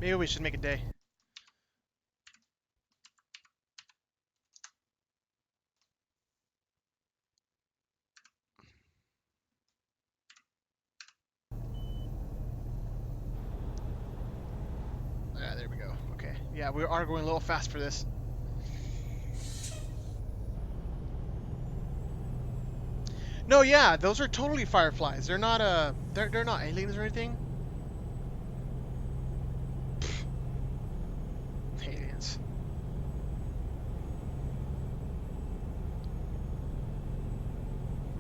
Maybe we should make a day. Yeah, there we go. Okay. Yeah, we are going a little fast for this. No, yeah, those are totally fireflies. They're not they're not aliens or anything. Aliens.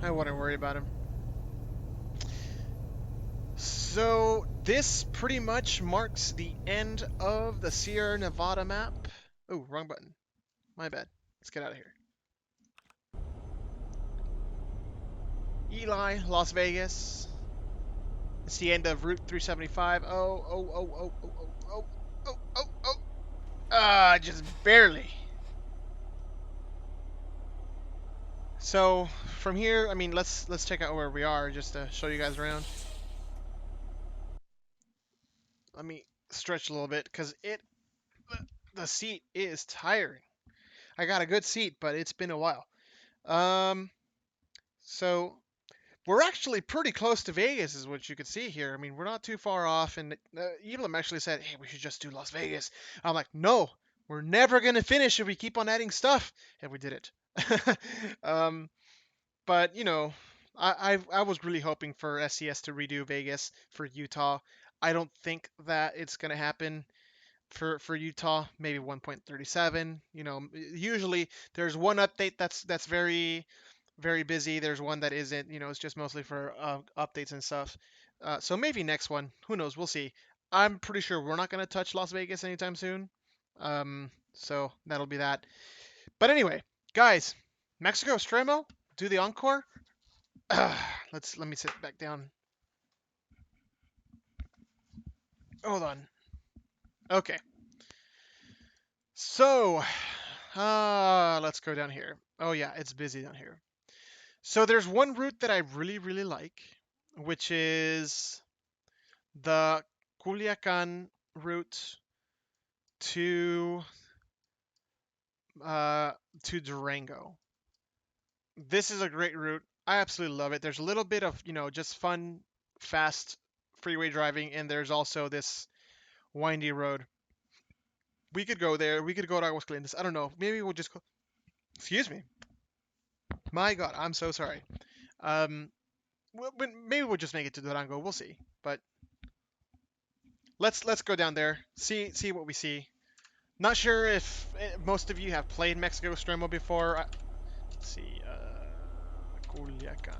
I wouldn't worry about them. So this pretty much marks the end of the Sierra Nevada map. Oh, wrong button. My bad. Let's get out of here. Eli, Las Vegas. It's the end of Route 375. Oh, oh, oh, oh, oh, oh, oh, oh, oh, oh. Just barely. So from here, I mean, let's check out where we are just to show you guys around. Let me stretch a little bit because the seat is tiring. I got a good seat, but it's been a while. So we're actually pretty close to Vegas, is what you can see here. I mean, we're not too far off, and Evelyn actually said, "Hey, we should just do Las Vegas." I'm like, "No, we're never gonna finish if we keep on adding stuff," and we did it. But you know, I was really hoping for SCS to redo Vegas for Utah. I don't think that it's gonna happen for Utah. Maybe 1.37. You know, usually there's one update that's very busy. There's one that isn't. You know, it's just mostly for updates and stuff. So maybe next one. Who knows? We'll see. I'm pretty sure we're not gonna touch Las Vegas anytime soon. So that'll be that. But anyway, guys, Mexico Stremo, do the encore. Let me sit back down. Hold on. Okay. So, let's go down here. Oh yeah, it's busy down here. So there's one route that I really like, which is the Culiacan route to to Durango. This is a great route. I absolutely love it. There's a little bit of, just fun, fast freeway driving, and there's also this windy road. We could go there. We could go to Aguascalientes. I don't know. Maybe we'll just go. Excuse me. My God, I'm so sorry. Um, maybe we'll just make it to Durango. We'll see. But let's go down there. See what we see. Not sure if most of you have played Mexico Stremo before. Let's see. Culiacan.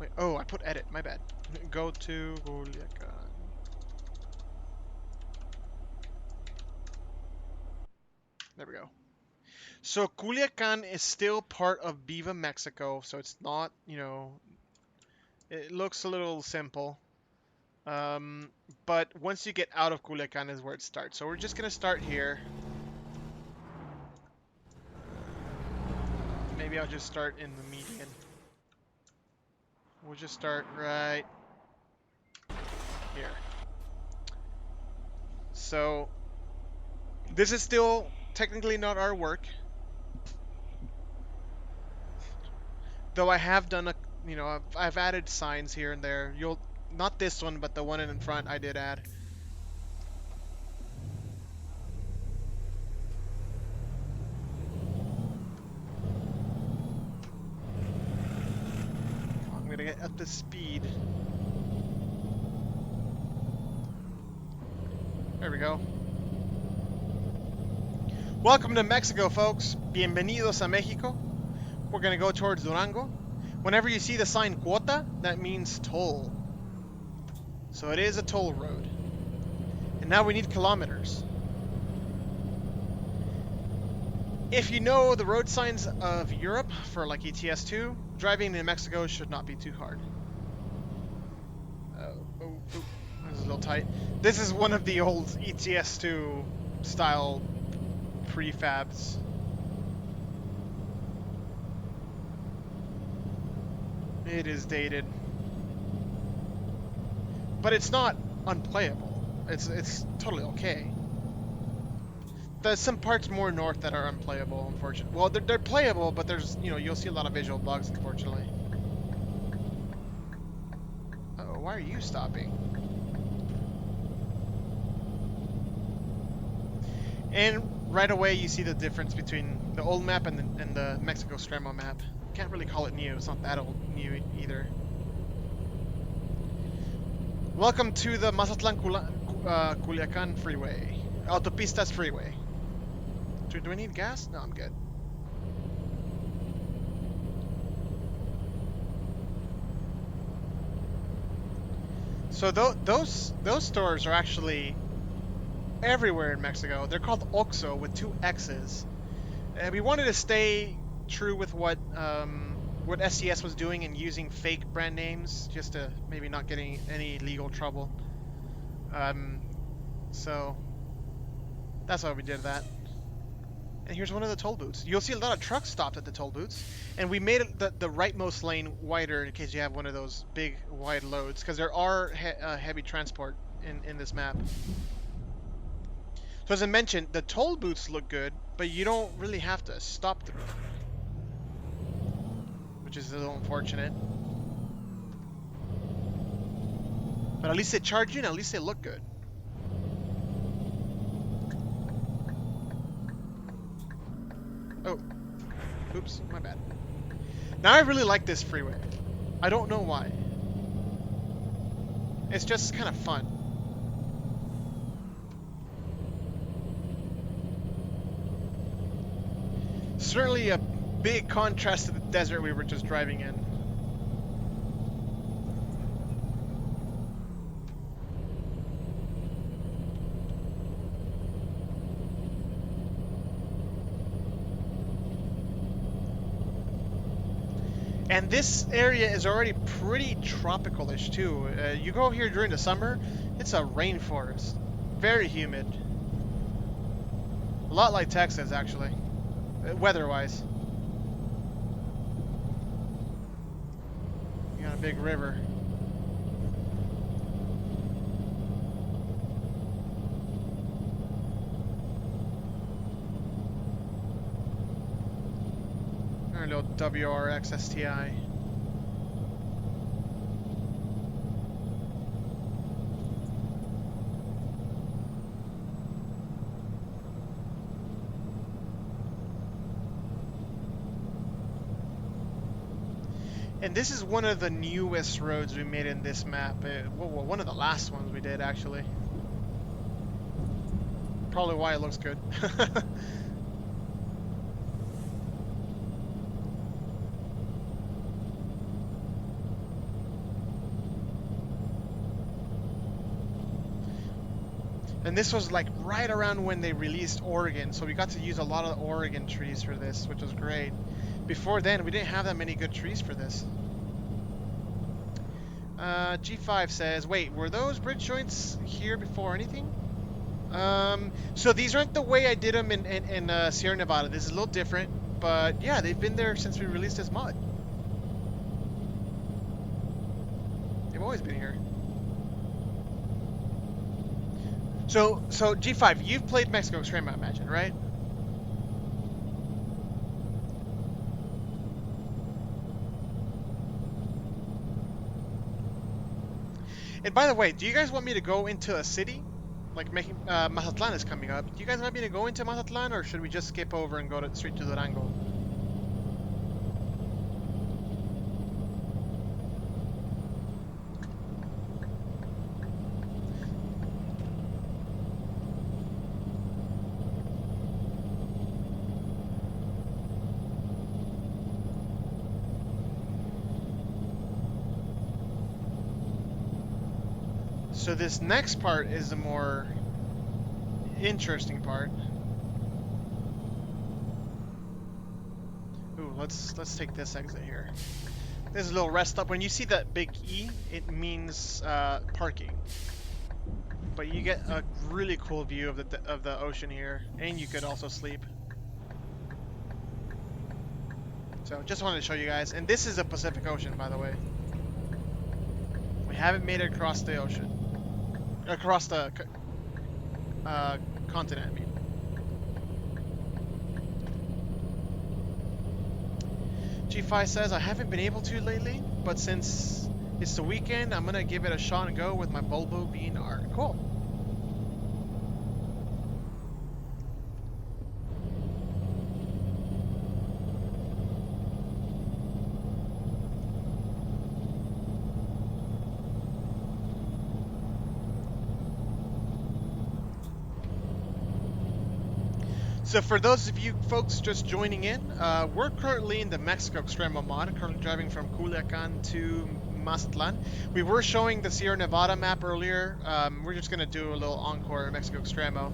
Wait. Oh, I put edit. My bad. Go to Culiacan. There we go. So Culiacan is still part of Viva Mexico, so it's not, it looks a little simple. But once you get out of Culiacan is where it starts. So we're just gonna start here. Maybe I'll just start in the median. We'll just start right here. So this is still technically not our work, though I have done I've added signs here and there. Not this one, but the one in front I did add. I'm gonna get up to speed. There we go. Welcome to Mexico, folks. Bienvenidos a Mexico. We're gonna go towards Durango. Whenever you see the sign quota, that means toll. So it is a toll road. And now we need kilometers. If you know the road signs of Europe for like ATS 2, driving in Mexico should not be too hard. Oh, this is a little tight. This is one of the old ETS 2 style prefabs. It is dated. But it's not unplayable. It's totally okay. There's some parts more north that are unplayable, unfortunately. Well, they're playable, but there's, you'll see a lot of visual bugs, unfortunately. Uh-oh, why are you stopping? And right away, you see the difference between the old map and the Mexico Stremo map. Can't really call it new. It's not that old new either. Welcome to the Mazatlan-Culiacan freeway. Autopistas freeway. Do I need gas? No, I'm good. So those stores are actually everywhere in Mexico. They're called OXXO with 2 X's. And we wanted to stay true with what SCS was doing and using fake brand names just to maybe not getting any legal trouble. So that's why we did that. And here's one of the toll booths. You'll see a lot of trucks stopped at the toll booths. And we made it the rightmost lane wider in case you have one of those big wide loads, because there are heavy transport in this map. So as I mentioned, the toll booths look good, but you don't really have to stop through them, which is a little unfortunate. But at least they charge you and at least they look good. Oh, oops, my bad. Now I really like this freeway. I don't know why. It's just kind of fun. Certainly a big contrast to the desert we were just driving in. And this area is already pretty tropical-ish too. You go here during the summer, it's a rainforest. Very humid. A lot like Texas, actually. Weather-wise. You got a big river. Our little WRX STI. And this is one of the newest roads we made in this map. Well, one of the last ones we did, actually. Probably why it looks good. And this was like right around when they released Oregon, so we got to use a lot of Oregon trees for this, which was great. Before then, we didn't have that many good trees for this. G5 says, wait, were those bridge joints here before anything? So these aren't the way I did them in Sierra Nevada. This is a little different, but yeah, they've been there since we released this mod. They've always been here. So G5, you've played Mexico Extreme, I imagine, right? And by the way, do you guys want me to go into a city? Like making Mazatlan is coming up. Do you guys want me to go into Mazatlan, or should we just skip over and go straight to Durango? So this next part is the more interesting part. Ooh, let's take this exit here. There's a little rest stop. When you see that big E, it means parking. But you get a really cool view of the ocean here, and you could also sleep. So just wanted to show you guys. And this is the Pacific Ocean, by the way. We haven't made it across the ocean. Across the continent, I mean. G5 says, I haven't been able to lately, but since it's the weekend, I'm going to give it a shot and go with my Volvo BNR. Cool. So for those of you folks just joining in, we're currently in the Mexico Extremo mod, currently driving from Culiacan to Mazatlan. We were showing the Sierra Nevada map earlier. We're just going to do a little encore in Mexico Extremo.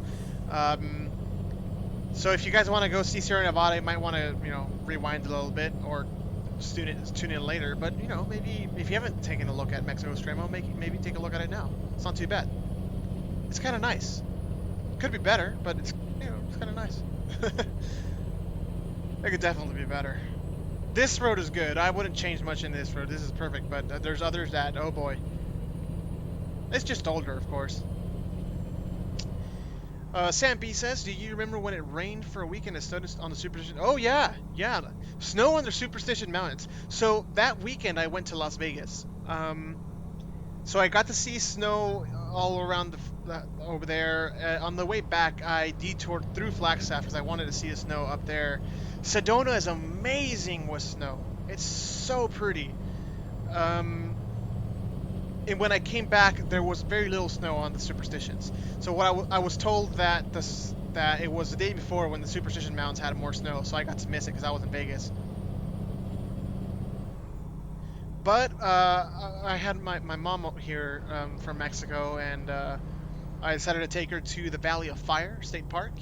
So if you guys want to go see Sierra Nevada, you might want to, rewind a little bit or tune in later. But, maybe if you haven't taken a look at Mexico Extremo, maybe take a look at it now. It's not too bad. It's kind of nice. Could be better, but it's kind of nice. It could definitely be better. This road is good. I wouldn't change much in this road. This is perfect, but there's others that, oh boy. It's just older, of course. Sam B says, do you remember when it rained for a week and it snowed on the Superstition? Oh, yeah. Yeah. Snow on the Superstition Mountains. So that weekend I went to Las Vegas. So I got to see snow all around over there. On the way back, I detoured through Flagstaff because I wanted to see the snow up there. Sedona is amazing with snow. It's so pretty. And when I came back, there was very little snow on the Superstitions. So what I was told that it was the day before when the Superstition Mountains had more snow, so I got to miss it because I was in Vegas. But I had my mom here from Mexico, and I decided to take her to the Valley of Fire State Park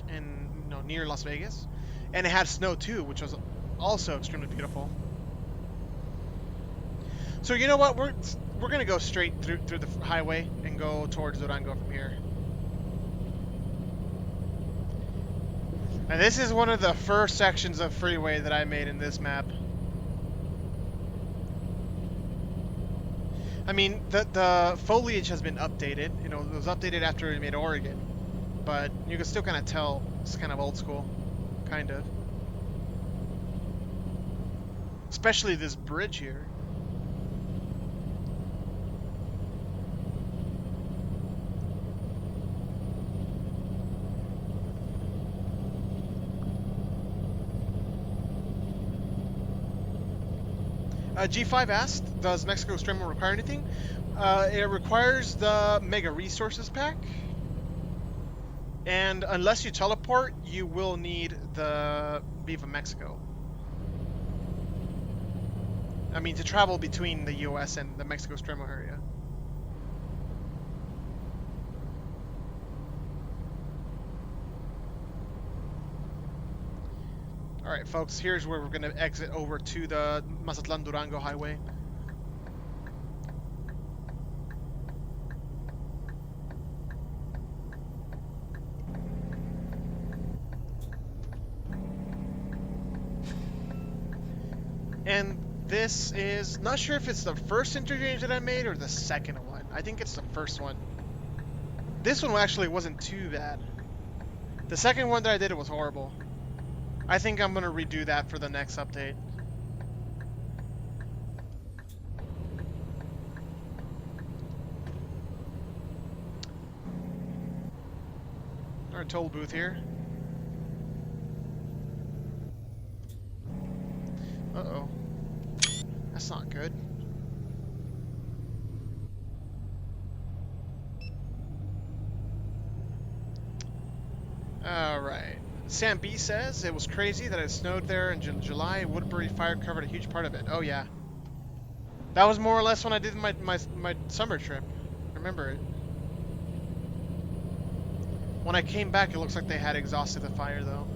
near Las Vegas, and it had snow too, which was also extremely beautiful. So you know what, we're gonna go straight through the highway and go towards Durango from here. And this is one of the first sections of freeway that I made in this map. I mean, the foliage has been updated. It was updated after we made Oregon. But you can still kind of tell it's kind of old school. Kind of. Especially this bridge here. G5 asked, does Mexico Extremo require anything? It requires the Mega Resources pack. And unless you teleport, you will need the Viva Mexico. I mean, to travel between the US and the Mexico Extremo area. Alright, folks, here's where we're going to exit over to the Mazatlan-Durango highway. And this is, not sure if it's the first interchange that I made or the second one. I think it's the first one. This one actually wasn't too bad. The second one that I did, it was horrible. I think I'm going to redo that for the next update. Our toll booth here. Uh-oh. That's not good. Alright. Sam B says, it was crazy that it snowed there in July. Woodbury fire covered a huge part of it. Oh, yeah. That was more or less when I did my summer trip. Remember it. When I came back, it looks like they had exhausted the fire, though.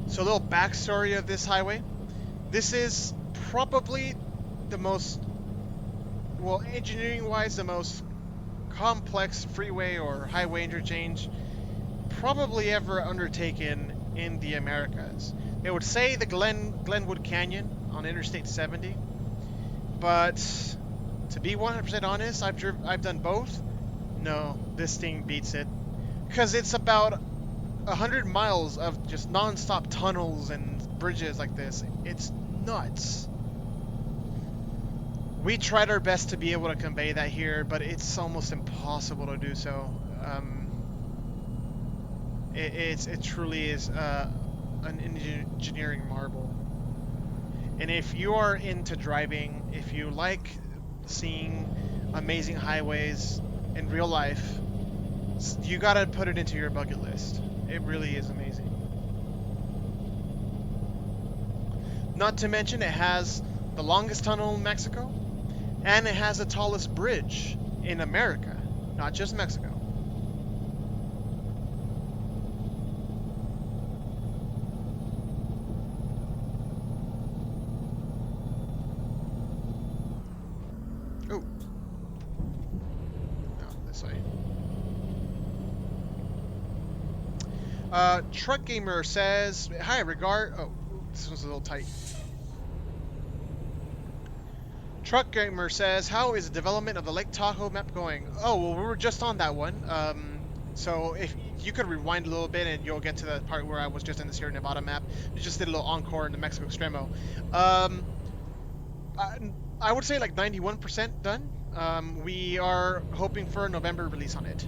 So a little backstory of this highway. This is probably the most, well, engineering-wise, the most complex freeway or highway interchange probably ever undertaken in the Americas. They would say the Glenwood Canyon on Interstate 70, but to be 100% honest, I've done both. No, this thing beats it because it's about 100 miles of just non-stop tunnels and bridges like this. It's nuts. We tried our best to be able to convey that here, but it's almost impossible to do so. It truly is an engineering marvel. And if you are into driving, if you like seeing amazing highways in real life, you gotta put it into your bucket list. It really is amazing. Not to mention it has the longest tunnel in Mexico, and it has the tallest bridge in America, not just Mexico. Oh, no, this way. Truck Gamer says, "Hi, regard." Oh, this one's a little tight. Truck Gamer says, "How is the development of the Lake Tahoe map going?" Oh, well, we were just on that one. So if you could rewind a little bit and you'll get to the part where I was just in the Sierra Nevada map. We just did a little encore in the Mexico Extremo. I would say like 91% done. We are hoping for a November release on it.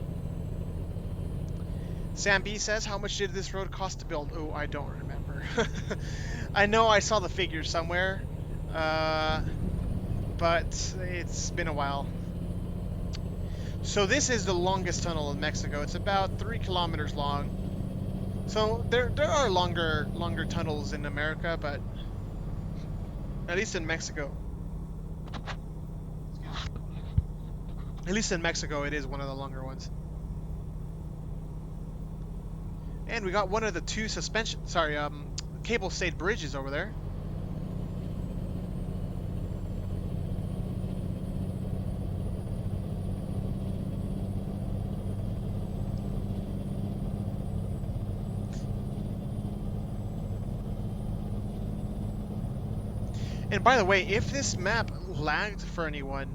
Sam B says, "How much did this road cost to build?" Oh, I don't remember. I know I saw the figures somewhere, but it's been a while. So this is the longest tunnel in Mexico. It's about 3 kilometers long. So there are longer tunnels in America, but at least in Mexico, it is one of the longer ones. And we got one of the two cable stayed bridges over there. And by the way, if this map lagged for anyone,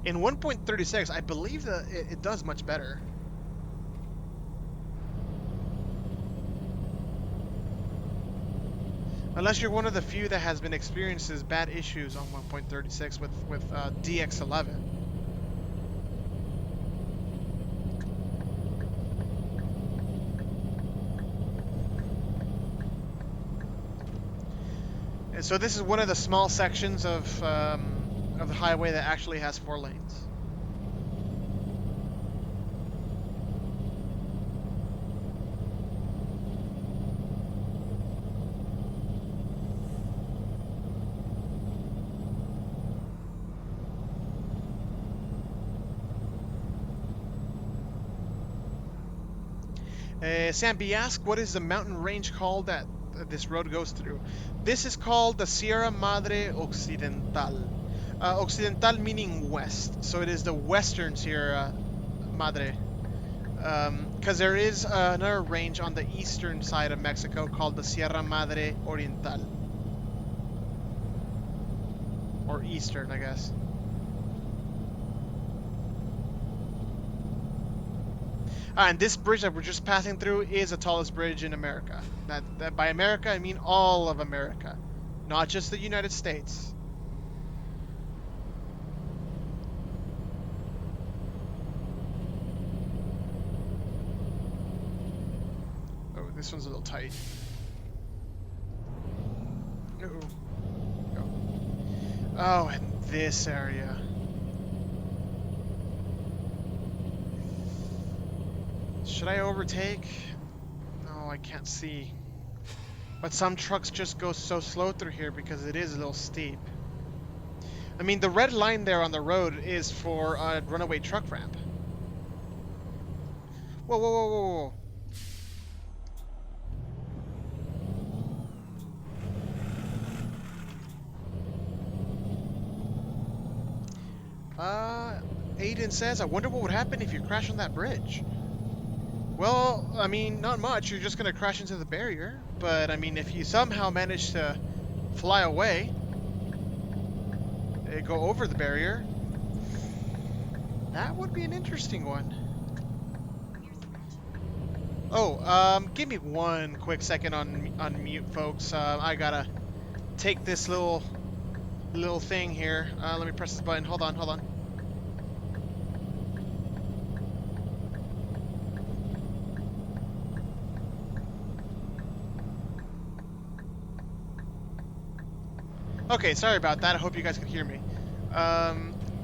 in 1.36, I believe that it does much better. Unless you're one of the few that has been experiences bad issues on 1.36 with DX11. And so this is one of the small sections of the highway that actually has 4 lanes. Sam B asks, what is the mountain range called that this road goes through? This is called the Sierra Madre Occidental. Occidental meaning west, so it is the western Sierra Madre. Because there is another range on the eastern side of Mexico called the Sierra Madre Oriental. Or eastern, I guess. And this bridge that we're just passing through is the tallest bridge in America. That by America, I mean all of America, not just the United States. Oh, this one's a little tight. Oh, and this area. Should I overtake? No, I can't see. But some trucks just go so slow through here because it is a little steep. I mean, the red line there on the road is for a runaway truck ramp. Whoa, whoa, whoa, whoa, whoa. Aiden says, I wonder what would happen if you crash on that bridge. Well, I mean, not much. You're just gonna crash into the barrier. But, I mean, if you somehow manage to fly away, go over the barrier, that would be an interesting one. Oh, give me one quick second on mute, folks. I gotta take this little thing here. Let me press this button. Hold on, hold on. Okay, sorry about that. I hope you guys can hear me.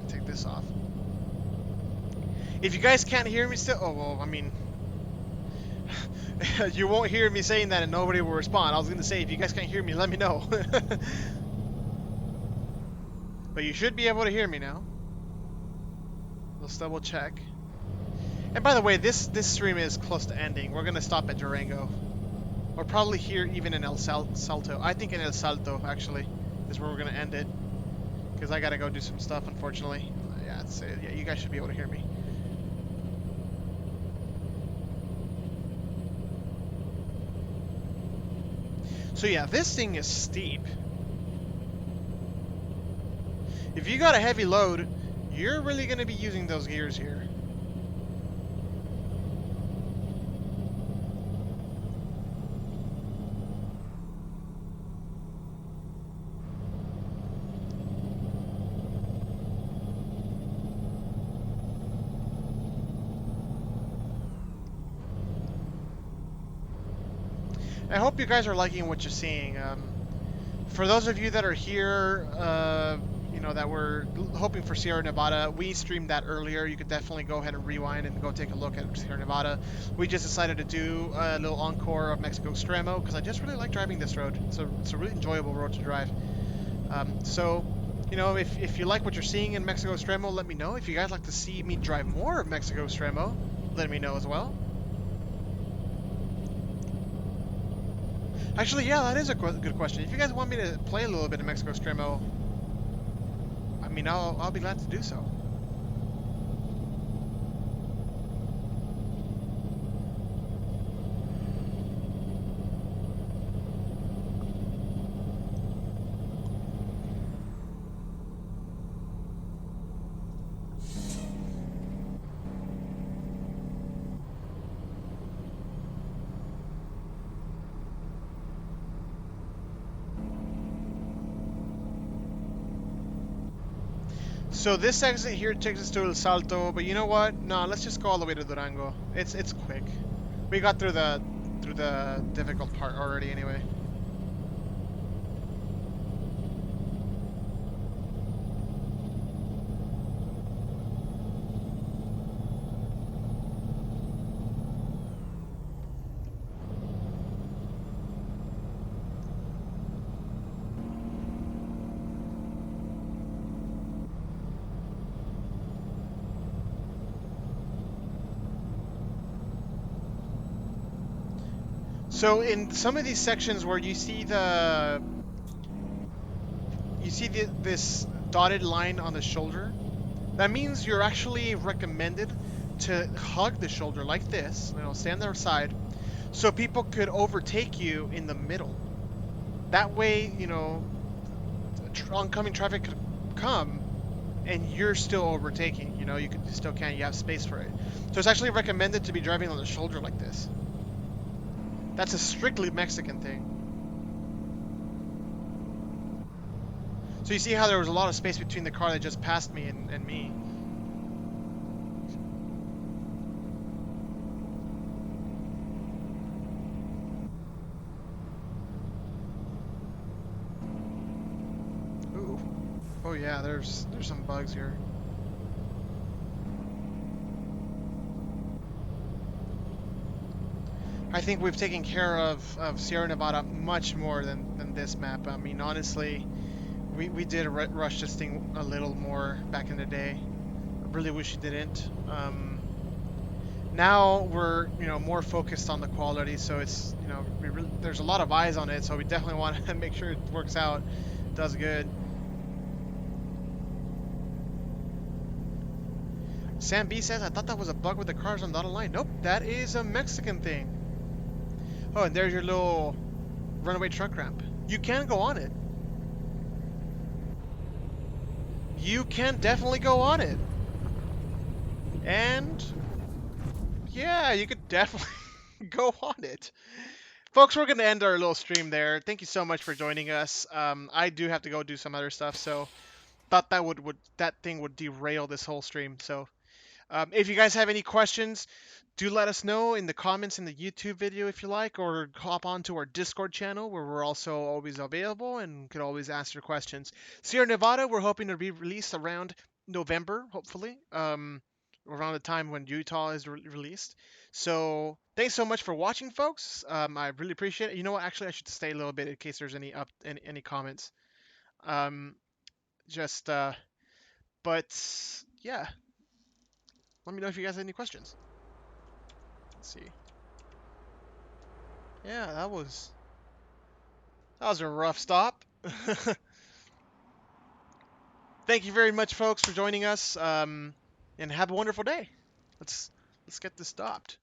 Take this off. If you guys can't hear me still, oh well, I mean, you won't hear me saying that and nobody will respond. I was gonna say, if you guys can't hear me, let me know. But you should be able to hear me now. Let's double check. And by the way, this stream is close to ending. We're gonna stop at Durango. Or probably here even in El Salto. I think in El Salto, actually, is where we're gonna end it. Because I gotta go do some stuff, unfortunately. Yeah, yeah, you guys should be able to hear me. So yeah, this thing is steep. If you got a heavy load, you're really gonna be using those gears here. I hope you guys are liking what you're seeing. For those of you that are here, you know, that were hoping for Sierra Nevada, we streamed that earlier. You could definitely go ahead and rewind and go take a look at Sierra Nevada. We just decided to do a little encore of Mexico Extremo because I just really like driving this road. It's a really enjoyable road to drive. So, you know, if you like what you're seeing in Mexico Extremo, let me know. If you guys like to see me drive more of Mexico Extremo, let me know as well. Actually, yeah, that is a good question. If you guys want me to play a little bit of Mexico Extremo, I mean, I'll be glad to do so. So this exit here takes us to El Salto, but you know what? No, let's just go all the way to Durango. It's quick. We got through the difficult part already anyway. So in some of these sections where you see this dotted line on the shoulder, that means you're actually recommended to hug the shoulder like this, you know, stand there side, so people could overtake you in the middle. That way, you know, oncoming traffic could come and you're still overtaking, you know, you still can't, you have space for it. So it's actually recommended to be driving on the shoulder like this. That's a strictly Mexican thing. So you see how there was a lot of space between the car that just passed me and me. Ooh. Oh yeah, there's some bugs here. I think we've taken care of Sierra Nevada much more than this map. I mean, honestly, We did rush this thing a little more back in the day. I really wish we didn't. Now we're more focused on the quality, so it's there's a lot of eyes on it, so we definitely want to make sure it works out, does good. Sam B says, I thought that was a bug with the cars on the dotted line. Nope, that is a Mexican thing. Oh, and there's your little runaway truck ramp. You can go on it. You can definitely go on it. And yeah, you could definitely go on it. Folks, we're going to end our little stream there. Thank you so much for joining us. I do have to go do some other stuff, so thought that that thing would derail this whole stream. So if you guys have any questions, do let us know in the comments in the YouTube video if you like, or hop onto our Discord channel where we're also always available and could always ask your questions. Sierra Nevada, we're hoping to be released around November, hopefully, around the time when Utah is released. So thanks so much for watching, folks. I really appreciate it. You know what? Actually, I should stay a little bit in case there's any comments. Um, just but yeah, let me know if you guys have any questions. Let's see. Yeah, that was a rough stop. Thank you very much, folks, for joining us, and have a wonderful day. Let's let's get this stopped.